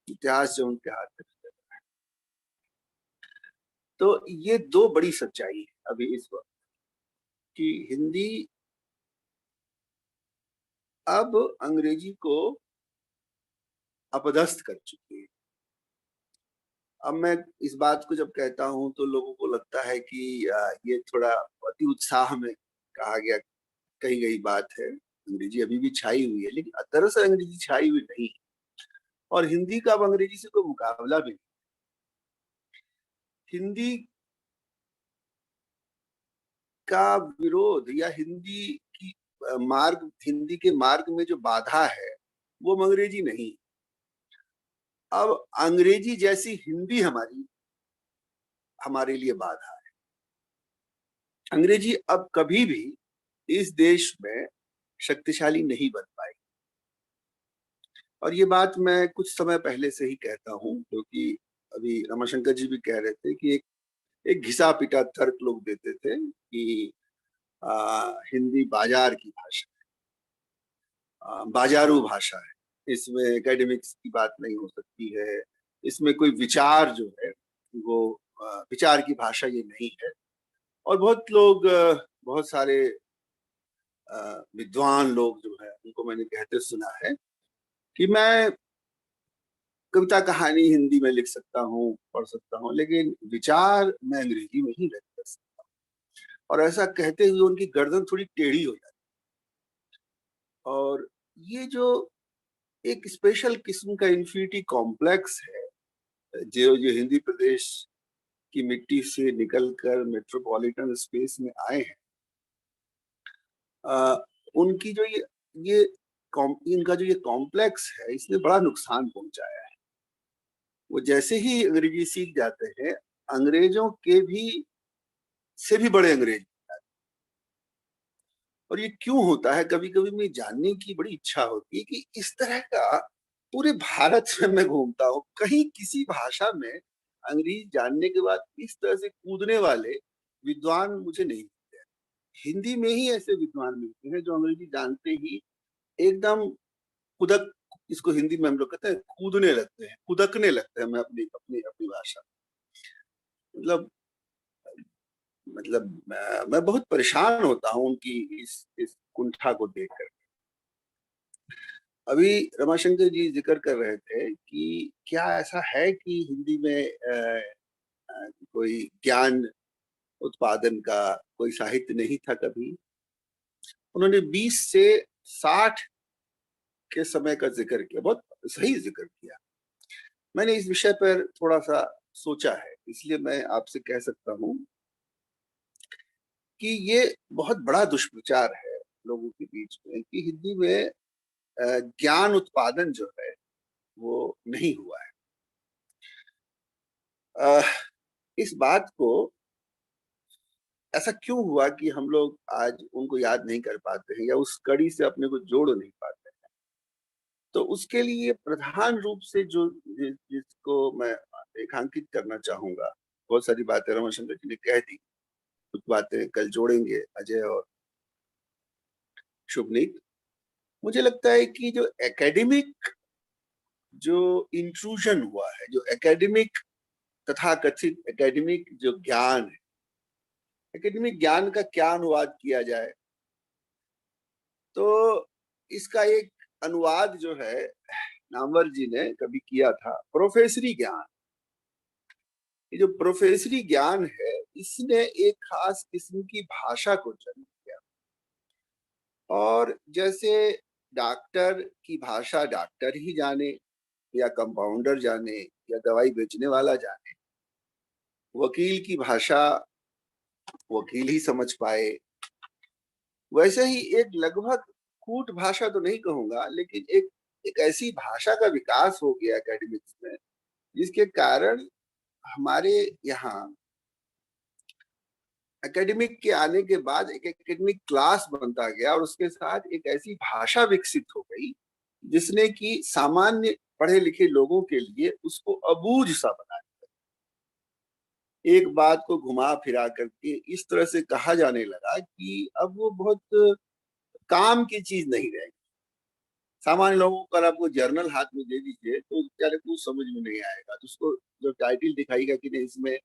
इतिहास जो उनके हाथ में फिसल रहा है। तो ये दो बड़ी सच्चाई है अभी इस वक्त कि हिंदी अब अंग्रेजी को अपदस्थ कर चुकी है। अब मैं इस बात को जब कहता हूं तो लोगों को लगता है कि ये थोड़ा अति उत्साह में कही गई बात है। अंग्रेजी अभी भी छाई हुई है, लेकिन दरअसल अंग्रेजी छाई हुई नहीं है, और हिंदी का अब अंग्रेजी से कोई मुकाबला भी नहीं। हिंदी का विरोध या हिंदी के मार्ग में जो बाधा है वो अंग्रेजी नहीं। अब अंग्रेजी जैसी हिंदी हमारे लिए बाधा है। अंग्रेजी अब कभी भी इस देश में शक्तिशाली नहीं बन पाई, और ये बात मैं कुछ समय पहले से ही कहता हूं, क्योंकि अभी रमाशंकर जी भी कह रहे थे कि एक घिसा पिटा तर्क लोग देते थे कि हिंदी बाजार की भाषा है, बाजारू भाषा है, इसमें एकेडमिक्स की बात नहीं हो सकती है, इसमें कोई विचार जो है वो विचार की भाषा ये नहीं है। और बहुत सारे विद्वान लोग जो है उनको मैंने कहते सुना है कि मैं कविता कहानी हिंदी में लिख सकता हूँ, पढ़ सकता हूँ, लेकिन विचार मैं अंग्रेजी में ही व्यक्त कर सकता हूँ। और ऐसा कहते हुए उनकी गर्दन थोड़ी टेढ़ी हो जाती। और ये जो एक स्पेशल किस्म का इन्फिनिटी कॉम्प्लेक्स है जो हिंदी प्रदेश की मिट्टी से निकलकर मेट्रोपॉलिटन स्पेस में आए हैं, उनकी जो इनका जो ये कॉम्प्लेक्स है, इसने बड़ा नुकसान पहुंचाया है। वो जैसे ही अंग्रेजी सीख जाते हैं, अंग्रेजों के भी से भी बड़े अंग्रेज। और ये क्यों होता है, कभी कभी मैं जानने की बड़ी इच्छा होती है कि इस तरह का पूरे भारत में मैं घूमता हूँ, कहीं किसी भाषा में अंग्रेजी जानने के बाद इस तरह से कूदने वाले विद्वान मुझे नहीं मिलते। हिंदी में ही ऐसे विद्वान मिलते हैं जो अंग्रेजी जानते ही एकदम इसको हिंदी में हम लोग कहते हैं कूदने लगते हैं, कुदकने लगते हैं मैं अपनी अपनी अपनी भाषा। मतलब मैं बहुत परेशान होता हूँ उनकी इस कुंठा को देखकर। अभी रमाशंकर जी जिक्र कर रहे थे कि क्या ऐसा है कि हिंदी में कोई ज्ञान उत्पादन का कोई साहित्य नहीं था कभी। उन्होंने 20 से 60 के समय का जिक्र किया, बहुत सही जिक्र किया। मैंने इस विषय पर थोड़ा सा सोचा है, इसलिए मैं आपसे कह सकता हूँ कि ये बहुत बड़ा दुष्प्रचार है लोगों के बीच में कि हिंदी में ज्ञान उत्पादन जो है वो नहीं हुआ है। इस बात को ऐसा क्यों हुआ कि हम लोग आज उनको याद नहीं कर पाते हैं या उस कड़ी से अपने को जोड़ नहीं पाते हैं? तो उसके लिए प्रधान रूप से जिसको मैं रेखांकित करना चाहूंगा, बहुत सारी बातें रमाशंकर जी ने कह दी, कुछ बातें कल जोड़ेंगे अजय और शुभनीत। मुझे लगता है कि जो एकेडमिक इंट्रूजन हुआ है, जो एकेडमिक तथाकथित एकेडमिक जो ज्ञान है, एकेडमिक ज्ञान का क्या अनुवाद किया जाए, तो इसका एक अनुवाद जो है नामवर जी ने कभी किया था, प्रोफेसरी ज्ञान। ये जो प्रोफेसरी ज्ञान है, इसने एक खास किस्म की भाषा को जन्म दिया। और जैसे डॉक्टर की भाषा डॉक्टर ही जाने, या कंपाउंडर जाने, या दवाई बेचने वाला जाने, वकील की भाषा वकील ही समझ पाए, वैसे ही एक लगभग कूट भाषा तो नहीं कहूंगा, लेकिन एक ऐसी भाषा का विकास हो गया एकेडमिक्स में, जिसके कारण हमारे यहाँ एकेडमिक के आने के बाद एक एकेडमिक क्लास बनता गया, और उसके साथ एक ऐसी भाषा विकसित हो गई जिसने कि सामान्य पढ़े लिखे लोगों के लिए उसको अबूझ सा बना दिया। एक बात को घुमा फिरा करके इस तरह से कहा जाने लगा कि अब वो बहुत काम की चीज नहीं रहेगी। सामान्य लोगों को अगर आपको जर्नल हाथ में दे दीजिए तो बेचारे को समझ में नहीं आएगा, तो उसको जो टाइटल दिखाएगा कि नहीं इसमें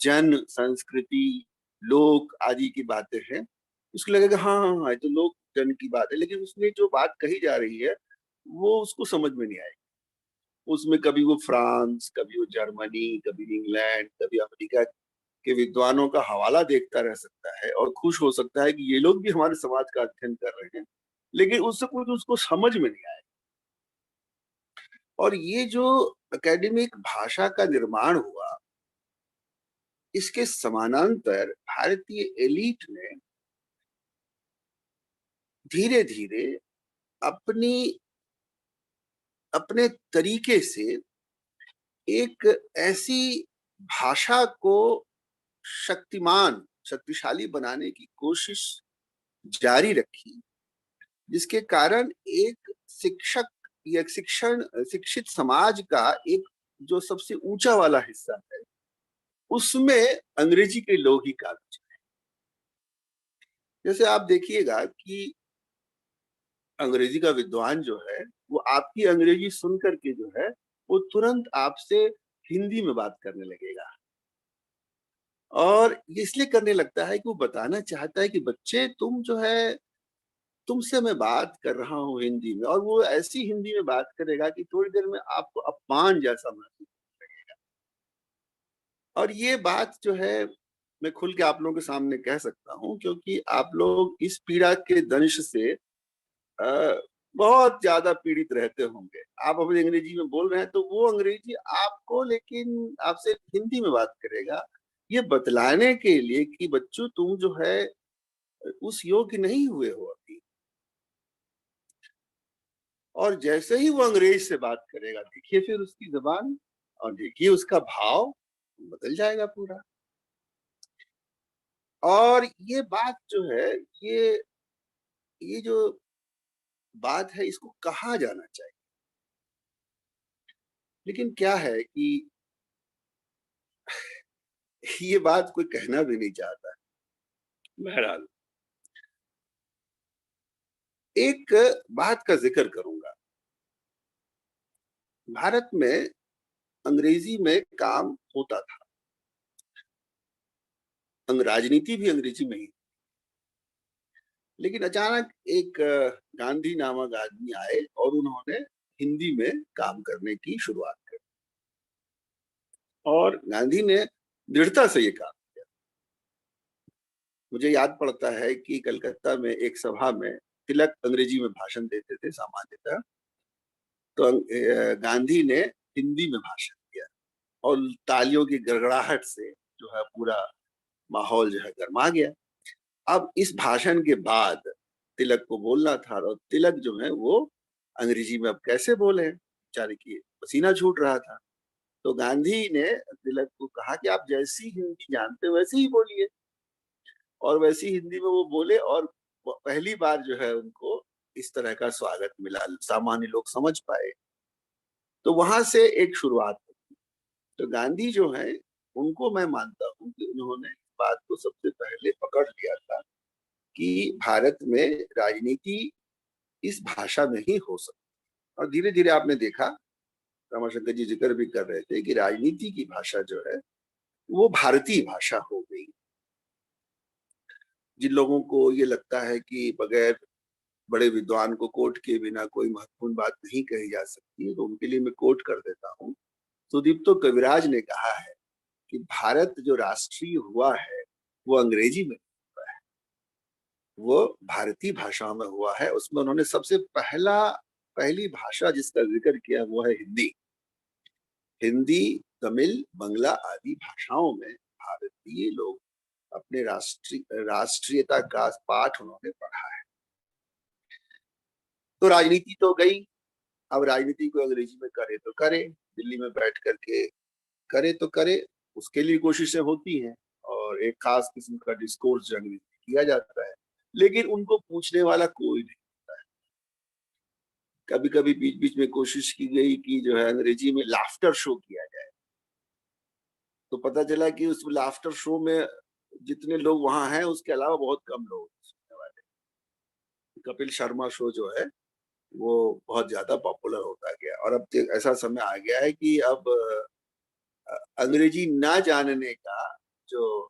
जन, संस्कृति, लोक आदि की बातें हैं, उसको लगेगा हाँ हाँ हाँ, तो लोक जन की बात है, लेकिन उसमें जो बात कही जा रही है वो उसको समझ में नहीं आएगी। उसमें कभी वो फ्रांस, कभी वो जर्मनी, कभी इंग्लैंड, कभी अमेरिका के विद्वानों का हवाला देखता रह सकता है और खुश हो सकता है कि ये लोग भी हमारे समाज का अध्ययन कर रहे हैं, लेकिन उससे कुछ उसको समझ में नहीं आया। और ये जो एकेडमिक भाषा का निर्माण हुआ, इसके समानांतर भारतीय एलीट ने धीरे धीरे अपने तरीके से एक ऐसी भाषा को शक्तिशाली बनाने की कोशिश जारी रखी, जिसके कारण एक शिक्षित समाज का एक जो सबसे ऊंचा वाला हिस्सा है, उसमें अंग्रेजी के लोग ही काबिज हैं। जैसे आप देखिएगा कि अंग्रेजी का विद्वान जो है, वो आपकी अंग्रेजी सुन करके जो है वो तुरंत आपसे हिंदी में बात करने लगेगा, और इसलिए करने लगता है कि वो बताना चाहता है कि बच्चे तुम जो है, तुमसे मैं बात कर रहा हूँ हिंदी में, और वो ऐसी हिंदी में बात करेगा कि थोड़ी देर में आपको अपमान जैसा महसूस लगेगा। और ये बात जो है मैं खुल के आप लोगों के सामने कह सकता हूँ, क्योंकि आप लोग इस पीड़ा के दंश से बहुत ज्यादा पीड़ित रहते होंगे। आप अपनी अंग्रेजी में बोल रहे हैं तो वो अंग्रेजी आपको लेकिन आपसे हिंदी में बात करेगा, ये बतलाने के लिए कि बच्चों तुम जो है उस योग्य नहीं हुए हो अभी। और जैसे ही वो अंग्रेज से बात करेगा, देखिए फिर उसकी जबान और देखिए उसका भाव बदल जाएगा पूरा। और ये बात जो है, ये जो बात है, इसको कहा जाना चाहिए, लेकिन क्या है कि ये बात कोई कहना भी नहीं चाहता है। बहरहाल एक बात का जिक्र करूंगा। भारत में अंग्रेजी में काम होता था, राजनीति भी अंग्रेजी में ही, लेकिन अचानक एक गांधी नामक आदमी आए और उन्होंने हिंदी में काम करने की शुरुआत की, और गांधी ने दृढ़ता से ये काम किया। मुझे याद पड़ता है कि कलकत्ता में एक सभा में तिलक अंग्रेजी में भाषण देते थे सामान्यतः, तो गांधी ने हिंदी में भाषण दिया, और तालियों की गड़गड़ाहट से जो है पूरा माहौल जो है गर्मा गया। अब इस भाषण के बाद तिलक को बोलना था, और तिलक जो है वो अंग्रेजी में अब कैसे बोले, बेचारे की पसीना छूट रहा था। तो गांधी ने तिलक को कहा कि आप जैसी हिंदी जानते हो वैसे ही बोलिए, और वैसी हिंदी में वो बोले, और पहली बार जो है उनको इस तरह का स्वागत मिला, सामान्य लोग समझ पाए। तो वहां से एक शुरुआत हुई। तो गांधी जो है उनको मैं मानता हूँ कि उन्होंने इस बात को सबसे पहले पकड़ लिया था कि भारत में राजनीति इस भाषा में ही हो सकती। और धीरे धीरे आपने देखा, रमाशंकर जी जिक्र भी कर रहे थे कि राजनीति की भाषा जो है वो भारतीय भाषा हो गई। जिन लोगों को ये लगता है कि बगैर बड़े विद्वान को कोट किए बिना कोई महत्वपूर्ण बात नहीं कही जा सकती, तो उनके लिए मैं कोट कर देता हूँ। सुदीप्तो कविराज ने कहा है कि भारत जो राष्ट्रीय हुआ है वो अंग्रेजी में हुआ है, वो भारतीय भाषाओं में हुआ है। उसमें उन्होंने सबसे पहली भाषा जिसका जिक्र किया वो है हिंदी। हिंदी, तमिल, बंगला आदि भाषाओं में भारतीय लोग अपने राष्ट्रीयता का पाठ उन्होंने पढ़ा है। तो राजनीति तो गई, अब राजनीति को अंग्रेजी में करे तो करे, दिल्ली में बैठ करके करे तो करे, उसके लिए कोशिशें होती हैं और एक खास किस्म का डिस्कोर्स जो अंग्रेजी में किया जाता है, लेकिन उनको पूछने वाला कोई नहीं होता है। कभी कभी बीच बीच में कोशिश की गई कि जो है अंग्रेजी में लाफ्टर शो किया जाए, तो पता चला कि उस लाफ्टर शो में जितने लोग वहां हैं उसके अलावा बहुत कम लोग सुनने वाले। कपिल शर्मा शो जो है वो बहुत ज्यादा पॉपुलर होता गया और अब ऐसा समय आ गया है कि अब अंग्रेजी ना जानने का जो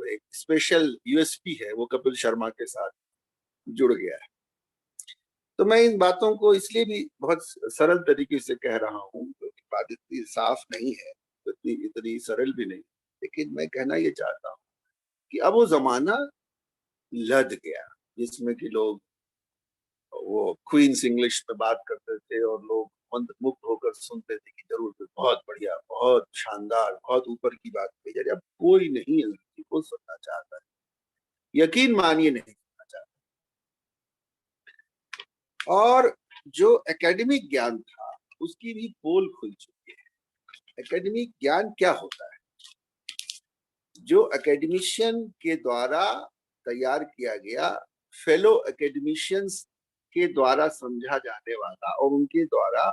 एक स्पेशल यूएसपी है वो कपिल शर्मा के साथ जुड़ गया है। तो मैं इन बातों को इसलिए भी बहुत सरल तरीके से कह रहा हूँ क्योंकि बात इतनी साफ नहीं है, इतनी सरल भी नहीं, लेकिन मैं कहना ये चाहता हूँ कि अब वो जमाना लद गया जिसमें कि लोग वो क्वींस इंग्लिश में बात करते थे और लोग मंत्रमुग्ध होकर सुनते थे कि जरूर बहुत बढ़िया, बहुत शानदार, बहुत ऊपर की बात कही जा रही है। अब कोई नहीं अंग्रेजी को सुनना चाहता है, यकीन मानिए नहीं सुनना चाहता। और जो एकेडमिक ज्ञान था उसकी भी पोल खुल चुकी है। एकेडमिक ज्ञान क्या होता है? जो एकेडमिशियन के द्वारा तैयार किया गया, फेलो एकेडमिशियंस के द्वारा समझा जाने वाला और उनके द्वारा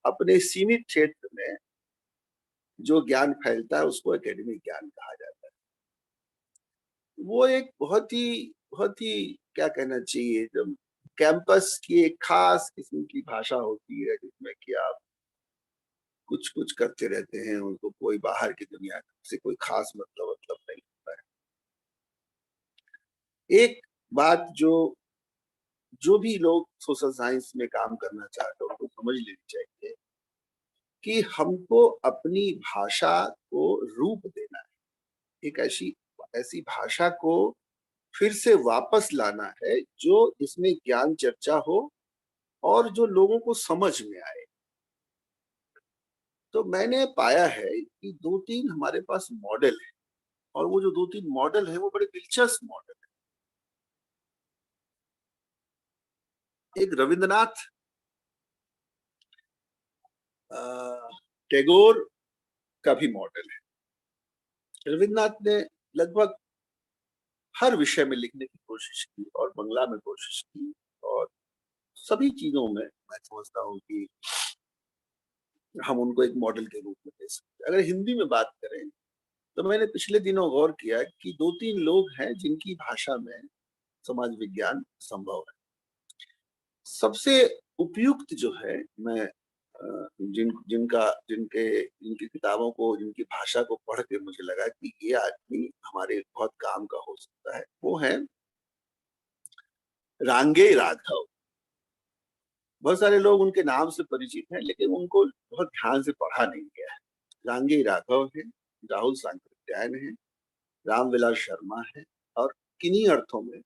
अपने सीमित क्षेत्र में जो ज्ञान फैलता है उसको एकेडमिक ज्ञान कहा जाता है। वो एक बहुत ही क्या कहना चाहिए, जब कैंपस की एक खास किस्म की भाषा होती है जिसमें कि आप कुछ करते रहते हैं, उनको कोई बाहर की दुनिया से कोई खास मतलब नहीं होता है। एक बात जो भी लोग सोशल साइंस में काम करना चाहते हैं उनको समझ लेनी चाहिए कि हमको अपनी भाषा को रूप देना है, एक ऐसी भाषा को फिर से वापस लाना है जो इसमें ज्ञान चर्चा हो और जो लोगों को समझ में आए। तो मैंने पाया है कि 2-3 हमारे पास मॉडल है और वो जो 2-3 मॉडल है वो बड़े दिलचस्प मॉडल है। एक रविंद्रनाथ टैगोर का भी मॉडल है। रविंद्रनाथ ने लगभग हर विषय में लिखने की कोशिश की और बंगला में कोशिश की और सभी चीजों में मैं समझता हूँ कि हम उनको एक मॉडल के रूप में दे सकते हैं। अगर हिंदी में बात करें तो मैंने पिछले दिनों गौर किया कि 2-3 लोग हैं जिनकी भाषा में समाज विज्ञान संभव है। सबसे उपयुक्त जो है, मैं जिनकी किताबों को, जिनकी भाषा को पढ़ के मुझे लगा कि ये आदमी हमारे बहुत काम का हो सकता है, वो है रांगे राघव। बहुत सारे लोग उनके नाम से परिचित हैं लेकिन उनको बहुत ध्यान से पढ़ा नहीं गया है। रांगे राघव है, राहुल सांकृत्यायन है, रामविलास शर्मा है और किन्हीं अर्थों में